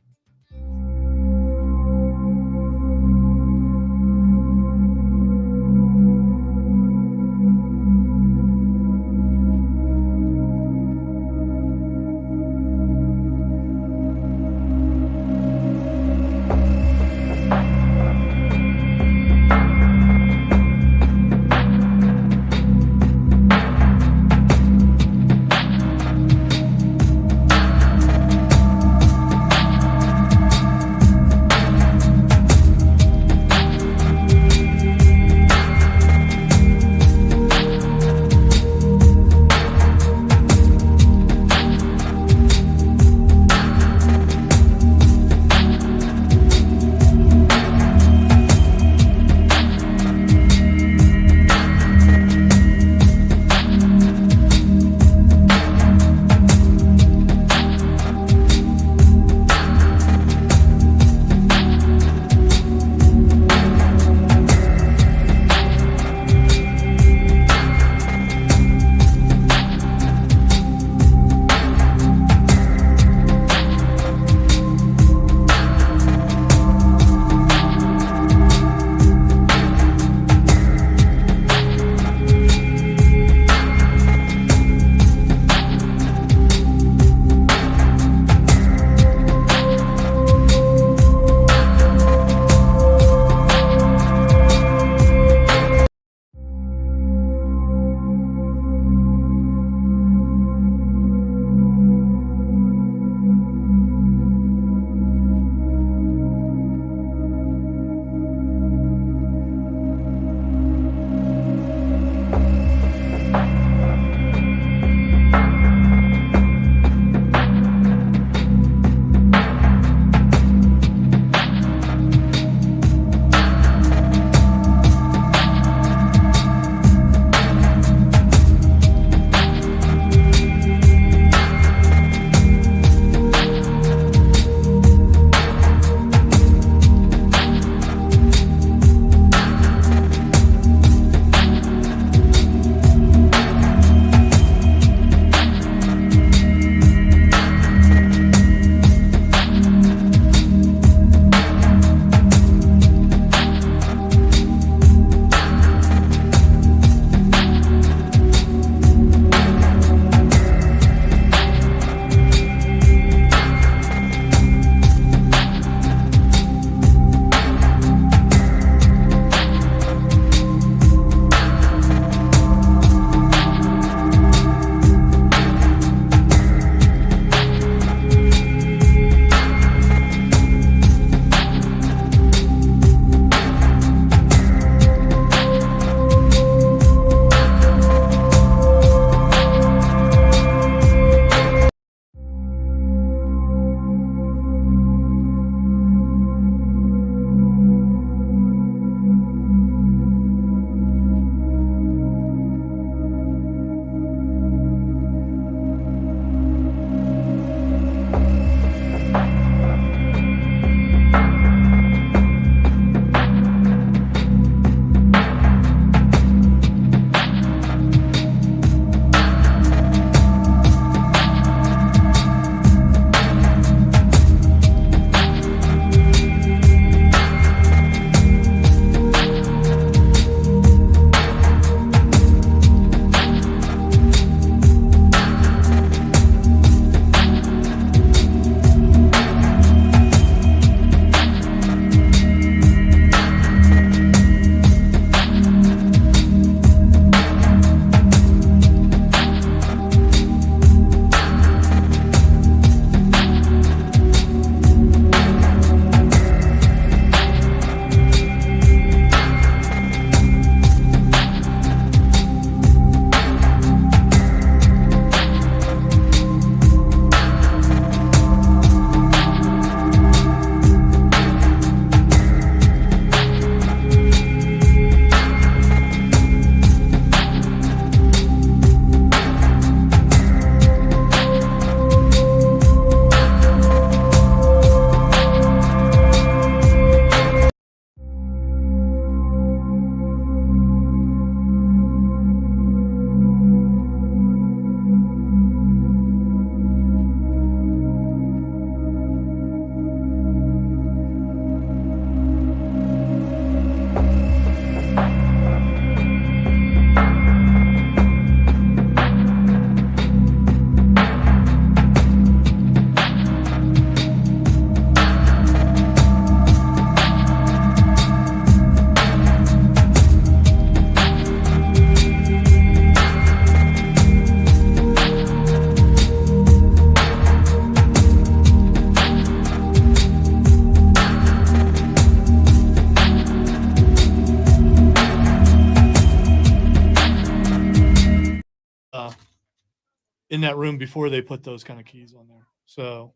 in that room before they put those kind of keys on there. So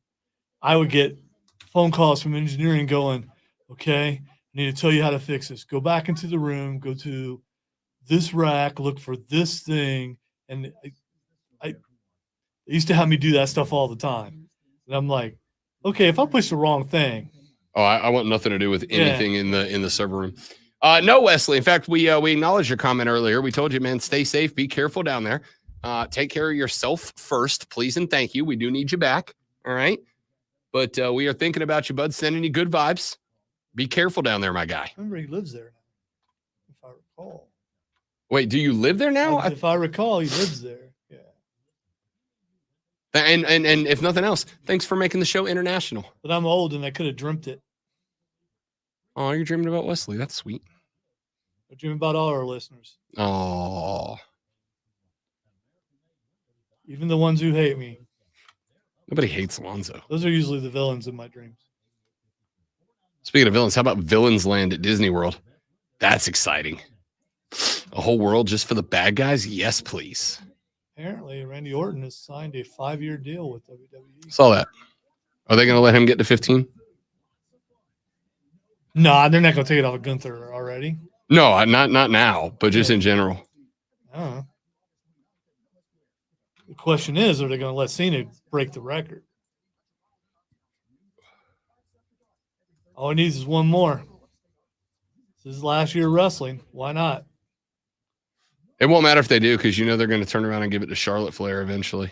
I would get phone calls from engineering going, okay, I need to tell you how to fix this. Go back into the room, go to this rack, look for this thing. And I they used to have me do that stuff all the time. And I'm like, okay, if I push the wrong thing. Oh, I want nothing to do with anything in the server room. No, Wesley. In fact, we acknowledged your comment earlier. We told you, man, stay safe, be careful down there. Take care of yourself first, please and thank you. We do need you back. All right. But we are thinking about you, bud. Sending you good vibes. Be careful down there, my guy. Remember, he lives there now, if I recall. Wait, do you live there now? If I recall, he lives there. Yeah. And if nothing else, thanks for making the show international. But I'm old and I could have dreamt it. Oh, you're dreaming about Wesley. That's sweet. I dream about all our listeners. Oh. Even the ones who hate me. Nobody hates Alonzo. Those are usually the villains in my dreams. Speaking of villains, how about Villains Land at Disney World? That's exciting. A whole world just for the bad guys? Yes, please. Apparently, Randy Orton has signed a 5-year deal with WWE. Saw that. Are they going to let him get to 15? No, they're not going to take it off of Gunther already. No, not now, but just in general. The question is, are they going to let Cena break the record? All he needs is one more. This is last year wrestling. Why not? It won't matter if they do, because you know they're going to turn around and give it to Charlotte Flair eventually.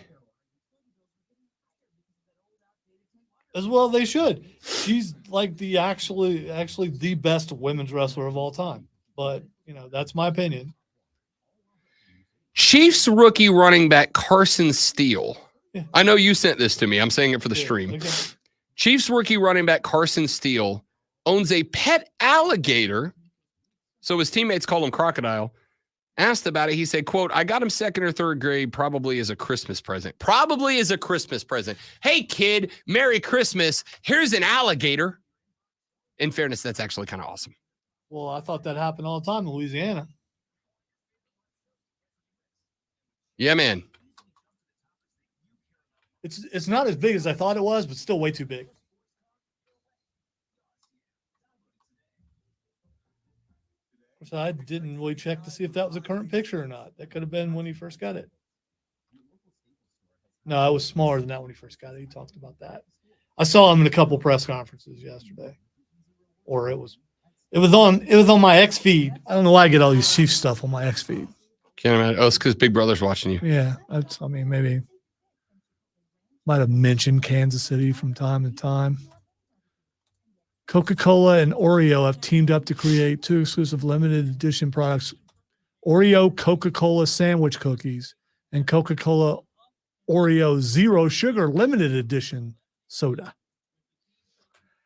As well, they should. She's like the actually the best women's wrestler of all time. But, that's my opinion. Chiefs rookie running back Carson Steele. Yeah. I know you sent this to me. I'm saying it for the stream. Okay. Chiefs rookie running back Carson Steele owns a pet alligator. So his teammates call him Crocodile. Asked about it. He said, quote, I got him 2nd or 3rd grade, probably as a Christmas present. Probably as a Christmas present. Hey, kid, Merry Christmas. Here's an alligator. In fairness, that's actually kind of awesome. Well, I thought that happened all the time in Louisiana. Yeah, man. It's not as big as I thought it was, but still way too big. So I didn't really check to see if that was a current picture or not. That could have been when he first got it. No, it was smaller than that when he first got it. He talked about that. I saw him in a couple press conferences yesterday. Or it was on my X feed. I don't know why I get all these Chiefs stuff on my X feed. Can't imagine. Oh, it's because Big Brother's watching you. Yeah. Maybe might have mentioned Kansas City from time to time. Coca-Cola and Oreo have teamed up to create 2 exclusive limited edition products. Oreo Coca-Cola sandwich cookies and Coca-Cola Oreo Zero Sugar limited edition soda.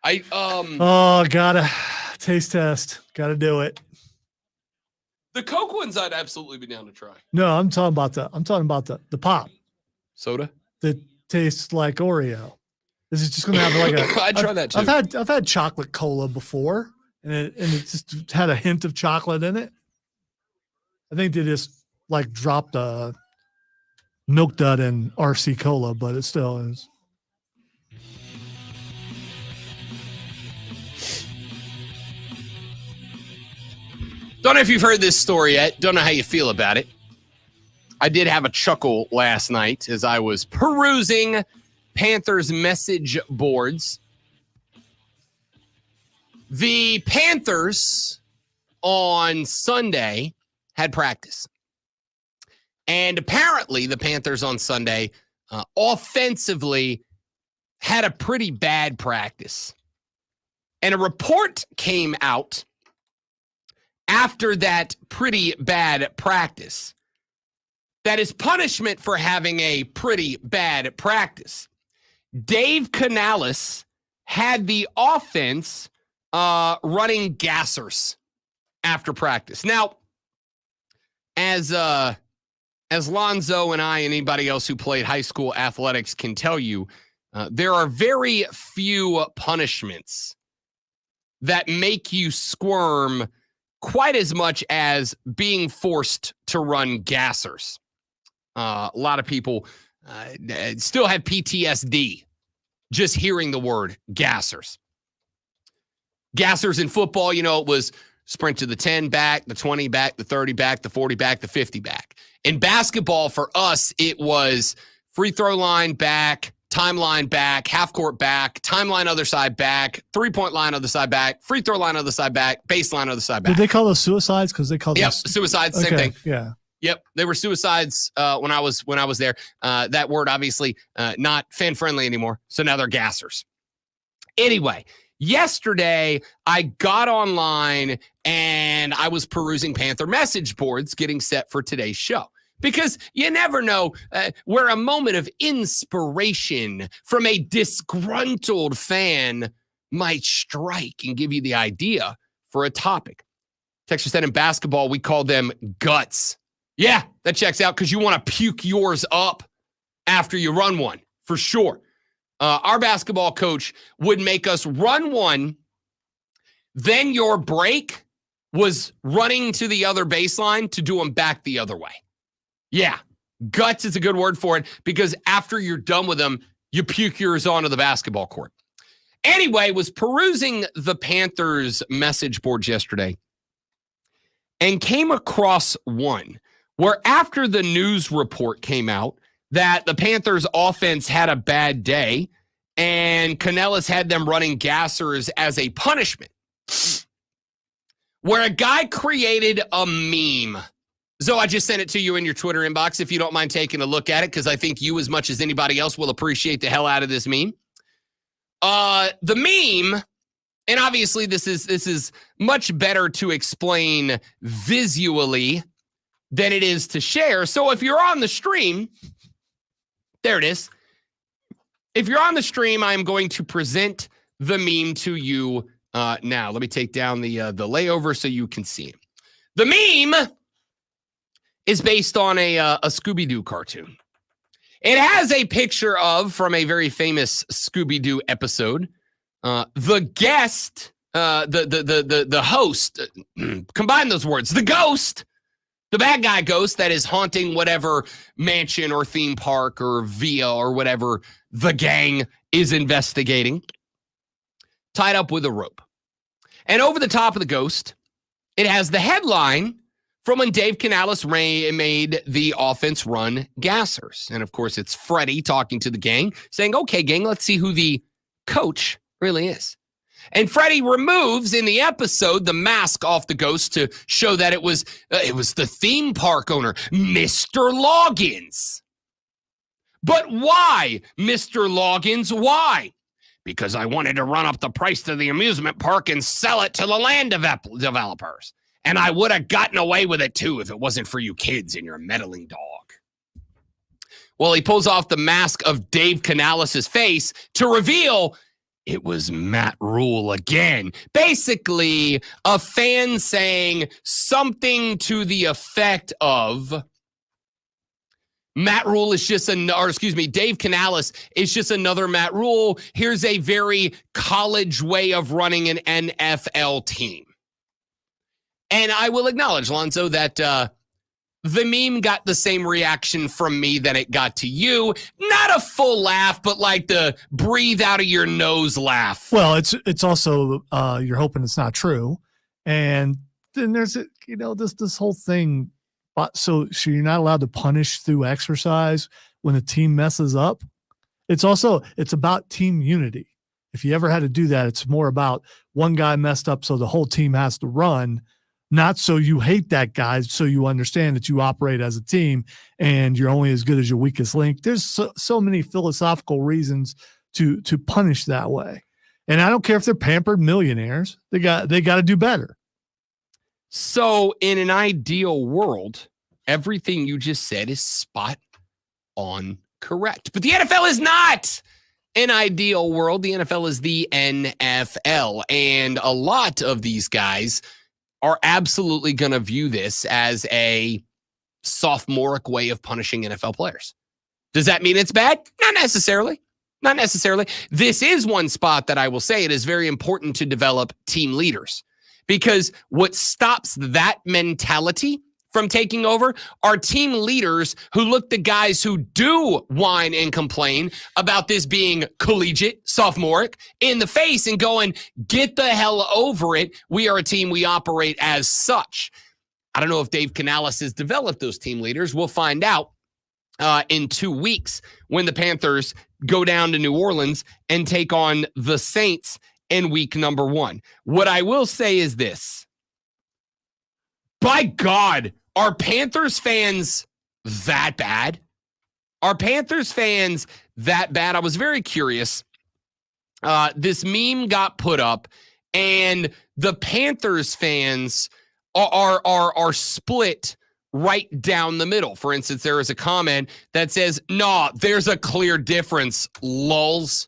Gotta taste test. Gotta do it. The Coke ones I'd absolutely be down to try. No, I'm talking about the pop soda that tastes like Oreo. This is just gonna have like a. I'd try that too. I've had chocolate cola before, and it just had a hint of chocolate in it. I think they just like dropped a Milk Dud in RC Cola, but it still is. Don't know if you've heard this story yet. Don't know how you feel about it. I did have a chuckle last night as I was perusing Panthers message boards. The Panthers on Sunday had practice. And apparently the Panthers on Sunday offensively had a pretty bad practice. And a report came out after that pretty bad practice that is punishment for having a pretty bad practice. Dave Canales had the offense running gassers after practice. Now, as Lonzo and I and anybody else who played high school athletics can tell you, there are very few punishments that make you squirm quite as much as being forced to run gassers. A lot of people still have PTSD just hearing the word gassers. Gassers in football, it was sprint to the 10 back, the 20 back, the 30 back, the 40 back, the 50 back. In basketball, for us, it was free throw line back, timeline back, half court back, timeline other side back, 3-point line other side back, free throw line other side back, baseline other side back. Did they call those suicides? Because they called those suicides, same thing. Yeah. Yep, they were suicides when I was there. That word obviously not fan friendly anymore, so now they're gassers. Anyway, yesterday I got online and I was perusing Panther message boards, getting set for today's show. Because you never know where a moment of inspiration from a disgruntled fan might strike and give you the idea for a topic. Texas said in basketball, we call them guts. Yeah, that checks out because you want to puke yours up after you run one, for sure. Our basketball coach would make us run one, then your break was running to the other baseline to do them back the other way. Yeah, guts is a good word for it because after you're done with them, you puke yours onto the basketball court. Anyway, was perusing the Panthers message boards yesterday and came across one where after the news report came out that the Panthers offense had a bad day and Canellis had them running gassers as a punishment, where a guy created a meme. So I just sent it to you in your Twitter inbox if you don't mind taking a look at it, because I think you, as much as anybody else, will appreciate the hell out of this meme. The meme, and obviously this is much better to explain visually than it is to share. So if you're on the stream, there it is. If you're on the stream, I'm going to present the meme to you now. Let me take down the layover so you can see it. The meme is based on a Scooby-Doo cartoon. It has a picture of, from a very famous Scooby-Doo episode, the guest, the host, combine those words, the ghost, the bad guy ghost that is haunting whatever mansion or theme park or villa or whatever the gang is investigating, tied up with a rope. And over the top of the ghost, it has the headline from when Dave Canales made the offense run gassers. And of course, it's Freddie talking to the gang, saying, okay, gang, let's see who the coach really is. And Freddie removes in the episode the mask off the ghost to show that it was the theme park owner, Mr. Loggins. But why, Mr. Loggins? Why? Because I wanted to run up the price to the amusement park and sell it to the land developers. And I would have gotten away with it, too, if it wasn't for you kids and your meddling dog. Well, he pulls off the mask of Dave Canales' face to reveal it was Matt Rule again. Basically, a fan saying something to the effect of Dave Canales is just another Matt Rule. Here's a very college way of running an NFL team. And I will acknowledge, Lonzo, that the meme got the same reaction from me that it got to you. Not a full laugh, but like the breathe out of your nose laugh. Well, it's also you're hoping it's not true, and then there's this whole thing. So you're not allowed to punish through exercise when the team messes up. It's about team unity. If you ever had to do that, it's more about one guy messed up, so the whole team has to run. Not so you hate that guy, so you understand that you operate as a team and you're only as good as your weakest link. There's so many philosophical reasons to punish that way. And I don't care if they're pampered millionaires. They got to do better. So in an ideal world, everything you just said is spot on correct. But the NFL is not an ideal world. The NFL is the NFL. And a lot of these guys are absolutely going to view this as a sophomoric way of punishing NFL players. Does that mean it's bad? Not necessarily. Not necessarily. This is one spot that I will say it is very important to develop team leaders, because what stops that mentality from taking over are team leaders who look the guys who do whine and complain about this being collegiate, sophomoric, in the face and going, get the hell over it. We are a team. We operate as such. I don't know if Dave Canales has developed those team leaders. We'll find out in 2 weeks when the Panthers go down to New Orleans and take on the Saints in week number 1. What I will say is this. By God, are Panthers fans that bad? Are Panthers fans that bad? I was very curious. This meme got put up, and the Panthers fans are split right down the middle. For instance, there is a comment that says, "No, there's a clear difference, lulz."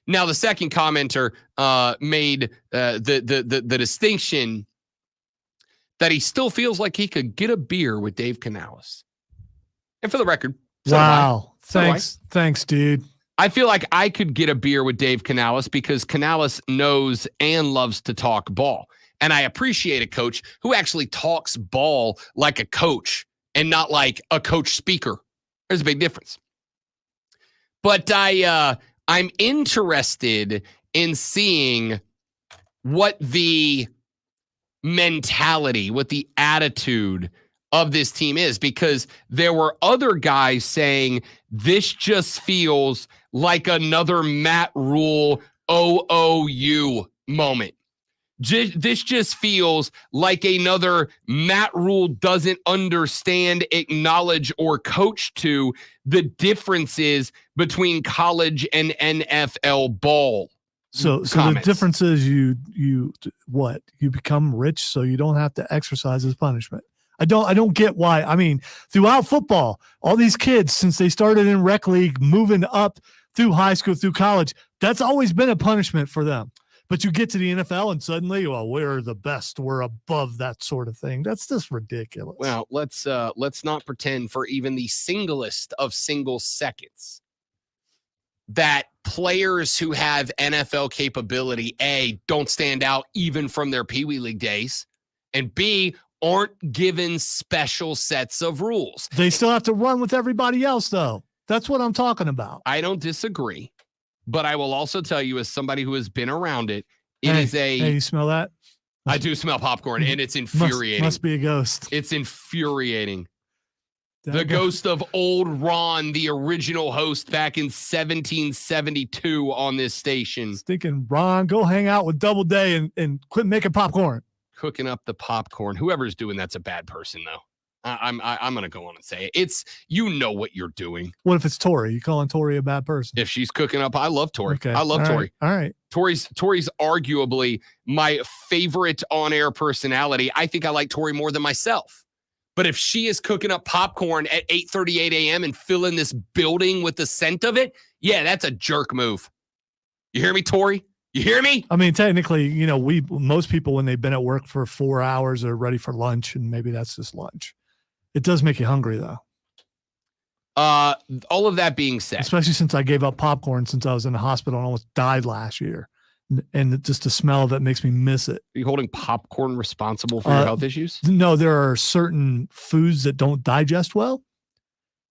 Now, the second commenter made the distinction that he still feels like he could get a beer with Dave Canales. And for the record, wow. Thanks, dude. I feel like I could get a beer with Dave Canales because Canales knows and loves to talk ball. And I appreciate a coach who actually talks ball like a coach and not like a coach speaker. There's a big difference. But I'm interested in seeing what the mentality, what the attitude of this team is, because there were other guys saying this just feels like another Matt Rule OOU moment. This just feels like another Matt Rule doesn't understand, acknowledge, or coach to the differences between college and NFL ball. So the difference is you become rich so you don't have to exercise as punishment. I don't get why. I mean, throughout football, all these kids, since they started in rec league, moving up through high school, through college, that's always been a punishment for them. But you get to the NFL and suddenly, well, we're the best. We're above that sort of thing. That's just ridiculous. Well, let's not pretend for even the singlest of single seconds that players who have NFL capability, A, don't stand out even from their Pee Wee League days, and B, aren't given special sets of rules. They still have to run with everybody else, though. That's what I'm talking about. I don't disagree. But I will also tell you, as somebody who has been around it, Hey, you smell that? I do smell popcorn, and it's infuriating. Must be a ghost. It's infuriating. The ghost of old Ron, the original host back in 1772 on this station. Thinking, Ron, go hang out with Doubleday and quit making popcorn. Cooking up the popcorn. Whoever's doing that's a bad person, though. I'm going to go on and say it. It's, you know what you're doing. What if it's Tori? You calling Tori a bad person? If she's cooking up, I love Tori. Okay. I love Tori. All right. Tori's arguably my favorite on-air personality. I think I like Tori more than myself. But if she is cooking up popcorn at 8:38 a.m. and filling this building with the scent of it, yeah, that's a jerk move. You hear me, Tori? You hear me? I mean, technically, most people, when they've been at work for 4 hours, are ready for lunch, and maybe that's just lunch. It does make you hungry, though. All of that being said, especially since I gave up popcorn since I was in the hospital and almost died last year, and just the smell of it makes me miss it. Are you holding popcorn responsible for your health issues? No, there are certain foods that don't digest well,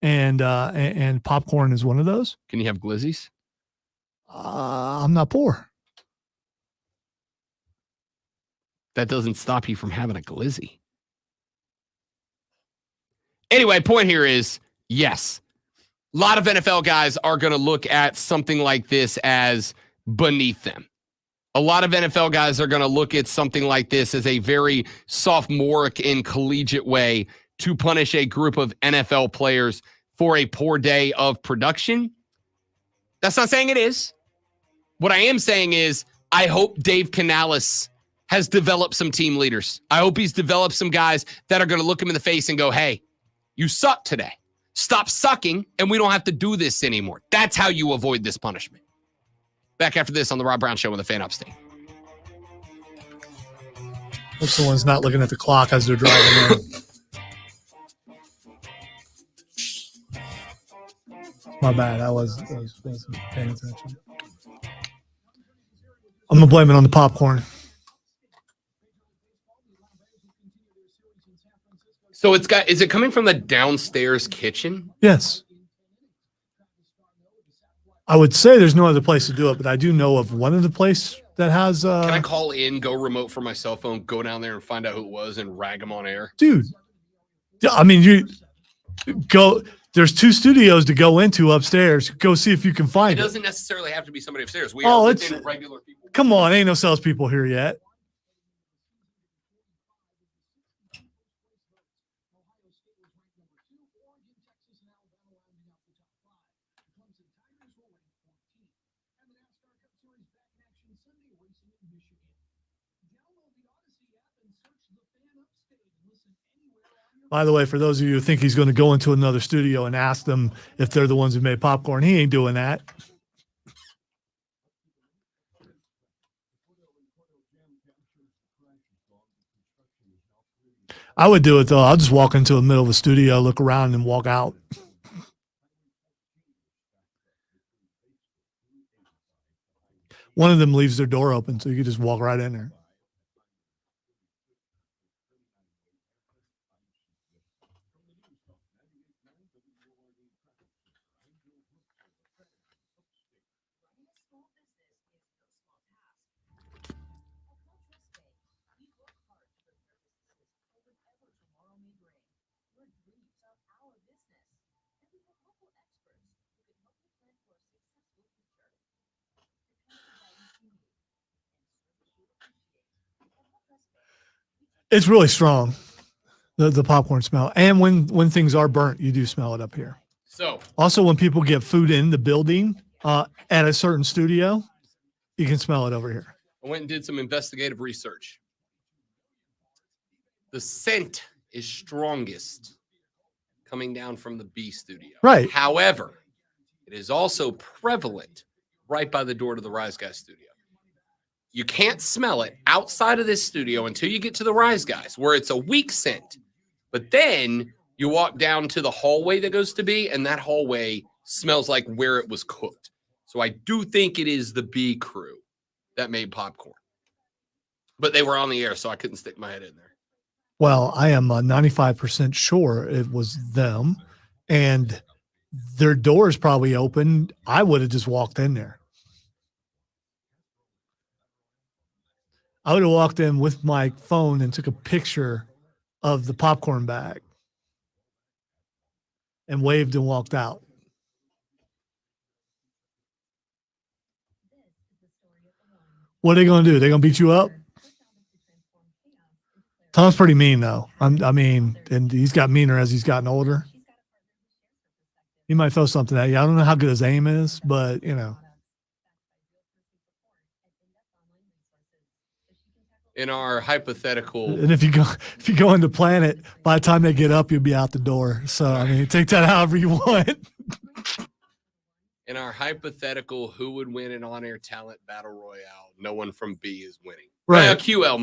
and popcorn is one of those. Can you have glizzies? I'm not poor. That doesn't stop you from having a glizzy. Anyway, point here is, yes, a lot of NFL guys are going to look at something like this as beneath them. A lot of NFL guys are going to look at something like this as a very sophomoric and collegiate way to punish a group of NFL players for a poor day of production. That's not saying it is. What I am saying is, I hope Dave Canales has developed some team leaders. I hope he's developed some guys that are going to look him in the face and go, hey, you suck today. Stop sucking, and we don't have to do this anymore. That's how you avoid this punishment. Back after this on the Rob Brown Show with a Fan Upstate. Hope someone's not looking at the clock as they're driving in. My bad. I was paying attention. I'm going to blame it on the popcorn. So is it coming from the downstairs kitchen? Yes. I would say there's no other place to do it, but I do know of one of the place that has. Can I call in, go remote from my cell phone, go down there and find out who it was and rag them on air? Dude, I mean, you go. There's 2 studios to go into upstairs. Go see if you can find it. It doesn't necessarily have to be somebody upstairs. We are within regular people. Come on, ain't no salespeople here yet. By the way, for those of you who think he's going to go into another studio and ask them if they're the ones who made popcorn, he ain't doing that. I would do it, though. I'll just walk into the middle of the studio, look around, and walk out. One of them leaves their door open, so you can just walk right in there. It's really strong, the popcorn smell. And when things are burnt, you do smell it up here. So also, when people get food in the building at a certain studio, you can smell it over here. I went and did some investigative research. The scent is strongest coming down from the B studio. Right. However, it is also prevalent right by the door to the Rise Guys studio. You can't smell it outside of this studio until you get to the Rise Guys, where it's a weak scent. But then you walk down to the hallway that goes to B, and that hallway smells like where it was cooked. So I do think it is the B crew that made popcorn. But they were on the air, so I couldn't stick my head in there. Well, I am 95% sure it was them, and their doors probably open. I would have just walked in there. I would have walked in with my phone and took a picture of the popcorn bag and waved and walked out. What are they going to do? They're going to beat you up? Tom's pretty mean, though. I mean, and he's got meaner as he's gotten older. He might throw something at you. I don't know how good his aim is, but, you know. In our hypothetical, And if you go into Planet, by the time they get up, you'll be out the door. So I mean, take that however you want. in our hypothetical, who would win an on-air talent battle royale? No one from B is winning. Right. QL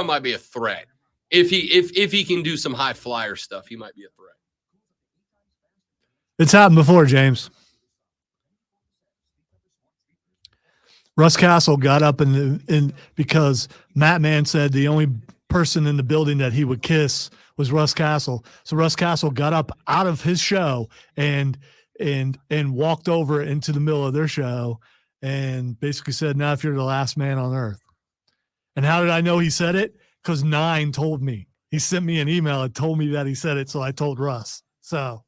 might be a threat. If he can do some high flyer stuff, he might be a threat. It's happened before, James. Russ Castle got up in because Matt Mann said the only person in the building that he would kiss was Russ Castle. So Russ Castle got up out of his show and walked over into the middle of their show and basically said, "Now if you're the last man on earth." And how did I know he said it? Because 9 told me. He sent me an email and told me that he said it, so I told Russ. So,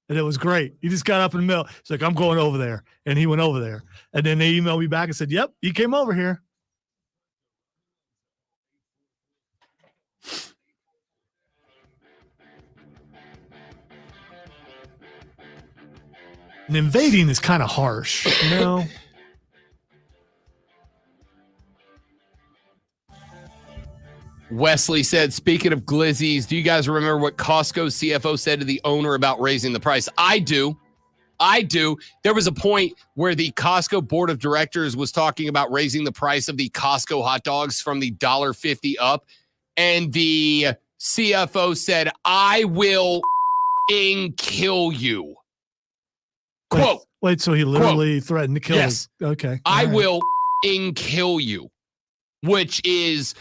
and it was great. He just got up in the middle. He's like, "I'm going over there." And he went over there. And then they emailed me back and said, "Yep, he came over here." And invading is kind of harsh, you know? Wesley said, speaking of glizzies, do you guys remember what Costco CFO said to the owner about raising the price? I do. There was a point where the Costco board of directors was talking about raising the price of the Costco hot dogs from the $1.50 up. And the CFO said, "I will kill you." Quote. Wait, so he literally threatened to kill Yes. him. Okay. I will kill you, which is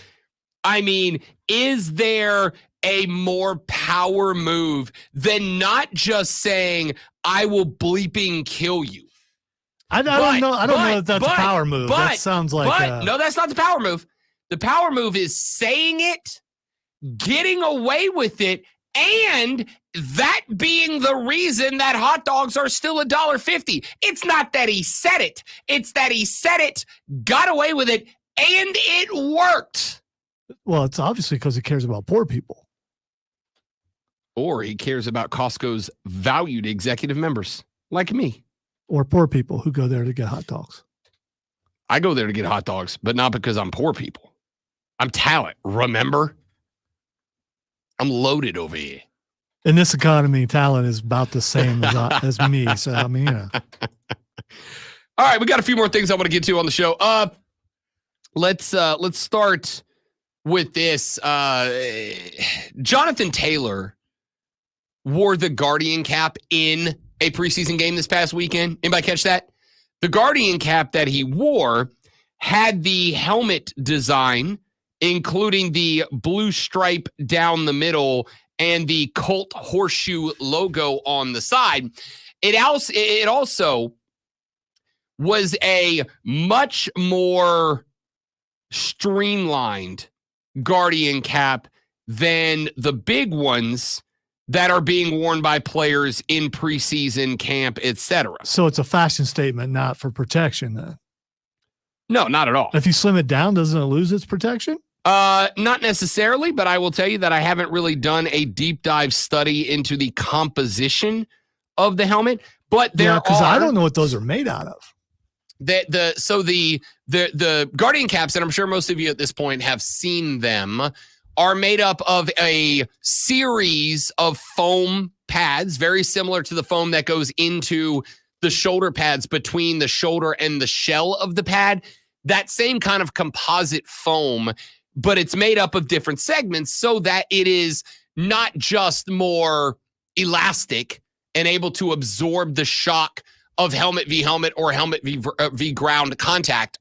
I mean, is there a more power move than not just saying, I will bleeping kill you? I don't know if that's a power move. That sounds like no, that's not the power move. The power move is saying it, getting away with it, and that being the reason that hot dogs are still $1.50. It's not that he said it. It's that he said it, got away with it, and it worked. Well, it's obviously because he cares about poor people. Or he cares about Costco's valued executive members, like me. Or poor people who go there to get hot dogs. I go there to get hot dogs, but not because I'm poor people. I'm talent, remember? I'm loaded over here. In this economy, talent is about the same as me. So, I mean, All right, we got a few more things I want to get to on the show. Let's start with this. Jonathan Taylor wore the Guardian cap in a preseason game this past weekend. Anybody catch that? The Guardian cap that he wore had the helmet design, including the blue stripe down the middle and the Colt horseshoe logo on the side. It also was a much more streamlined Guardian cap than the big ones that are being worn by players in preseason camp, etc. So it's a fashion statement, not for protection then? No, not at all. If you slim it down, doesn't it lose its protection? Not necessarily, but I will tell you that I haven't really done a deep dive study into the composition of the helmet. But because I don't know what those are made out of. The Guardian caps, and I'm sure most of you at this point have seen them, are made up of a series of foam pads, very similar to the foam that goes into the shoulder pads between the shoulder and the shell of the pad. That same kind of composite foam, but it's made up of different segments so that it is not just more elastic and able to absorb the shock of helmet v helmet or helmet v ground contact,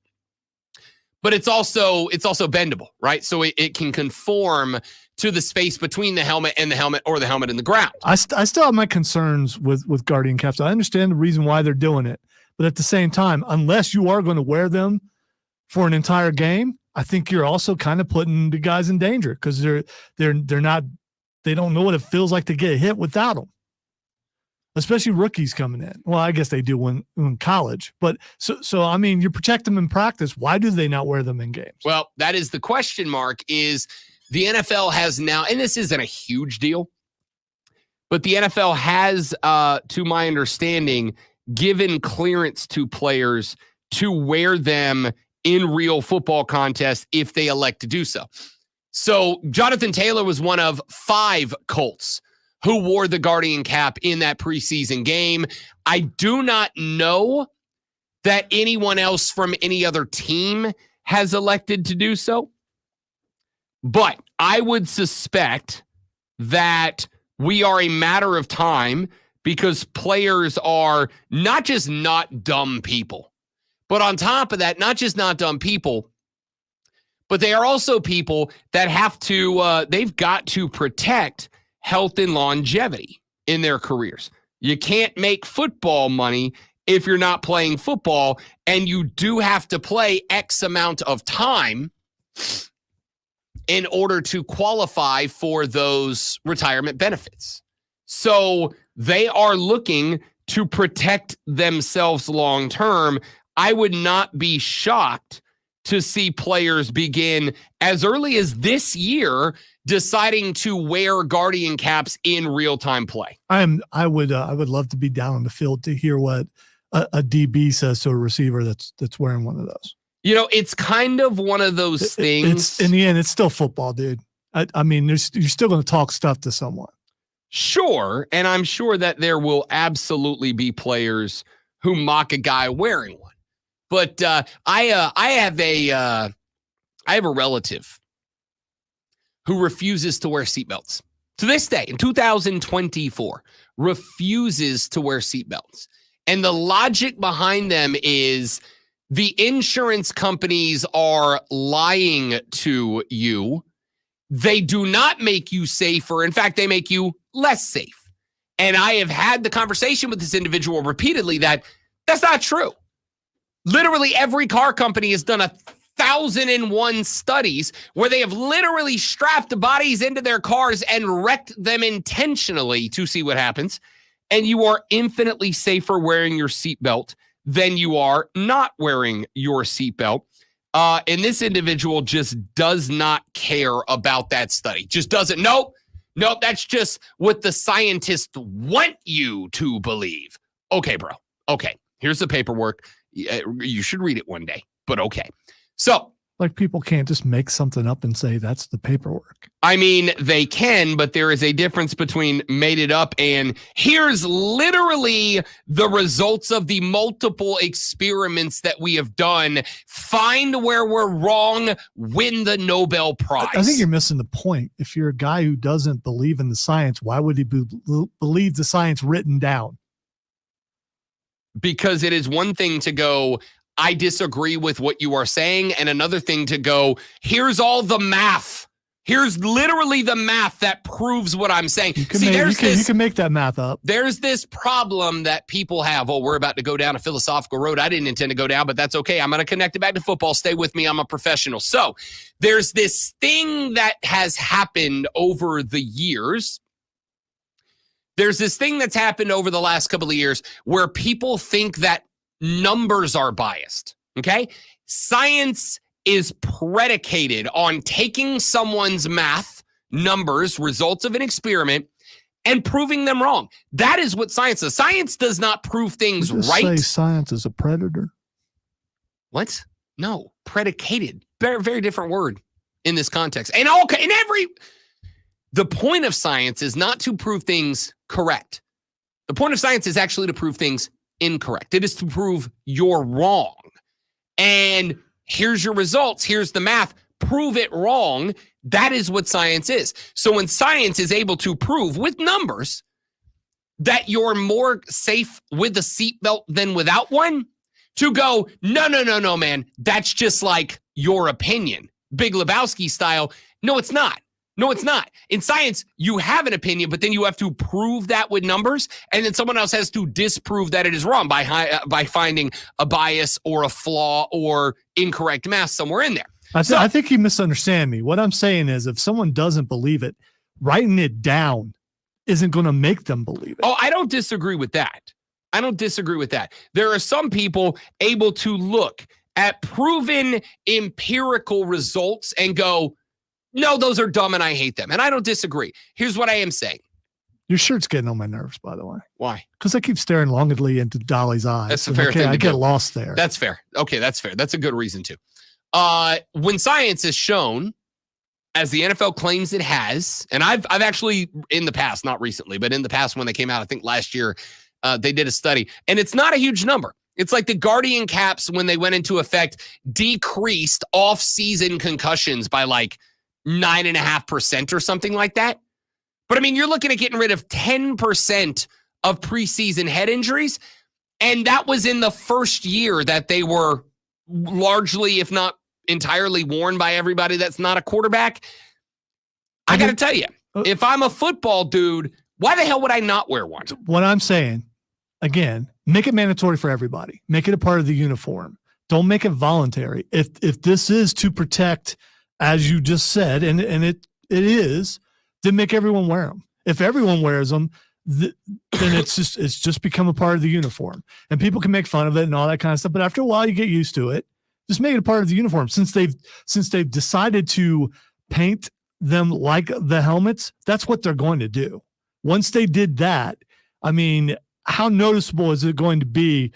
but it's also bendable, right? So it can conform to the space between the helmet and the helmet, or the helmet and the ground. I still have my concerns with Guardian caps. I understand the reason why they're doing it, but at the same time, unless you are going to wear them for an entire game, I think you're also kind of putting the guys in danger because they don't know what it feels like to get hit without them. Especially rookies coming in. Well, I guess they do in college, but so I mean, you protect them in practice. Why do they not wear them in games? Well, that is the question mark. Is the NFL has now, and this isn't a huge deal, but the NFL has, to my understanding, given clearance to players to wear them in real football contests if they elect to do so. So Jonathan Taylor was one of 5 Colts who wore the Guardian cap in that preseason game. I do not know that anyone else from any other team has elected to do so, but I would suspect that we are a matter of time because players are not just not dumb people, but on top of that, not just not dumb people, but they are also people that have to, they've got to protect health and longevity in their careers. You can't make football money if you're not playing football, and you do have to play X amount of time in order to qualify for those retirement benefits. So they are looking to protect themselves long term. I would not be shocked to see players begin as early as this year deciding to wear Guardian caps in real-time play. I would love to be down on the field to hear what a DB says to a receiver that's wearing one of those. You know, it's kind of one of those things. It's in the end, it's still football, dude. I mean, you're still going to talk stuff to someone. Sure, and I'm sure that there will absolutely be players who mock a guy wearing one. But I have a relative who refuses to wear seatbelts. To this day, in 2024, refuses to wear seatbelts. And the logic behind them is the insurance companies are lying to you They do not make you safer. In fact, they make you less safe. And I have had the conversation with this individual repeatedly that that's not true. Literally every car company has done 1,001 studies where they have literally strapped bodies into their cars and wrecked them intentionally to see what happens. And you are infinitely safer wearing your seatbelt than you are not wearing your seatbelt. And this individual just does not care about that study. Just doesn't. Nope, that's just what the scientists want you to believe. Okay, bro. Okay, here's the paperwork. You should read it one day, but okay. So, like, people can't just make something up and say that's the paperwork. I mean, they can, but there is a difference between made it up and here's literally the results of the multiple experiments that we have done. Find where we're wrong, win the Nobel Prize. I think you're missing the point. If you're a guy who doesn't believe in the science, why would he believe the science written down? Because it is one thing to go, I disagree with what you are saying, and another thing to go, here's all the math. Here's literally the math that proves what I'm saying. You can make that math up. There's this problem that people have. Oh, we're about to go down a philosophical road I didn't intend to go down, but that's okay. I'm going to connect it back to football. Stay with me. I'm a professional. So there's this thing that has happened over the years. There's this thing that's happened over the last couple of years where people think that numbers are biased, okay? Science is predicated on taking someone's math, numbers, results of an experiment, and proving them wrong. That is what science is. Science does not prove things right. Say science is a predator. What? No, predicated. Very, very different word in this context. And the point of science is not to prove things correct. The point of science is actually to prove things incorrect. It is to prove you're wrong. And here's your results. Here's the math. Prove it wrong. That is what science is. So when science is able to prove with numbers that you're more safe with a seatbelt than without one, to go, no, man, that's just like your opinion. Big Lebowski style. No, it's not. No, it's not. In science, you have an opinion, but then you have to prove that with numbers, and then someone else has to disprove that it is wrong by finding a bias or a flaw or incorrect math somewhere in there. I think you misunderstand me. What I'm saying is if someone doesn't believe it, writing it down isn't going to make them believe it. Oh, I don't disagree with that. There are some people able to look at proven empirical results and go, no, those are dumb and I hate them. And I don't disagree. Here's what I am saying. Your shirt's getting on my nerves, by the way. Why? Because I keep staring longingly into Dolly's eyes. That's a fair thing to I get do. lost there. That's fair. Okay, that's fair. That's a good reason to. When science is shown, as the NFL claims it has, and I've actually in the past, not recently, but in the past when they came out, I think last year, they did a study, and it's not a huge number. It's like the Guardian caps when they went into effect decreased off-season concussions by like 9.5% or something like that. But I mean, you're looking at getting rid of 10% of preseason head injuries. And that was in the first year that they were largely, if not entirely, worn by everybody that's not a quarterback. I got to tell you, if I'm a football dude, why the hell would I not wear one? What I'm saying, again, make it mandatory for everybody. Make it a part of the uniform. Don't make it voluntary. If this is to protect, as you just said, and it is, then make everyone wear them. If everyone wears them, then it's just become a part of the uniform. And people can make fun of it and all that kind of stuff. But after a while, you get used to it. Just make it a part of the uniform. Since they've decided to paint them like the helmets, that's what they're going to do. Once they did that, I mean, how noticeable is it going to be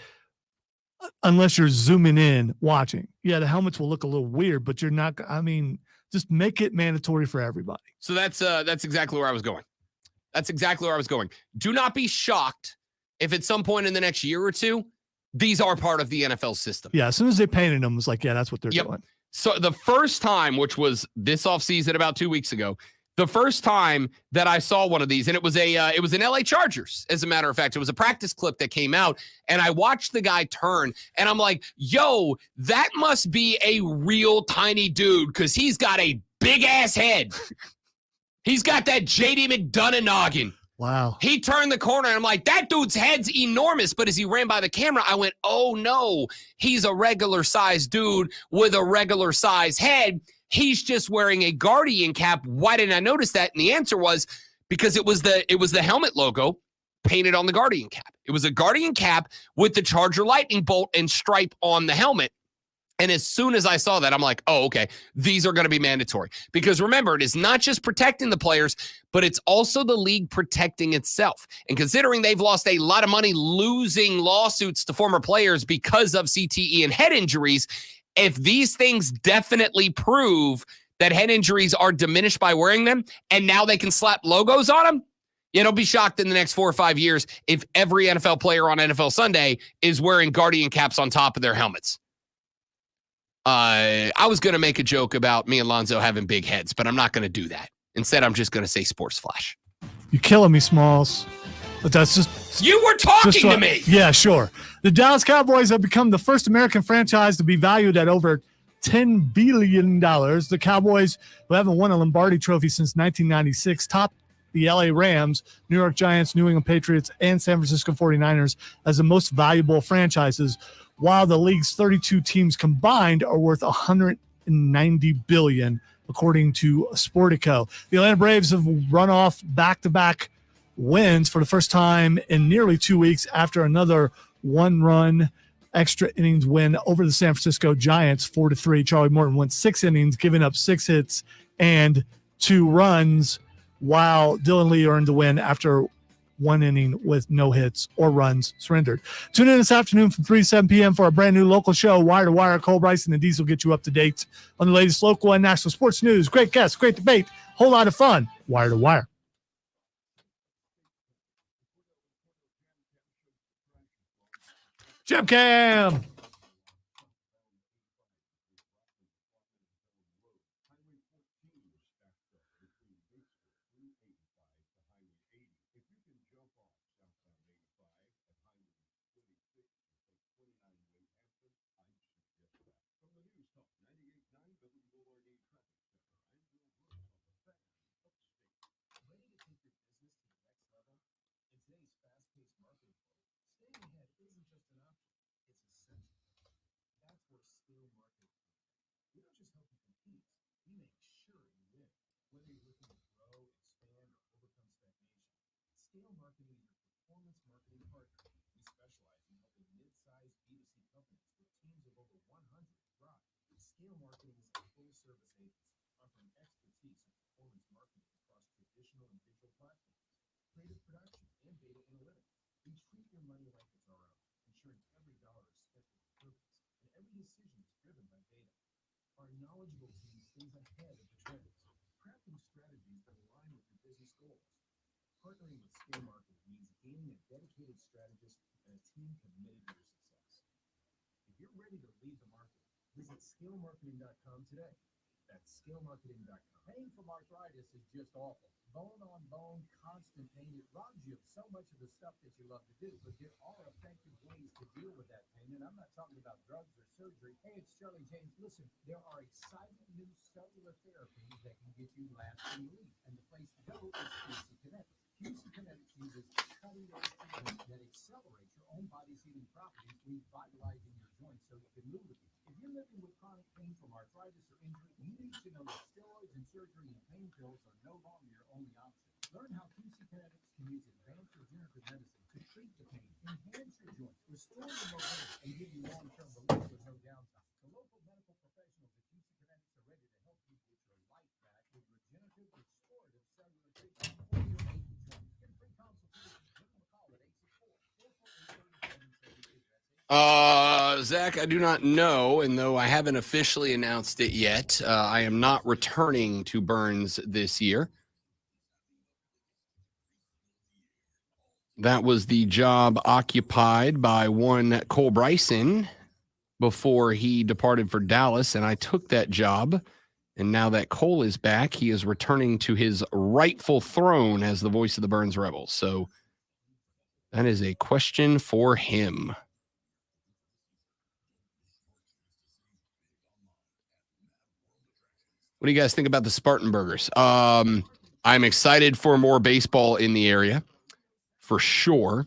unless you're zooming in watching? Yeah, the helmets will look a little weird, but you're not. I mean, just make it mandatory for everybody. So that's exactly where I was going. Do not be shocked if at some point in the next year or two, these are part of the NFL system. Yeah, as soon as they painted them, it was like, yeah, that's what they're doing. So the first time, which was this offseason about 2 weeks ago, the first time that I saw one of these, and it was an LA Chargers, as a matter of fact. It was a practice clip that came out, and I watched the guy turn, and I'm like, yo, that must be a real tiny dude, because he's got a big ass head. He's got that JD McDonough noggin. Wow. He turned the corner, and I'm like, that dude's head's enormous. But as he ran by the camera, I went, oh, no, he's a regular-sized dude with a regular-sized head. He's just wearing a Guardian cap. Why didn't I notice that? And the answer was because it was the helmet logo painted on the Guardian cap. It was a Guardian cap with the Charger lightning bolt and stripe on the helmet. And as soon as I saw that, I'm like, oh, okay, these are going to be mandatory. Because remember, it is not just protecting the players, but it's also the league protecting itself. And considering they've lost a lot of money losing lawsuits to former players because of CTE and head injuries, if these things definitely prove that head injuries are diminished by wearing them, and now they can slap logos on them, don't be shocked in the next 4 or 5 years if every NFL player on NFL Sunday is wearing Guardian caps on top of their helmets. I was going to make a joke about me and Lonzo having big heads, but I'm not going to do that. Instead, I'm just going to say Sports Flash. You're killing me, Smalls. But that's just... You were talking to me! Yeah, sure. The Dallas Cowboys have become the first American franchise to be valued at over $10 billion. The Cowboys, who haven't won a Lombardi trophy since 1996, topped the LA Rams, New York Giants, New England Patriots, and San Francisco 49ers as the most valuable franchises, while the league's 32 teams combined are worth $190 billion, according to Sportico. The Atlanta Braves have run off back-to-back wins for the first time in nearly 2 weeks after another one-run extra innings win over the San Francisco Giants, 4-3. Charlie Morton went 6 innings, giving up 6 hits and 2 runs, while Dylan Lee earned the win after 1 inning with no hits or runs surrendered. Tune in this afternoon from 3 to 7 p.m. for a brand new local show, Wire to Wire. Cole Bryson and Diesel get you up to date on the latest local and national sports news. Great guests, great debate, whole lot of fun. Wire to Wire. Jeb Cam. Visit scalemarketing.com today. That's scalemarketing.com. Pain from arthritis is just awful. Bone-on-bone, constant pain. It robs you of so much of the stuff that you love to do. But there are effective ways to deal with that pain. And I'm not talking about drugs or surgery. Hey, it's Charlie James. Listen, there are exciting new cellular therapies that can get you lasting relief. And the place to go is QC Kinetics. QC Kinetics uses cutting-edge treatment that accelerates your own body's healing properties, revitalizing your joints so you can move with it. If you're living with chronic pain from arthritis or injury, you need to know that steroids and surgery and pain pills are no longer your only option. Learn how QC Kinetics can use advanced regenerative medicine to treat the pain, enhance your joints, restore your mobility, and give you long-term relief with no downtime. The local medical professionals at QC Kinetics are ready to help you get your life back with regenerative, restorative cellular treatment for your aching joints. Get a free consultation. Give them a call at 864-448-3776. Zach, I do not know, and though I haven't officially announced it yet, I am not returning to Burns this year. That was the job occupied by one Cole Bryson before he departed for Dallas, and I took that job. And now that Cole is back, he is returning to his rightful throne as the voice of the Burns Rebels. So that is a question for him. What do you guys think about the Spartan Burgers? I'm excited for more baseball in the area, for sure.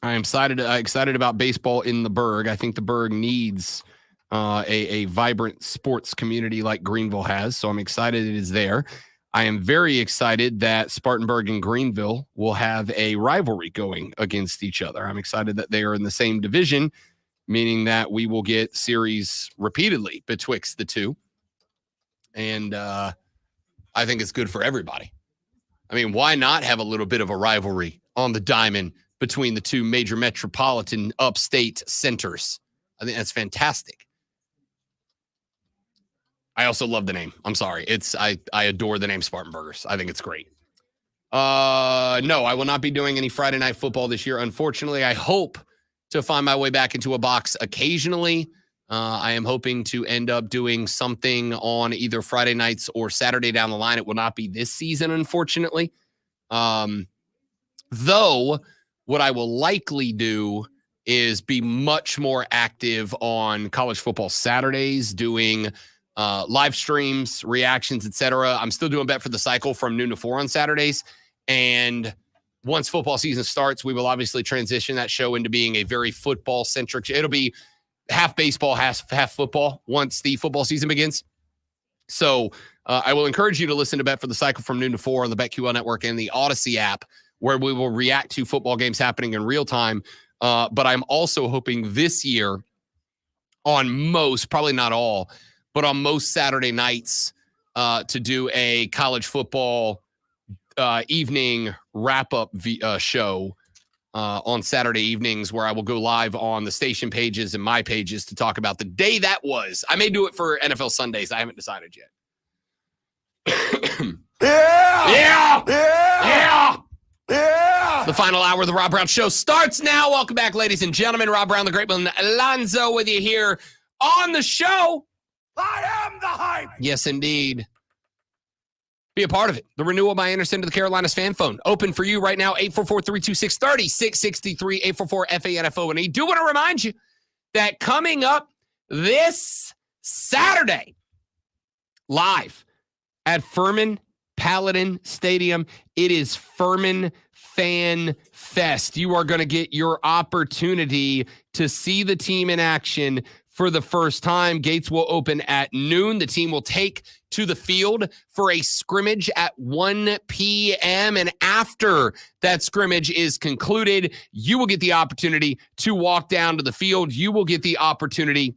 I am excited about baseball in the Burg. I think the Burg needs a vibrant sports community like Greenville has, so I'm excited it is there. I am very excited that Spartanburg and Greenville will have a rivalry going against each other. I'm excited that they are in the same division, meaning that we will get series repeatedly betwixt the two. And I think it's good for everybody. I mean, why not have a little bit of a rivalry on the diamond between the two major metropolitan upstate centers? I think that's fantastic. I also love the name. I'm sorry. I adore the name Spartan Burgers. I think it's great. No, I will not be doing any Friday night football this year. Unfortunately, I hope to find my way back into a box occasionally. I am hoping to end up doing something on either Friday nights or Saturday down the line. It will not be this season, unfortunately. Though what I will likely do is be much more active on college football Saturdays, doing live streams, reactions, etc. I'm still doing Bet for the Cycle from noon to 4 on Saturdays. And once football season starts, we will obviously transition that show into being a very football-centric. It'll be half baseball, half football once the football season begins. So I will encourage you to listen to Bet for the Cycle from noon to 4 on the BetQL Network and the Odyssey app, where we will react to football games happening in real time. But I'm also hoping this year on most, probably not all, but on most Saturday nights to do a college football evening wrap-up show on Saturday evenings, where I will go live on the station pages and my pages to talk about the day that was. I may do it for NFL Sundays. I haven't decided yet. Yeah! The final hour of the Rob Brown Show starts now. Welcome back, ladies and gentlemen. Rob Brown, the great one, Alonzo, with you here on the show. I am the hype. Yes, indeed. Be a part of it. The renewal by Anderson to the Carolinas fan phone. Open for you right now, 844-326-3663, 844-FANFO. And I do want to remind you that coming up this Saturday, live at Furman Paladin Stadium, it is Furman Fan Fest. You are going to get your opportunity to see the team in action for the first time. Gates will open at noon. The team will take to the field for a scrimmage at 1 p.m. And after that scrimmage is concluded, you will get the opportunity to walk down to the field. You will get the opportunity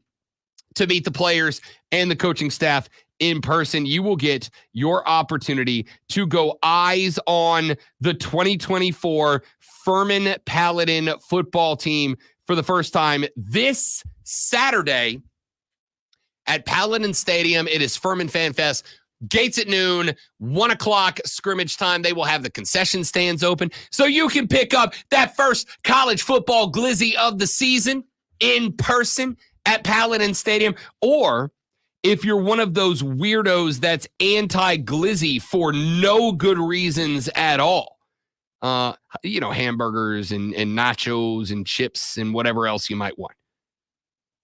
to meet the players and the coaching staff in person. You will get your opportunity to go eyes on the 2024 Furman Paladin football team for the first time this Saturday at Paladin Stadium. It is Furman Fan Fest. Gates at noon, 1 o'clock scrimmage time. They will have the concession stands open so you can pick up that first college football glizzy of the season in person at Paladin Stadium. Or if you're one of those weirdos that's anti-glizzy for no good reasons at all, hamburgers and nachos and chips and whatever else you might want.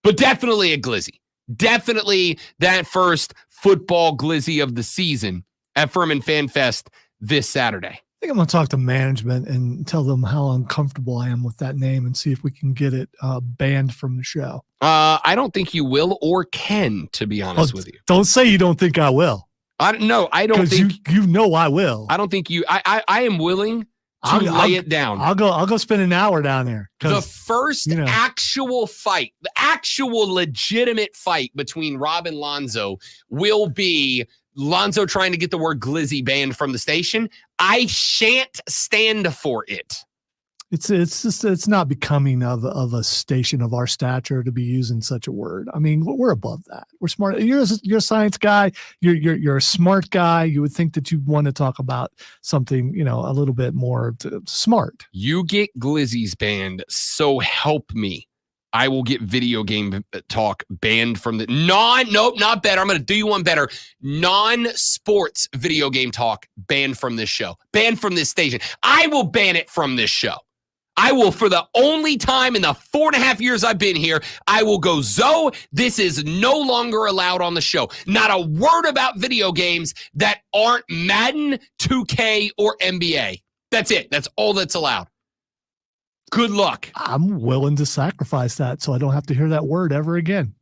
But definitely a glizzy. Definitely that first football glizzy of the season at Furman Fan Fest this Saturday. I think I'm going to talk to management and tell them how uncomfortable I am with that name and see if we can get it banned from the show. I don't think you will or can, to be honest with you. Don't say you don't think I will. I don't think you know I will. I don't think you. I am willing to lay it down. I'll go spend an hour down there. The first actual fight, the actual legitimate fight between Rob and Lonzo will be Lonzo trying to get the word glizzy banned from the station. I shan't stand for it. It's not becoming of a station of our stature to be using such a word. I mean, we're above that. We're smart. You're a science guy. You're a smart guy. You would think that you'd want to talk about something, a little bit more smart. You get glizzies banned, so help me. I will get video game talk banned from the nope, not better. I'm going to do you one better. Non-sports video game talk banned from this show, banned from this station. I will ban it from this show. I will, for the only time in the 4.5 years I've been here, I will go, Zoe, this is no longer allowed on the show. Not a word about video games that aren't Madden, 2K, or NBA. That's it. That's all that's allowed. Good luck. I'm willing to sacrifice that so I don't have to hear that word ever again.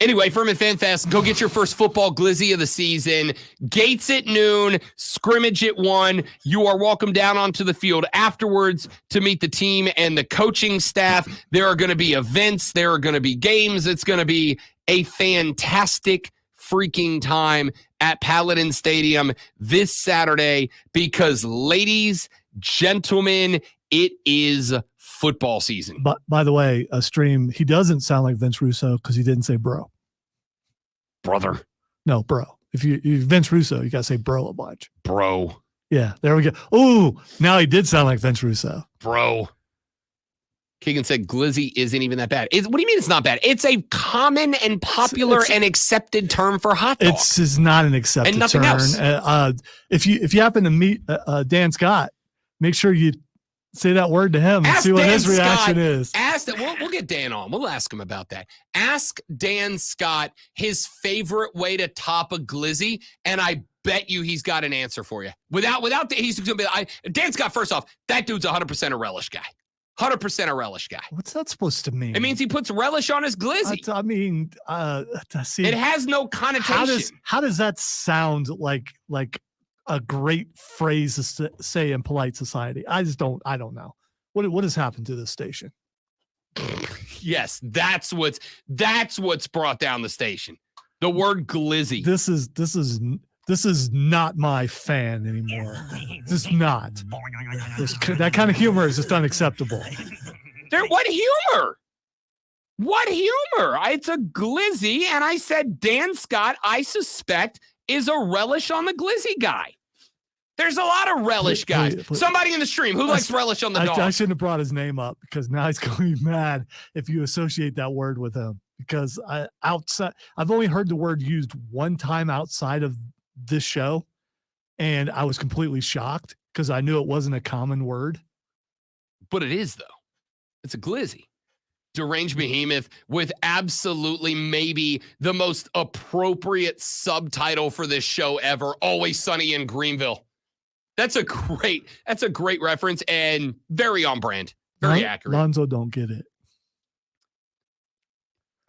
Anyway, Furman Fan Fest, go get your first football glizzy of the season. Gates at noon, scrimmage at 1. You are welcome down onto the field afterwards to meet the team and the coaching staff. There are going to be events. There are going to be games. It's going to be a fantastic freaking time at Paladin Stadium this Saturday because, ladies, gentlemen, it is football season. But by the way, a stream, he doesn't sound like Vince Russo because he didn't say bro. Brother. No, bro. If you Vince Russo, you got to say bro a bunch. Bro. Yeah, there we go. Ooh, now he did sound like Vince Russo. Bro. Keegan said glizzy isn't even that bad. What do you mean it's not bad? It's a common and popular and accepted term for hot dog. It's not an accepted and nothing term. else. If you happen to meet Dan Scott, make sure you say that word to him and see what his reaction is. We'll get Dan on. We'll ask him about that. Ask Dan Scott his favorite way to top a glizzy, and I bet you he's got an answer for you. He's going to be. Dan Scott, first off, that dude's 100% a relish guy. 100% a relish guy. What's that supposed to mean? It means he puts relish on his glizzy. I mean, see, it has no connotation. How does that sound like a great phrase to say in polite society? I don't know. What has happened to this station? Yes, that's what's brought down the station. The word glizzy. This is not my fan anymore. This is not. That kind of humor is just unacceptable. What humor? What humor? It's a glizzy, and I said Dan Scott, I suspect, is a relish on the glizzy guy. There's a lot of relish guys. Please. Somebody in the stream, who likes relish on the dog? I shouldn't have brought his name up because now he's going to be mad if you associate that word with him. Because I've only heard the word used one time outside of this show, and I was completely shocked because I knew it wasn't a common word. But it is, though. It's a glizzy. Deranged Behemoth with absolutely maybe the most appropriate subtitle for this show ever. Always Sunny in Greenville. That's a great reference and very on brand. Very accurate. Lonzo don't get it.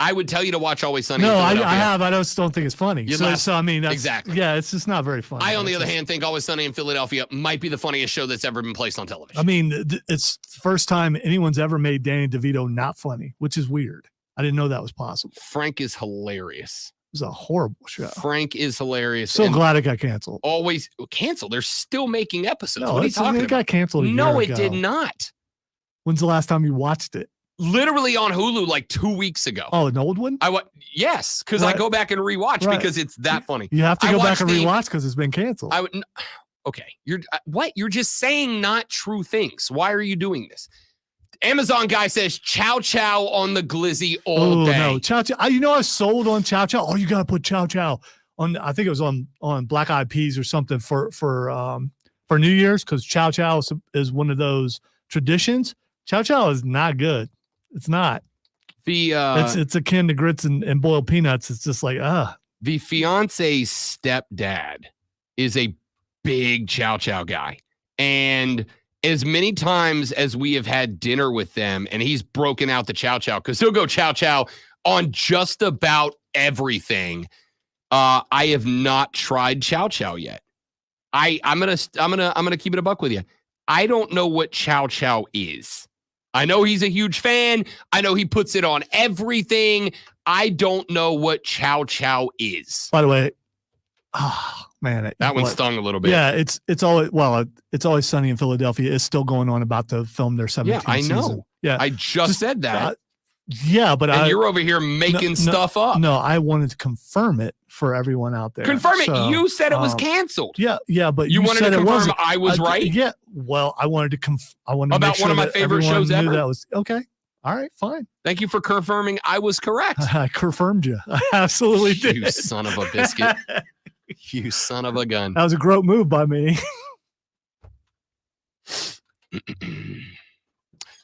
I would tell you to watch Always Sunny. No, I have. I just don't think it's funny. So I mean, exactly. Yeah, it's just not very funny. I, on the other hand, think Always Sunny in Philadelphia might be the funniest show that's ever been placed on television. I mean, it's the first time anyone's ever made Danny DeVito not funny, which is weird. I didn't know that was possible. Frank is hilarious. It was a horrible show. Frank is hilarious. So glad it got canceled. Always canceled. They're still making episodes. No, what are you talking about? It got canceled. No, it did not. When's the last time you watched it? Literally on Hulu like 2 weeks ago. Oh, an old one? Yes, because I go back and rewatch because it's that funny. You have to go back and rewatch because it's been canceled. Okay, you're just saying not true things. Why are you doing this? Amazon guy says chow chow on the glizzy all day. No, chow chow. I was sold on chow chow. Oh, you got to put chow chow on. I think it was on Black Eyed Peas or something for New Year's because chow chow is one of those traditions. Chow chow is not good. It's not. It's akin to grits and boiled peanuts. It's just like The fiance's stepdad is a big chow chow guy, and as many times as we have had dinner with them, and he's broken out the chow chow because he'll go chow chow on just about everything. I have not tried chow chow yet. I'm gonna keep it a buck with you. I don't know what chow chow is. I know he's a huge fan. I know he puts it on everything. I don't know what chow chow is. By the way, man, that one stung a little bit. Yeah, it's Always Sunny in Philadelphia. It's still going on about to film their 17th season. Yeah, I know. Season. Yeah, I just said that. Yeah, but you're over here making stuff up. No, I wanted to confirm it for everyone out there. Confirm it. You said it was canceled. Yeah, but you wanted to confirm I was right. Yeah. Well, I wanted to about make sure one of my favorite shows ever. That was okay. All right, fine. Thank you for confirming I was correct. I confirmed you. I absolutely did. You son of a biscuit. You son of a gun. That was a great move by me.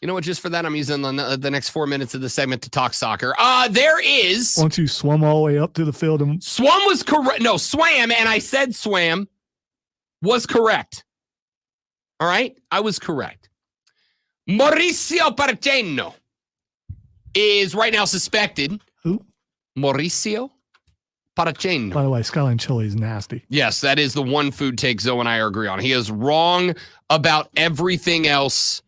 You know what? Just for that, I'm using the next 4 minutes of the segment to talk soccer. There is. Once you swum all the way up to the field and Swam was correct. No, swam, and I said swam was correct. All right? I was correct. Mauricio Parcheno is right now suspected. Who? Mauricio Parcheno. By the way, Skyline chili is nasty. Yes, that is the one food take Zoe and I agree on. He is wrong about everything else.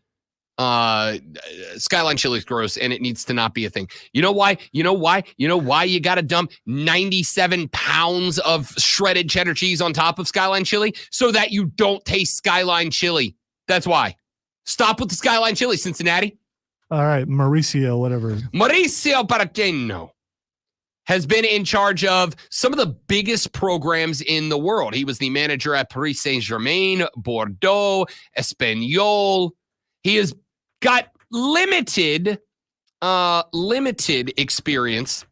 Skyline chili is gross, and it needs to not be a thing. You know why? You know why you got to dump 97 pounds of shredded cheddar cheese on top of Skyline chili? So that you don't taste Skyline chili. That's why. Stop with the Skyline chili, Cincinnati. All right, Mauricio, whatever. Mauricio Parcheno has been in charge of some of the biggest programs in the world. He was the manager at Paris Saint-Germain, Bordeaux, Espanyol. He has got limited experience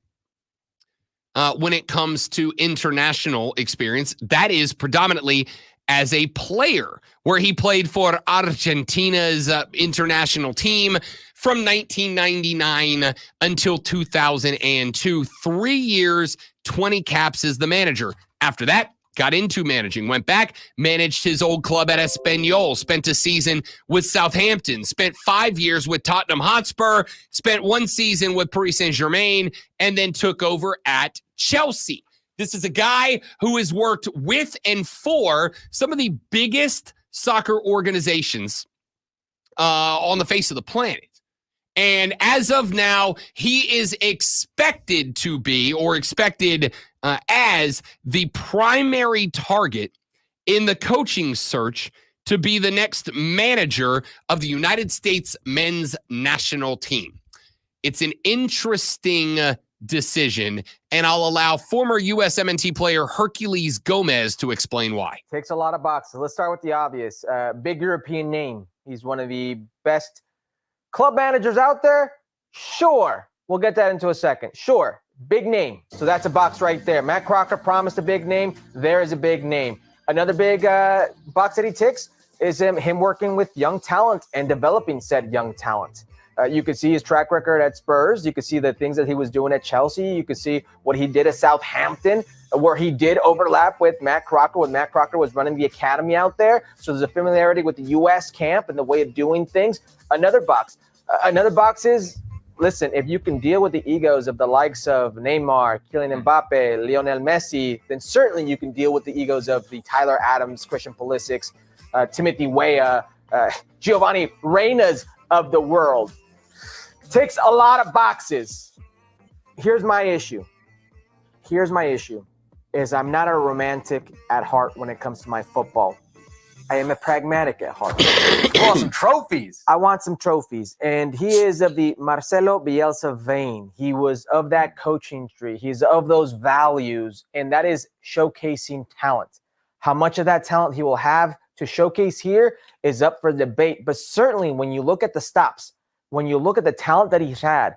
when it comes to international experience. That is predominantly as a player, where he played for Argentina's international team from 1999 until 2002. 3 years, 20 caps as the manager. After that, got into managing, went back, managed his old club at Espanyol, spent a season with Southampton, spent 5 years with Tottenham Hotspur, spent 1 season with Paris Saint-Germain, and then took over at Chelsea. This is a guy who has worked with and for some of the biggest soccer organizations on the face of the planet. And as of now, he is expected to be, or expected as, the primary target in the coaching search to be the next manager of the United States men's national team. It's an interesting decision, and I'll allow former USMNT player Hercules Gomez to explain why. Takes a lot of boxes. Let's start with the obvious. Big European name. He's one of the best club managers out there? Sure. We'll get that into a second. Sure. Big name. So that's a box right there. Matt Crocker promised a big name. There is a big name. Another big box that he ticks is him working with young talent and developing said young talent. You could see his track record at Spurs. You could see the things that he was doing at Chelsea. You could see what he did at Southampton, where he did overlap with Matt Crocker when Matt Crocker was running the academy out there. So there's a familiarity with the U.S. camp and the way of doing things. Another box is, listen, if you can deal with the egos of the likes of Neymar, Kylian Mbappe, Lionel Messi, then certainly you can deal with the egos of the Tyler Adams, Christian Pulisic, Timothy Weah, Giovanni Reyna's of the world. Ticks a lot of boxes. Here's my issue is I'm not a romantic at heart when it comes to my football. I am a pragmatic at heart. You want some trophies? I want some trophies. And he is of the Marcelo Bielsa vein. He was of that coaching tree. He's of those values, and that is showcasing talent. How much of that talent he will have to showcase here is up for debate. But certainly when you look at the stops, when you look at the talent that he's had,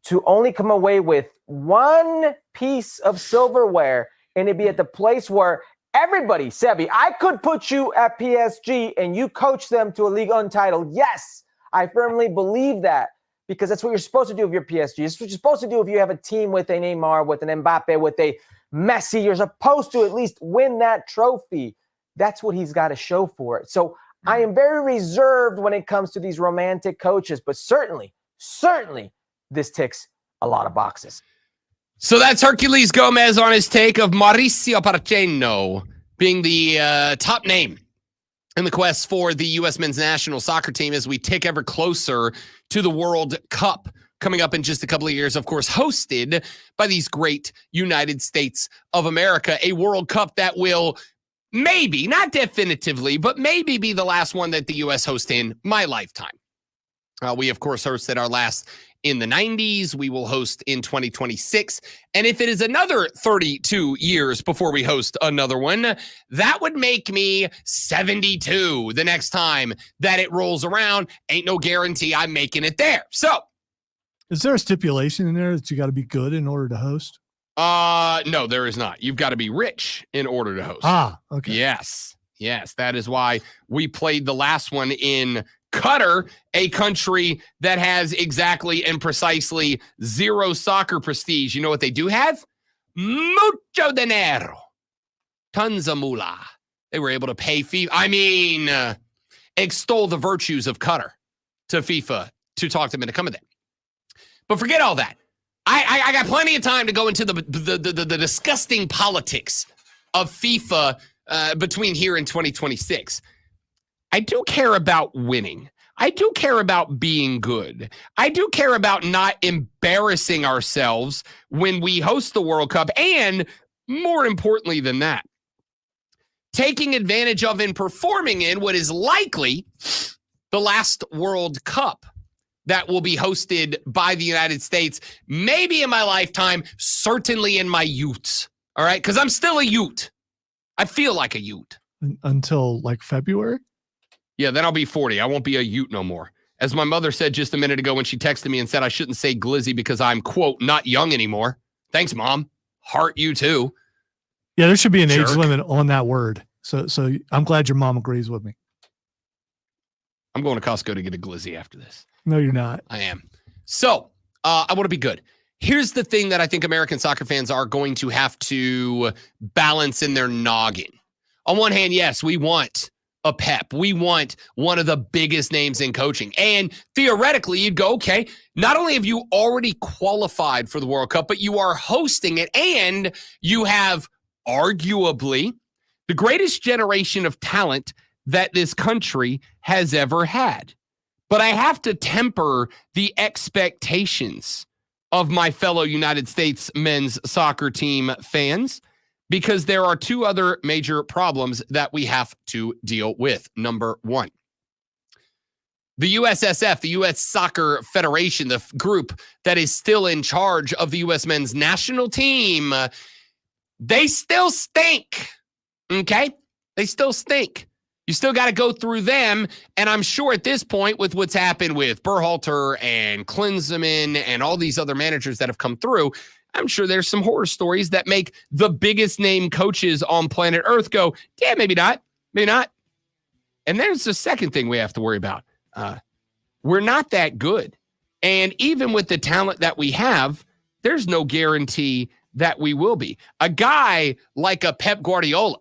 to only come away with one piece of silverware and it be at the place where everybody, Sebi, I could put you at PSG and you coach them to a Ligue 1 title. Yes, I firmly believe that, because that's what you're supposed to do if you're PSG. It's what you're supposed to do if you have a team with a Neymar, with an Mbappe, with a Messi. You're supposed to at least win that trophy. That's what he's got to show for it. So I am very reserved when it comes to these romantic coaches, but certainly, this ticks a lot of boxes. So that's Hercules Gomez on his take of Mauricio Parcheno being the top name in the quest for the U.S. men's national soccer team as we tick ever closer to the World Cup coming up in just a couple of years, of course, hosted by these great United States of America, a World Cup that will maybe, not definitively, but maybe be the last one that the U.S. hosts in my lifetime. We, of course, hosted our last in the 90s. We will host in 2026. And if it is another 32 years before we host another one, that would make me 72 the next time that it rolls around. Ain't no guarantee I'm making it there. So, is there a stipulation in there that you got to be good in order to host? No, there is not. You've got to be rich in order to host. Ah, okay. Yes. That is why we played the last one in Qatar, a country that has exactly and precisely zero soccer prestige. You know what they do have? Mucho dinero. Tons of moolah. They were able to pay FIFA. Extol the virtues of Qatar to FIFA to talk them into coming there. But forget all that. I got plenty of time to go into the disgusting politics of FIFA between here and 2026. I do care about winning. I do care about being good. I do care about not embarrassing ourselves when we host the World Cup. And more importantly than that, taking advantage of and performing in what is likely the last World Cup that will be hosted by the United States, maybe in my lifetime, certainly in my youth. All right? Because I'm still a youth. I feel like a youth. Until like February? Yeah, then I'll be 40. I won't be a youth no more. As my mother said just a minute ago when she texted me and said I shouldn't say glizzy because I'm, quote, not young anymore. Thanks, Mom. Heart you too. Yeah, there should be an Jerk. age limit on that word. So I'm glad your mom agrees with me. I'm going to Costco to get a glizzy after this. No, you're not. I am. So I want to be good. Here's the thing that I think American soccer fans are going to have to balance in their noggin. On one hand, yes, we want a Pep. We want one of the biggest names in coaching. And theoretically, you'd go, okay, not only have you already qualified for the World Cup, but you are hosting it, and you have arguably the greatest generation of talent that this country has ever had. But I have to temper the expectations of my fellow United States men's soccer team fans, because there are two other major problems that we have to deal with. Number one, the USSF, the U.S. Soccer Federation, the group that is still in charge of the U.S. men's national team, they still stink, okay? They still stink. You still got to go through them, and I'm sure at this point, with what's happened with Berhalter and Klinsmann and all these other managers that have come through, I'm sure there's some horror stories that make the biggest name coaches on planet Earth go, yeah, maybe not, maybe not. And there's the second thing we have to worry about. We're not that good. And even with the talent that we have, there's no guarantee that we will be. A guy like a Pep Guardiola,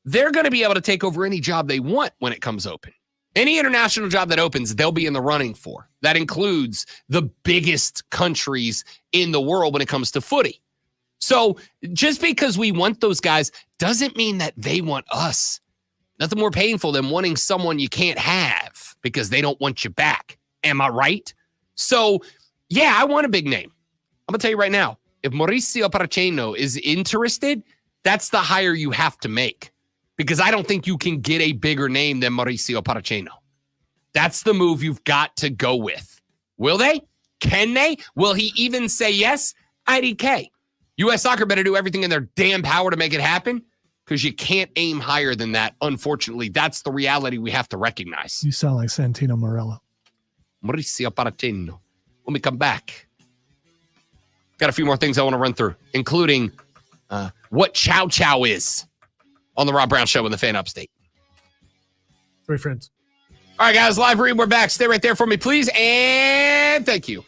they're going to be able to take over any job they want when it comes open. Any international job that opens, they'll be in the running for. That includes the biggest countries in the world when it comes to footy. So just because we want those guys doesn't mean that they want us. Nothing more painful than wanting someone you can't have because they don't want you back. Am I right? So, yeah, I want a big name. I'm going to tell you right now, if Mauricio Pochettino is interested, that's the hire you have to make. Because I don't think you can get a bigger name than Mauricio Pochettino. That's the move you've got to go with. Will they? Can they? Will he even say yes? IDK. U.S. Soccer better do everything in their damn power to make it happen, because you can't aim higher than that. Unfortunately, that's the reality we have to recognize. You sound like Santino Morello. Mauricio Pochettino. When we come back, got a few more things I want to run through, including what Chow Chow is on the Rob Brown Show in the Fan Upstate. Three friends. All right, guys, live read. We're back. Stay right there for me, please. And thank you.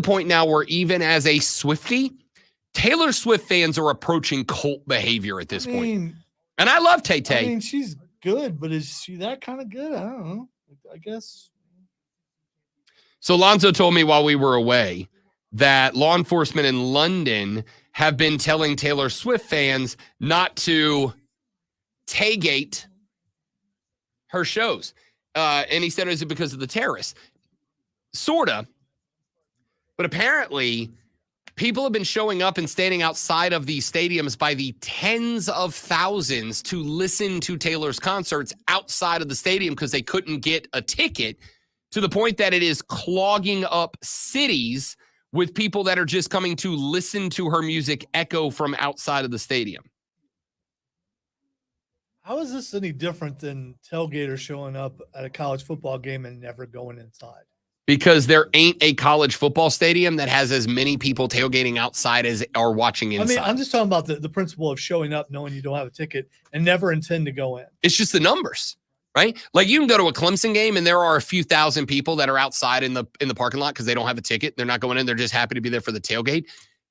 point now where even as a Swiftie, Taylor Swift fans are approaching cult behavior at this point. And I love Tay-Tay. I mean, she's good, but is she that kind of good? I don't know. I guess. So Lonzo told me while we were away that law enforcement in London have been telling Taylor Swift fans not to tailgate her shows. And he said, is it because of the terrorists? Sorta. But apparently, people have been showing up and standing outside of these stadiums by the tens of thousands to listen to Taylor's concerts outside of the stadium because they couldn't get a ticket, to the point that it is clogging up cities with people that are just coming to listen to her music echo from outside of the stadium. How is this any different than tailgaters showing up at a college football game and never going inside? Because there ain't a college football stadium that has as many people tailgating outside as are watching inside. I mean, I'm just talking about the principle of showing up knowing you don't have a ticket and never intend to go in. It's just the numbers, right? Like you can go to a Clemson game and there are a few thousand people that are outside in the parking lot because they don't have a ticket. They're not going in. They're just happy to be there for the tailgate.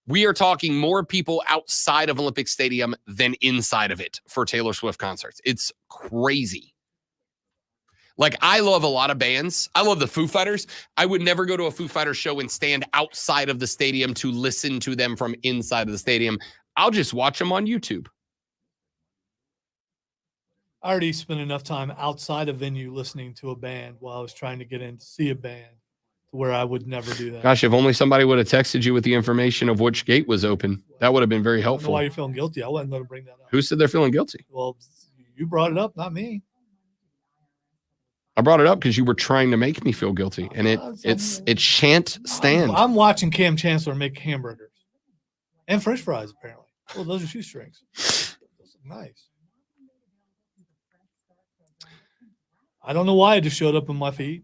We are talking more people outside of Olympic Stadium than inside of it for Taylor Swift concerts. It's crazy. Like, I love a lot of bands. I love the Foo Fighters. I would never go to a Foo Fighters show and stand outside of the stadium to listen to them from inside of the stadium. I'll just watch them on YouTube. I already spent enough time outside a venue listening to a band while I was trying to get in to see a band, where I would never do that. Gosh, if only somebody would have texted you with the information of which gate was open. That would have been very I don't know helpful. why you're feeling guilty. I wasn't going to bring that up. Who said they're feeling guilty? Well, you brought it up, not me. I brought it up because you were trying to make me feel guilty, and it shan't stand. I'm watching Cam Chancellor make hamburgers and French fries. Apparently, oh, those are shoestrings. Those are nice. I don't know why it just showed up in my feed.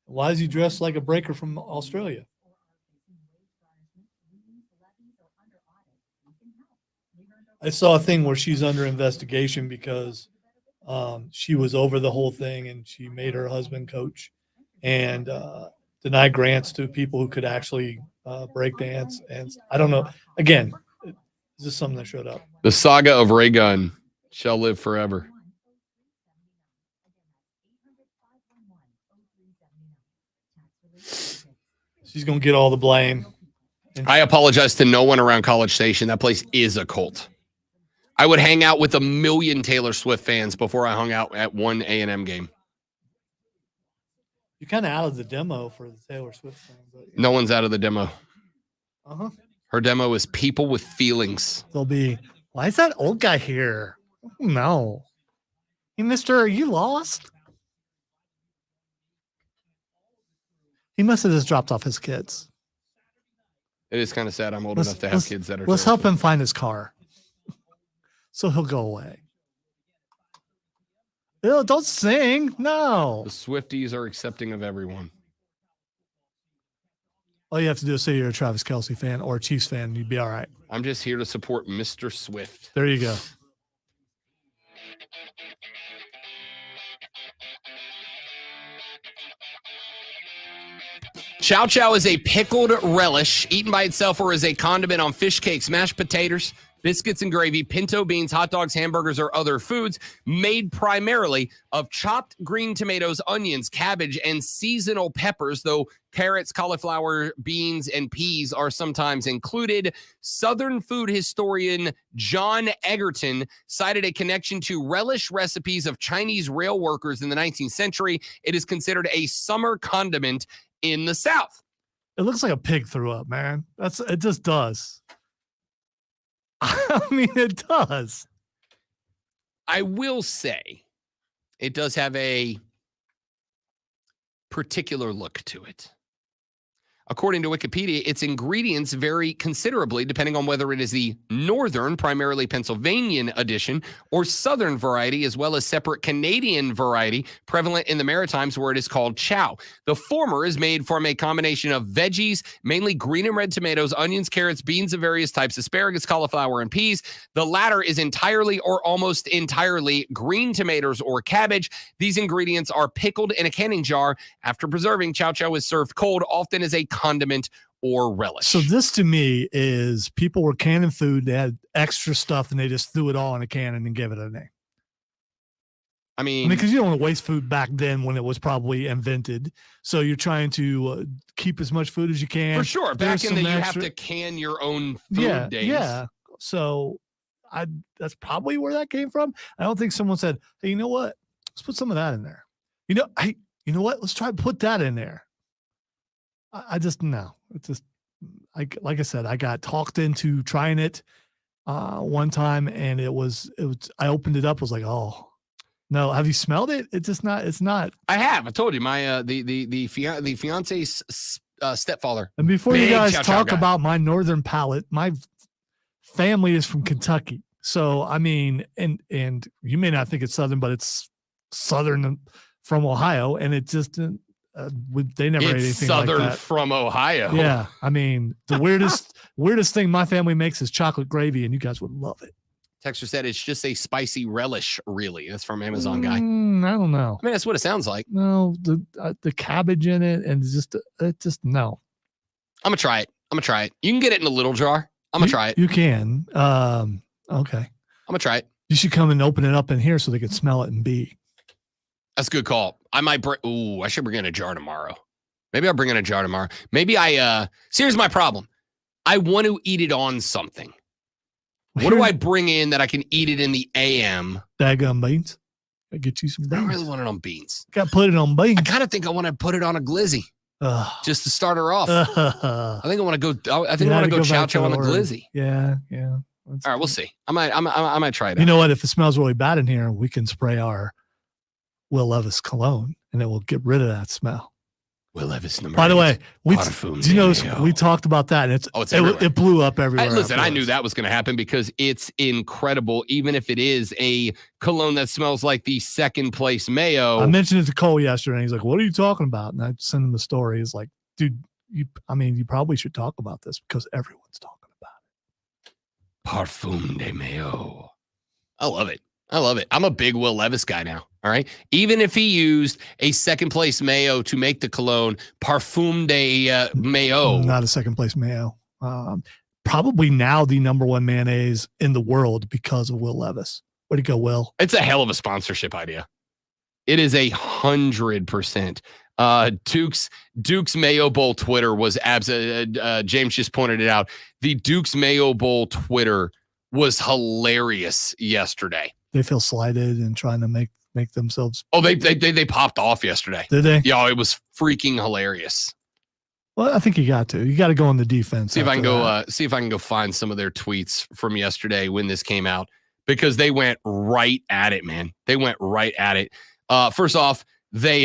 Why is he dressed like a breaker from Australia? I saw a thing where she's under investigation because she was over the whole thing and she made her husband coach and denied grants to people who could actually break dance. And I don't know. Again, is this something that showed up? The saga of Ray Gun shall live forever. She's going to get all the blame. I apologize to no one around College Station. That place is a cult. I would hang out with 1 million Taylor Swift fans before I hung out at one A&M game. You're kind of out of the demo for the Taylor Swift thing. But, no one's out of the demo. Uh-huh. Her demo is people with feelings. They'll be, why is that old guy here? No. Hey, mister, are you lost? He must have just dropped off his kids. It is kind of sad. I'm old enough to have kids that are. Let's help him find his car. So he'll go away. Ew, don't sing. No. The Swifties are accepting of everyone. All you have to do is say you're a Travis Kelce fan or a Chiefs fan, and you'd be all right. I'm just here to support Mr. Swift. There you go. Chow chow is a pickled relish eaten by itself or as a condiment on fish cakes, mashed potatoes, biscuits and gravy, pinto beans, hot dogs, hamburgers, or other foods, made primarily of chopped green tomatoes, onions, cabbage, and seasonal peppers, though carrots, cauliflower, beans, and peas are sometimes included. Southern food historian John Egerton cited a connection to relish recipes of Chinese rail workers in the 19th century. It is considered a summer condiment in the South. It looks like a pig threw up, man. It just does. I mean, it does. I will say it does have a particular look to it. According to Wikipedia, its ingredients vary considerably depending on whether it is the northern, primarily Pennsylvanian edition, or southern variety, as well as separate Canadian variety prevalent in the Maritimes where it is called chow. The former is made from a combination of veggies, mainly green and red tomatoes, onions, carrots, beans of various types, asparagus, cauliflower, and peas. The latter is entirely or almost entirely green tomatoes or cabbage. These ingredients are pickled in a canning jar. After preserving, chow chow is served cold, often as a condiment or relish. So this to me is people were canning food. They had extra stuff and they just threw it all in a can and then gave it a name. I mean, because you don't want to waste food back then when it was probably invented. So you're trying to keep as much food as you can. For sure. Back There's in the some you extra- have to can your own food days. Yeah. So that's probably where that came from. I don't think someone said, hey, you know what? Let's put some of that in there. You know what? Let's try to put that in there. I just no. It's just like I said, I got talked into trying it one time, and it was. I opened it up. Was like, oh no. Have you smelled it? It's just not. It's not. I have. I told you my the fiance's stepfather. And before you guys chow chow talk guy. about my northern palate, my family is from Kentucky. So I mean, and you may not think it's southern, but it's southern from Ohio, and it just. They never ate It's anything southern like that. from Ohio. Yeah, I mean the weirdest thing my family makes is chocolate gravy, and you guys would love it. Texter said it's just a spicy relish. Really, that's from Amazon guy. I don't know. I mean, that's what it sounds like. No, the cabbage in it, and just no. I'm gonna try it. You can get it in a little jar. I'm gonna try it. You can. Okay. I'm gonna try it. You should come and open it up in here so they can smell it and be. That's a good call. I might bring. Ooh, I should bring in a jar tomorrow. Maybe I'll bring in a jar tomorrow. Maybe I. See, here's my problem. I want to eat it on something. What do I bring in that I can eat it in the AM? Daggum beans. I get you some I beans. don't really want it on beans. Got to put it on beans. I kind of think I want to put it on a glizzy just to start her off. I think I want to go. I think I want to go chow chow on the glizzy. Yeah. All right, we'll see. I might try it. You out. know what? If it smells really bad in here, we can spray our Will Levis cologne, and it will get rid of that smell. Will Levis number. By the 8, way, Parfum do you know de Mayo. we talked about that, and it blew up everywhere. Listen, I knew afterwards. that was going to happen because it's incredible. Even if it is a cologne that smells like the second place mayo. I mentioned it to Cole yesterday. And he's like, "What are you talking about?" And I sent him the story. He's like, "Dude, you probably should talk about this because everyone's talking about it." Parfum de Mayo. I love it. I'm a big Will Levis guy now. All right. Even if he used a second place mayo to make the cologne, Parfum de Mayo. Not a second place mayo. Probably now the number one mayonnaise in the world because of Will Levis. Way to go, Will. It's a hell of a sponsorship idea. It is 100%. Duke's Mayo Bowl Twitter was James just pointed it out. The Duke's Mayo Bowl Twitter was hilarious yesterday. They feel slighted and trying to make themselves. Oh, they popped off yesterday. Did they? Yeah, it was freaking hilarious. Well, I think you got to go on the defense. See if I can go find some of their tweets from yesterday when this came out, because they went right at it, man. They went right at it. First off, they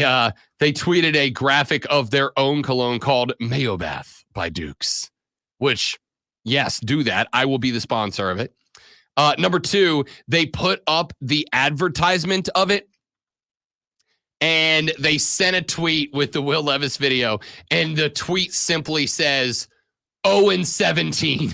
tweeted a graphic of their own cologne called Mayo Bath by Dukes, which, yes, do that. I will be the sponsor of it. Number 2, they put up the advertisement of it, and they sent a tweet with the Will Levis video, and the tweet simply says 0-17.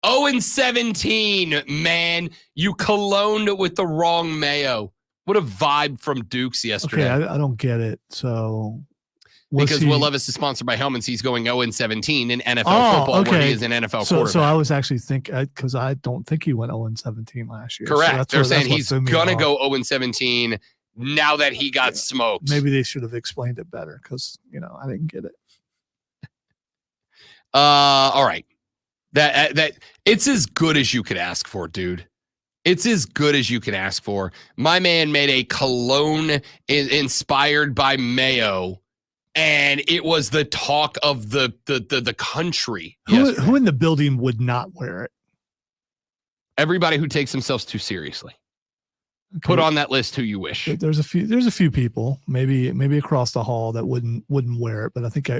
0-17, man. You cologned with the wrong mayo. What a vibe from Dukes yesterday. Okay, I don't get it. So because Will Levis is sponsored by Hellman's, he's going 0-17 in NFL football, where he is an NFL quarterback. So I was actually thinking, because I don't think he went 0-17 last year. Correct. So they're saying he's going to go 0-17 now that he got smoked. Maybe they should have explained it better because, I didn't get it. All right. That it's as good as you could ask for, dude. It's as good as you can ask for. My man made a cologne inspired by mayo, and it was the talk of the country. Who in the building would not wear it? Everybody who takes themselves too seriously. Okay. Put on that list who you wish. There's a few people, maybe across the hall, that wouldn't wear it, but I think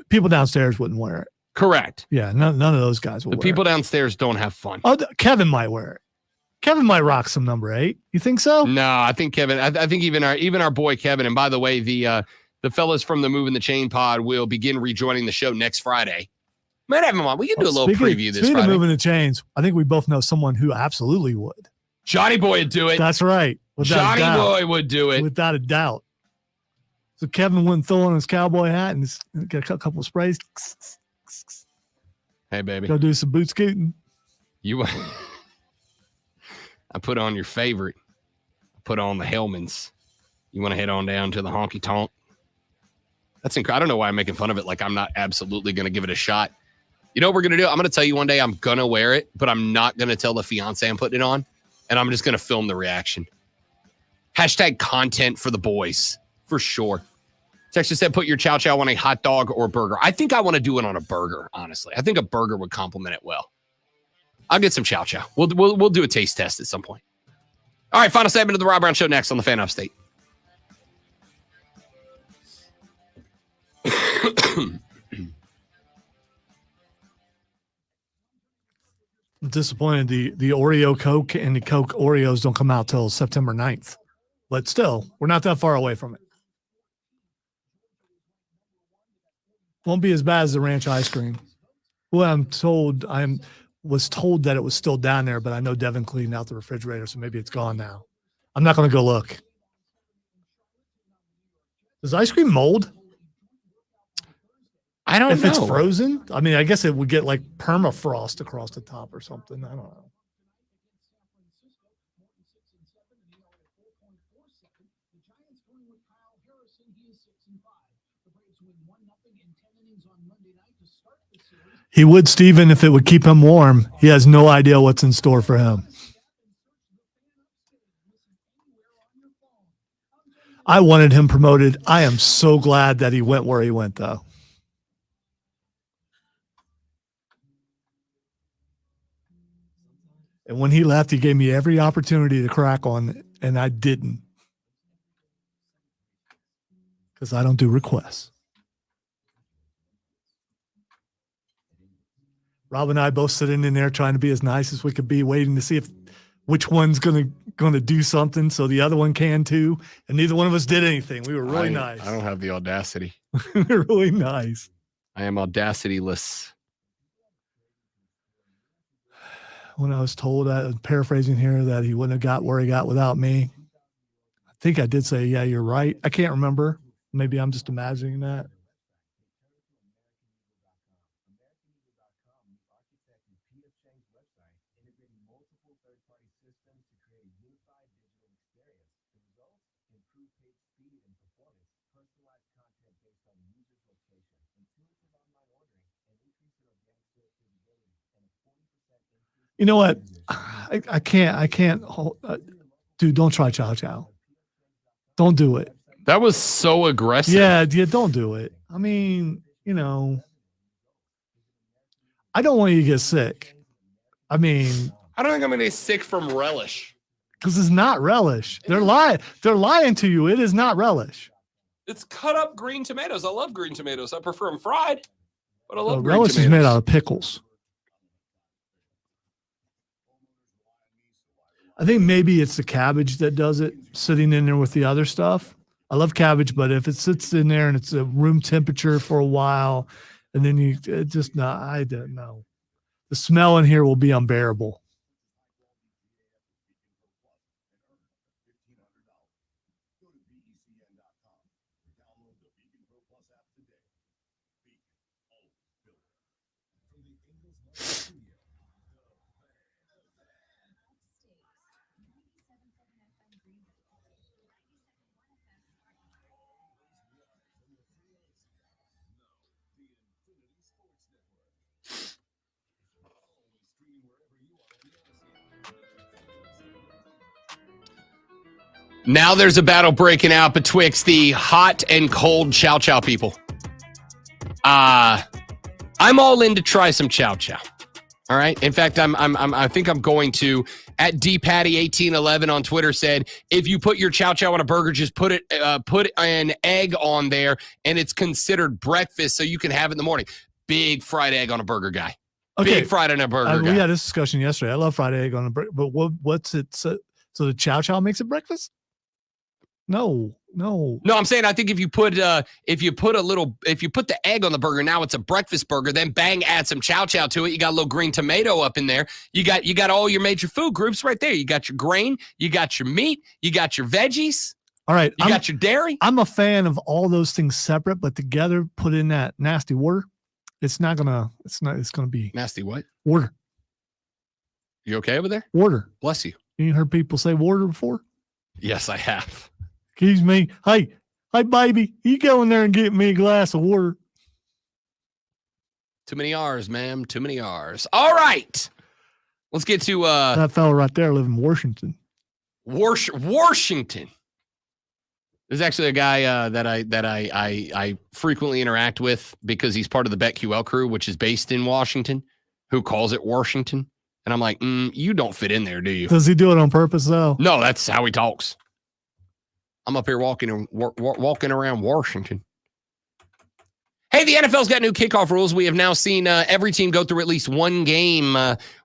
people downstairs wouldn't wear it. Correct. Yeah, none of those guys will wear it. The people downstairs don't have fun. Oh, Kevin might wear it. Kevin might rock some number 8. You think so? No, I think Kevin. I think even our boy Kevin. And by the way, the fellas from the Moving the Chain pod will begin rejoining the show next Friday. Might have him on. We can do a little preview this Friday. Speaking of moving the chains, I think we both know someone who absolutely would. Johnny Boy would do it. That's right. Johnny Boy would do it without a doubt. So Kevin wouldn't throw on his cowboy hat and just get a couple of sprays. Hey, baby. Go do some boot scooting. I put on your favorite. I put on the Hellmans. You want to head on down to the honky tonk? That's incredible. I don't know why I'm making fun of it. Like I'm not absolutely going to give it a shot. You know what we're going to do? I'm going to tell you one day I'm going to wear it, but I'm not going to tell the fiance I'm putting it on. And I'm just going to film the reaction. Hashtag content for the boys. For sure. Text just said, put your chow chow on a hot dog or burger. I think I want to do it on a burger, honestly. I think a burger would complement it well. I'll get some chow chow. We'll do a taste test at some point. All right, final segment of the Rob Brown Show next on the Fan Upstate. I'm disappointed the Oreo Coke and the Coke Oreos don't come out till September 9th. But still, we're not that far away from it. Won't be as bad as the ranch ice cream. Well, I was told that it was still down there, but I know Devin cleaned out the refrigerator, so maybe it's gone now. I'm not going to go look. Does ice cream mold? I don't know. If it's frozen? I mean, I guess it would get like permafrost across the top or something. I don't know. He would, Steven, if it would keep him warm. He has no idea what's in store for him. I wanted him promoted. I am so glad that he went where he went, though. And when he left, he gave me every opportunity to crack on it, and I didn't. Because I don't do requests. Rob and I both sitting in there trying to be as nice as we could be, waiting to see which one's gonna do something so the other one can too. And neither one of us did anything. We were really nice. I don't have the audacity. We were really nice. I am audacityless. When I was told, paraphrasing here, that he wouldn't have got where he got without me, I think I did say, yeah, you're right. I can't remember. Maybe I'm just imagining that. You know what? I can't hold, dude, don't try chow chow. Don't do it. That was so aggressive. Yeah, don't do it. I mean, I don't want you to get sick. I mean, I don't think I'm going to get sick from relish. Because it's not relish. They're lying to you. It is not relish. It's cut up green tomatoes. I love green tomatoes. I prefer them fried, but I love green relish tomatoes. Is made out of pickles. I think maybe it's the cabbage that does it, sitting in there with the other stuff. I love cabbage, but if it sits in there and it's a room temperature for a while, and then I don't know. The smell in here will be unbearable. Now there's a battle breaking out betwixt the hot and cold chow chow people. I'm all in to try some chow chow. All right. In fact, I think I'm going to. At dpatty1811 on Twitter said, if you put your chow chow on a burger, just put an egg on there, and it's considered breakfast, so you can have it in the morning. Big fried egg on a burger guy. Okay. Big fried on a burger guy. We had this discussion yesterday. I love fried egg on a burger, but what's it? So the chow chow makes it breakfast? No. I'm saying I think if you put the egg on the burger, now it's a breakfast burger. Then bang, add some chow chow to it. You got a little green tomato up in there. You got all your major food groups right there. You got your grain, you got your meat, you got your veggies. All right. You got your dairy? I'm a fan of all those things separate, but together, put in that nasty water. It's going to be Nasty what? water. You okay over there? Water. Bless you. You heard people say water before? Yes, I have. Excuse me. Hey, baby, you go in there and get me a glass of water. Too many R's, ma'am. Too many R's. All right. Let's get to that fella right there lives in Washington. Washington. There's actually a guy that I frequently interact with because he's part of the BetQL crew, which is based in Washington, who calls it Washington. And I'm like, you don't fit in there, do you? Does he do it on purpose, though? No, that's how he talks. I'm up here walking around Washington. Hey, the NFL's got new kickoff rules. We have now seen every team go through at least one game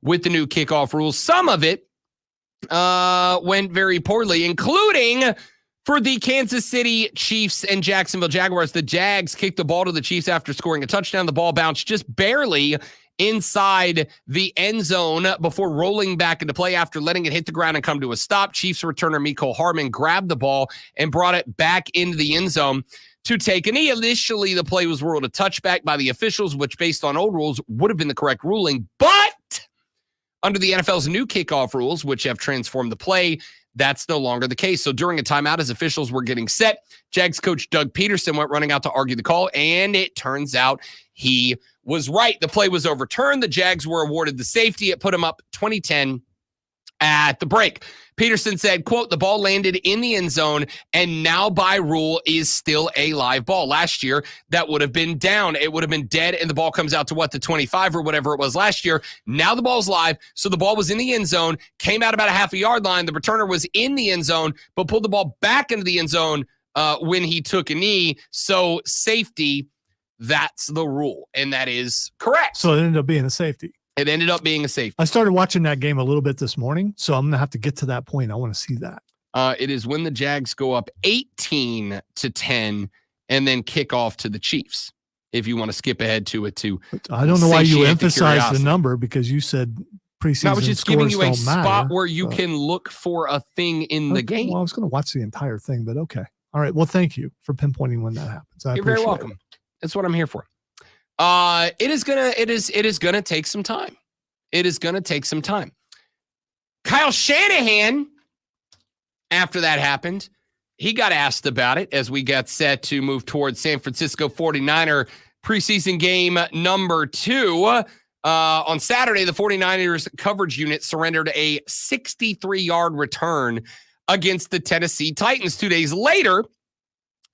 with the new kickoff rules. Some of it went very poorly, including for the Kansas City Chiefs and Jacksonville Jaguars. The Jags kicked the ball to the Chiefs after scoring a touchdown. The ball bounced just barely inside the end zone before rolling back into play after letting it hit the ground and come to a stop. Chiefs returner Mecole Hardman grabbed the ball and brought it back into the end zone to take a knee. Initially, the play was ruled a touchback by the officials, which based on old rules would have been the correct ruling. But under the NFL's new kickoff rules, which have transformed the play, that's no longer the case. So during a timeout, as officials were getting set, Jags coach Doug Peterson went running out to argue the call, and it turns out he was right. The play was overturned. The Jags were awarded the safety. It put them up 20-10 at the break. Peterson said, quote, the ball landed in the end zone and now by rule is still a live ball. Last year, that would have been down. It would have been dead and the ball comes out to the 25 or whatever it was last year. Now the ball's live. So the ball was in the end zone, came out about a half a yard line. The returner was in the end zone, but pulled the ball back into the end zone when he took a knee. So safety, that's the rule. And that is correct. So it ended up being a safety. It ended up being a safety. I started watching that game a little bit this morning, so I'm going to have to get to that point. I want to see that. It is when the Jags go up 18-10 and then kick off to the Chiefs. If you want to skip ahead to it too. I don't know why you emphasize the number because you said preseason. I was just giving you a spot matter, where you can look for a thing in the game. Well, I was going to watch the entire thing, but okay. All right. Well, thank you for pinpointing when that happens. You're very welcome. That's what I'm here for. It is gonna take some time. It is gonna take some time. Kyle Shanahan, after that happened, he got asked about it as we got set to move towards San Francisco 49er preseason game number 2. On Saturday, the 49ers coverage unit surrendered a 63-yard return against the Tennessee Titans. 2 days later,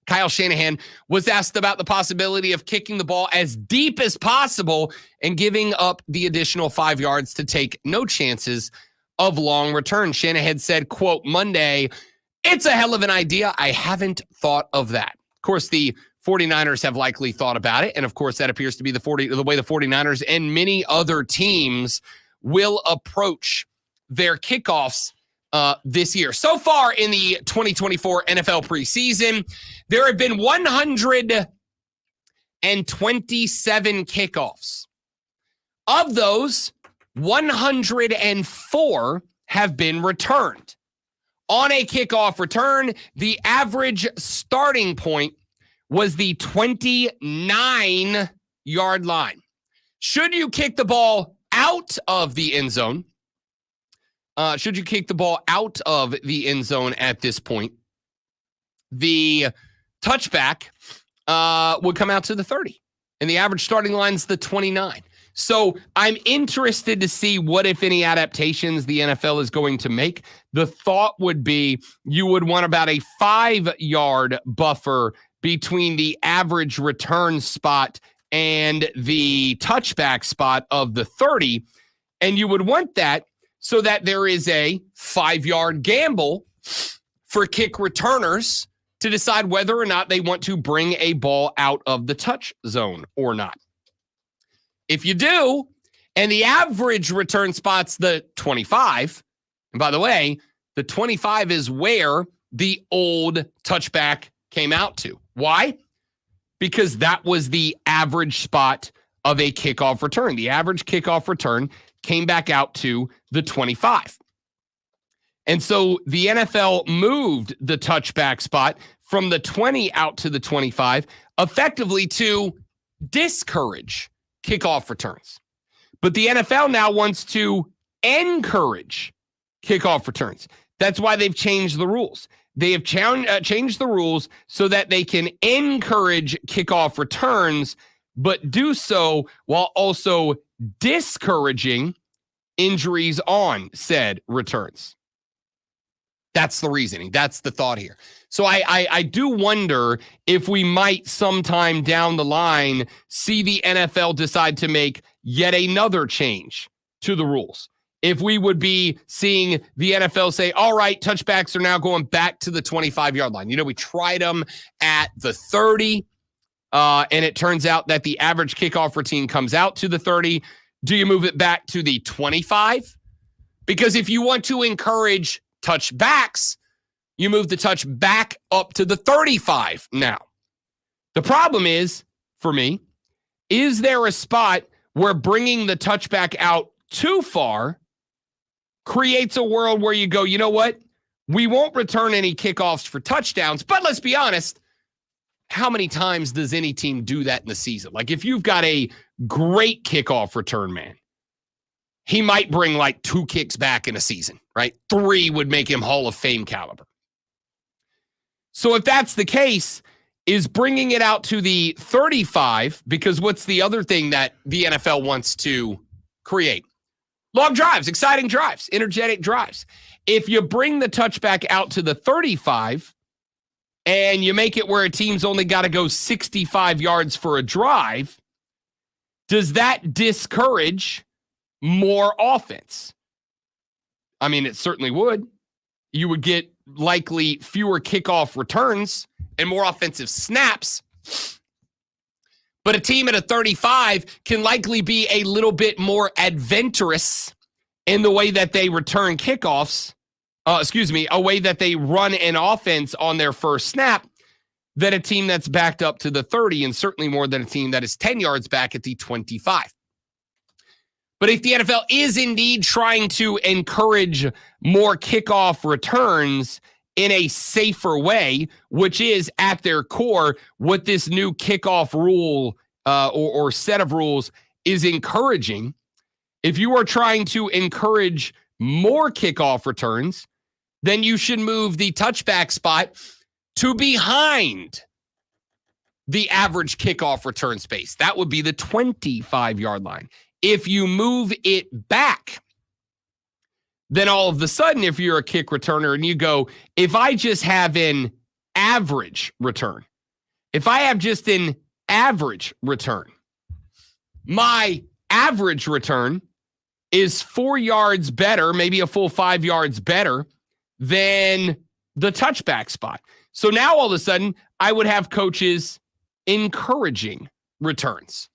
Kyle Shanahan was asked about the possibility of kicking the ball as deep as possible and giving up the additional 5 yards to take no chances of long return. Shanahan said, quote, Monday, it's a hell of an idea. I haven't thought of that. Of course, the 49ers have likely thought about it. And of course, that appears to be the way the 49ers and many other teams will approach their kickoffs this year. So far in the 2024 NFL preseason, there have been 127 kickoffs. Of those, 104 have been returned. On a kickoff return, the average starting point was the 29-yard line. Should you kick the ball out of the end zone, at this point, the touchback would come out to the 30. And the average starting line is the 29. So I'm interested to see what, if any, adaptations the NFL is going to make. The thought would be you would want about a 5-yard buffer between the average return spot and the touchback spot of the 30. And you would want that so that there is a 5-yard gamble for kick returners to decide whether or not they want to bring a ball out of the touch zone or not. If you do, and the average return spot's the 25, and by the way, the 25 is where the old touchback came out to. Why? Because that was the average spot of a kickoff return. The average kickoff return came back out to the 25. And so the NFL moved the touchback spot from the 20 out to the 25, effectively to discourage kickoff returns. But the NFL now wants to encourage kickoff returns. That's why they've changed the rules. They have changed the rules so that they can encourage kickoff returns, but do so while also discouraging injuries on said returns. That's the reasoning. That's the thought here. So I do wonder if we might sometime down the line see the NFL decide to make yet another change to the rules. If we would be seeing the NFL say, all right, touchbacks are now going back to the 25-yard line. You know, we tried them at the 30, and it turns out that the average kickoff routine comes out to the 30. Do you move it back to the 25? Because if you want to encourage touchbacks, you move the touch back up to the 35 now. The problem is, for me, is there a spot where bringing the touchback out too far creates a world where you go, you know what? We won't return any kickoffs for touchdowns, but let's be honest, how many times does any team do that in the season? Like if you've got a great kickoff return man, he might bring like 2 kicks back in a season, right? 3 would make him Hall of Fame caliber. So if that's the case, is bringing it out to the 35, because what's the other thing that the NFL wants to create? Long drives, exciting drives, energetic drives. If you bring the touchback out to the 35 and you make it where a team's only got to go 65 yards for a drive, does that discourage more offense? I mean, it certainly would. You would get likely fewer kickoff returns and more offensive snaps. But a team at a 35 can likely be a little bit more adventurous in the way that they return kickoffs. A way that they run an offense on their first snap than a team that's backed up to the 30, and certainly more than a team that is 10 yards back at the 25. But if the NFL is indeed trying to encourage more kickoff returns in a safer way, which is at their core what this new kickoff rule or set of rules is encouraging, if you are trying to encourage more kickoff returns, then you should move the touchback spot to behind the average kickoff return space. That would be the 25-yard line. If you move it back, then all of a sudden, if you're a kick returner and you go, if I just have an average return, if I have just an average return, my average return is 4 yards better, maybe a full 5 yards better than the touchback spot. So now all of a sudden, I would have coaches encouraging returns.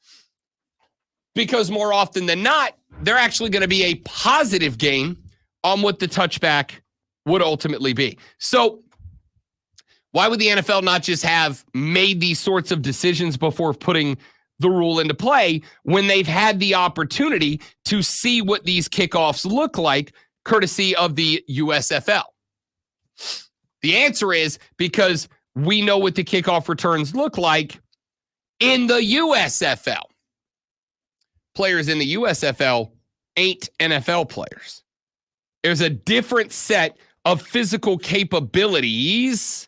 Because more often than not, they're actually going to be a positive gain on what the touchback would ultimately be. So why would the NFL not just have made these sorts of decisions before putting the rule into play when they've had the opportunity to see what these kickoffs look like, courtesy of the USFL? The answer is because we know what the kickoff returns look like in the USFL. Players in the USFL ain't NFL players. There's a different set of physical capabilities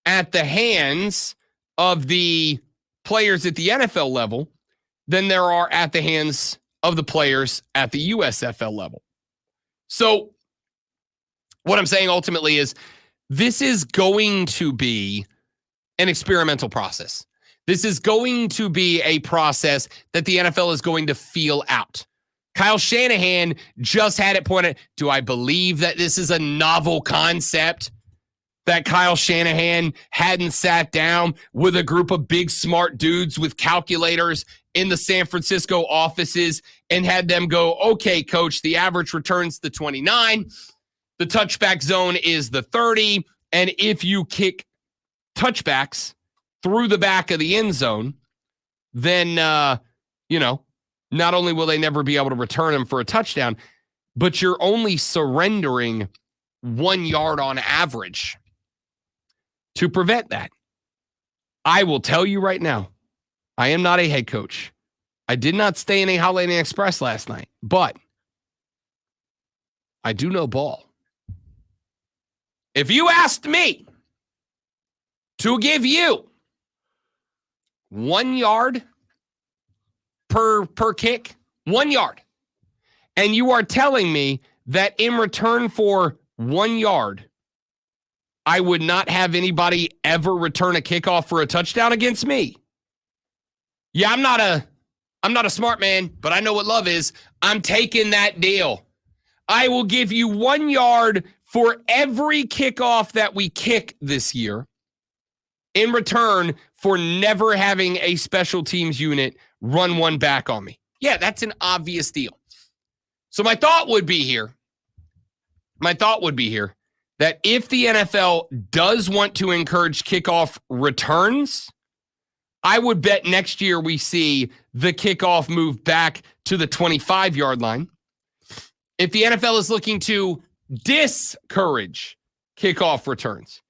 at the hands of the players at the NFL level than there are at the hands of the players at the USFL level. So what I'm saying ultimately is this is going to be an experimental process. This is going to be a process that the NFL is going to feel out. Kyle Shanahan just had it pointed. Do I believe that this is a novel concept? That Kyle Shanahan hadn't sat down with a group of big, smart dudes with calculators in the San Francisco offices and had them go, okay, coach, the average return's the 29. The touchback zone is the 30. And if you kick touchbacks through the back of the end zone, then, not only will they never be able to return them for a touchdown, but you're only surrendering 1 yard on average to prevent that. I will tell you right now, I am not a head coach. I did not stay in a Holiday Inn Express last night, but I do know ball. If you asked me to give you 1 yard per kick, 1 yard, and you are telling me that in return for 1 yard, I would not have anybody ever return a kickoff for a touchdown against me. Yeah, I'm not a smart man, but I know what love is. I'm taking that deal. I will give you 1 yard for every kickoff that we kick this year in return for never having a special teams unit run one back on me. Yeah, that's an obvious deal. So my thought would be here that if the NFL does want to encourage kickoff returns, I would bet next year we see the kickoff move back to the 25-yard line. If the NFL is looking to discourage kickoff returns,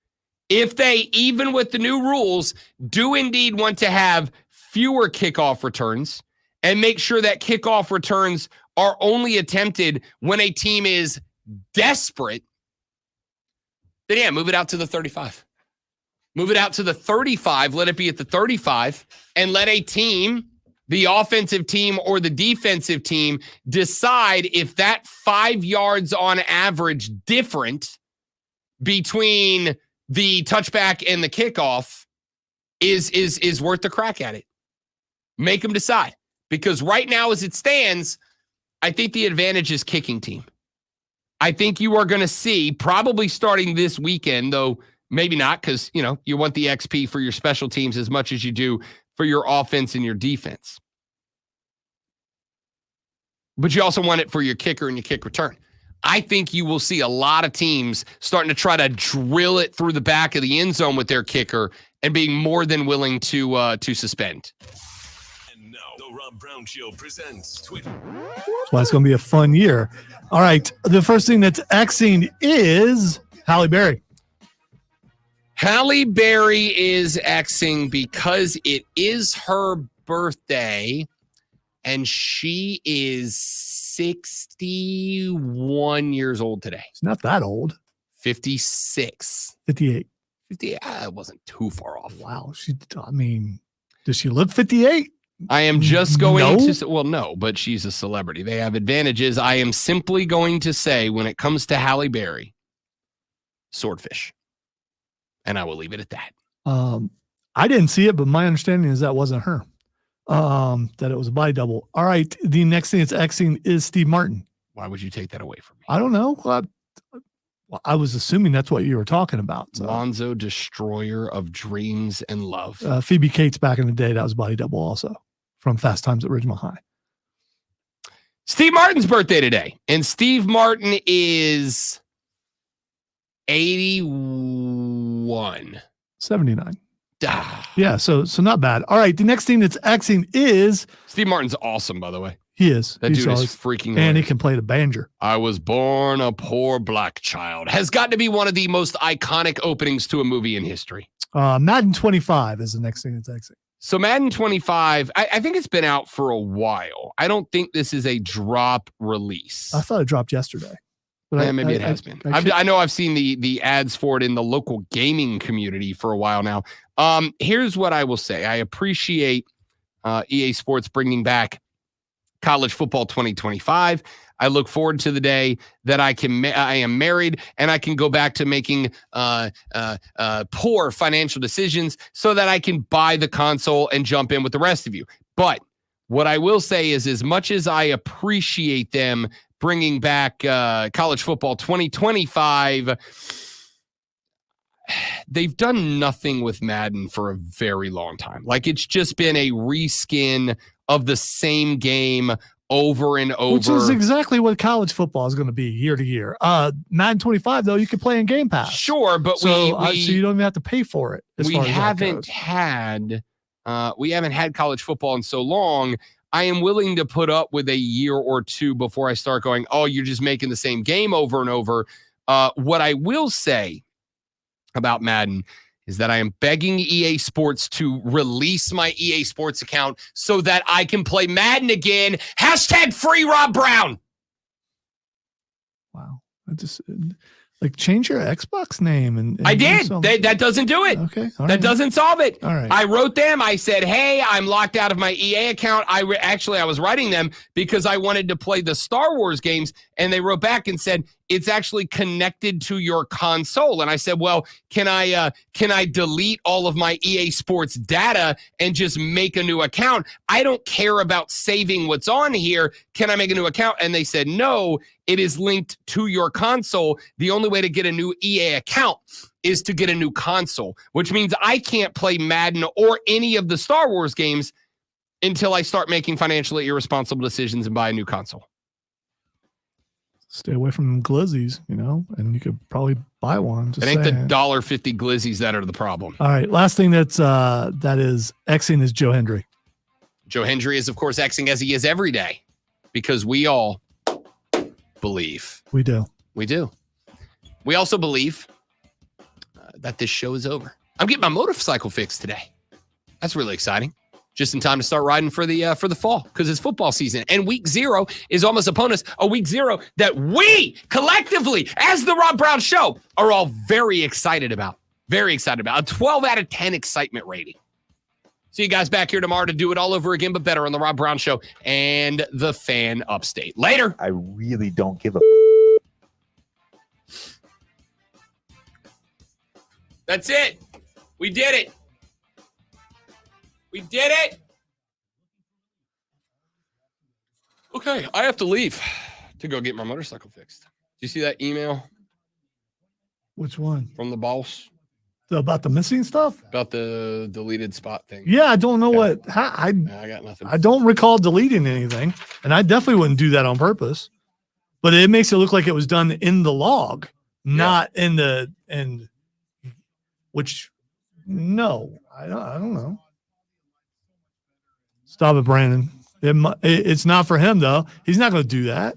if they, even with the new rules, do indeed want to have fewer kickoff returns and make sure that kickoff returns are only attempted when a team is desperate, then yeah, move it out to the 35. Move it out to the 35, let it be at the 35, and let a team, the offensive team or the defensive team, decide if that 5 yards on average different between the touchback and the kickoff is worth the crack at it. Make them decide. Because right now, as it stands, I think the advantage is kicking team. I think you are going to see, probably starting this weekend, though maybe not, because you want the XP for your special teams as much as you do for your offense and your defense. But you also want it for your kicker and your kick return. I think you will see a lot of teams starting to try to drill it through the back of the end zone with their kicker and being more than willing to suspend. And now, the Rob Brown Show presents Twitter. That's why it's going to be a fun year. All right. The first thing that's Xing is Halle Berry. Halle Berry is Xing because it is her birthday, and she is 61 years old today. It's not that old. 56. 58. 58. It wasn't too far off. Wow. Does she look 58? I am just going to say, well, no, but she's a celebrity. They have advantages. I am simply going to say, when it comes to Halle Berry, swordfish. And I will leave it at that. I didn't see it, but my understanding is that wasn't her. That it was a body double. All right. The next thing that's Xing is Steve Martin. Why would you take that away from me? I don't know. I was assuming that's what you were talking about. So. Lonzo, destroyer of dreams and love. Phoebe Cates back in the day, that was body double also from Fast Times at Ridgemont High. Steve Martin's birthday today. And Steve Martin is 81. 79. Yeah, so not bad. All right, the next thing that's Xing is Steve Martin's awesome, by the way. He is. That dude is freaking and he can play the banjo. I was born a poor black child. Has got to be one of the most iconic openings to a movie in history. Madden 25 is the next thing that's Xing. So Madden 25, I think it's been out for a while. I don't think this is a drop release. I thought it dropped yesterday. But maybe it has been. I know I've seen the ads for it in the local gaming community for a while now. Here's what I will say. I appreciate EA Sports bringing back College Football 2025. I look forward to the day that I am married and I can go back to making poor financial decisions so that I can buy the console and jump in with the rest of you. But what I will say is, as much as I appreciate them bringing back College Football 2025, they've done nothing with Madden for a very long time. Like, it's just been a reskin of the same game over and over. Which is exactly what college football is going to be year to year. Madden 25, though, you can play in Game Pass. Sure, but so you don't even have to pay for it. We haven't had college football in so long. I am willing to put up with a year or two before I start going, oh, you're just making the same game over and over. What I will say about Madden is that I am begging EA Sports to release my EA Sports account so that I can play Madden again. Hashtag free Rob Brown. Wow. I just change your Xbox name and I did. That doesn't do it. Okay. That doesn't solve it. All right. I wrote them. I said, hey, I'm locked out of my EA account. I was writing them because I wanted to play the Star Wars games. And they wrote back and said, it's actually connected to your console. And I said, well, can I delete all of my EA Sports data and just make a new account? I don't care about saving what's on here. Can I make a new account? And they said, no, it is linked to your console. The only way to get a new EA account is to get a new console, which means I can't play Madden or any of the Star Wars games until I start making financially irresponsible decisions and buy a new console. Stay away from glizzies, and you could probably buy one. It ain't the $1.50 glizzies that are the problem. All right. Last thing that is Xing is Joe Hendry. Joe Hendry is, of course, Xing as he is every day because we all believe. We do. We do. We also believe that this show is over. I'm getting my motorcycle fixed today. That's really exciting. Just in time to start riding for the fall because it's football season. And week 0 is almost upon us. A week 0 that we collectively, as the Rob Brown Show, are all very excited about. Very excited about. A 12 out of 10 excitement rating. See you guys back here tomorrow to do it all over again, but better on the Rob Brown Show and the Fan Upstate. Later. I really don't give a. That's it. We did it. We did it. Okay, I have to leave to go get my motorcycle fixed. Did you see that email? Which one? From the boss. About the missing stuff? About the deleted spot thing. Yeah, I don't know I got nothing. I don't recall deleting anything, and I definitely wouldn't do that on purpose. But it makes it look like it was done in the log, not in the which no, I don't know. Stop it, Brandon. It's not for him, though. He's not going to do that.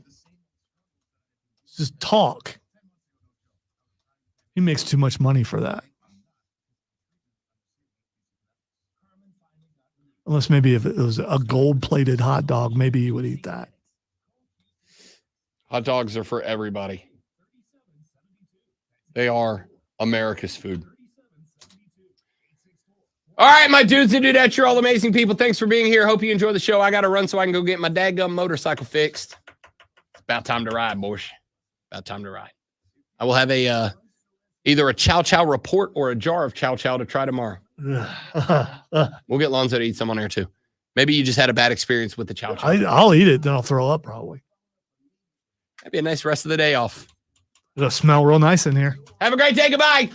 Just talk. He makes too much money for that. Unless maybe if it was a gold-plated hot dog, maybe he would eat that. Hot dogs are for everybody. They are America's food. All right, my dudes and dudettes, you're all amazing people. Thanks for being here. Hope you enjoy the show. I got to run so I can go get my dadgum motorcycle fixed. It's about time to ride, boys. About time to ride. I will have either a Chow Chow report or a jar of Chow Chow to try tomorrow. We'll get Lonzo to eat some on air too. Maybe you just had a bad experience with the Chow Chow. I'll eat it, then I'll throw up probably. That'd be a nice rest of the day off. It'll smell real nice in here. Have a great day. Goodbye.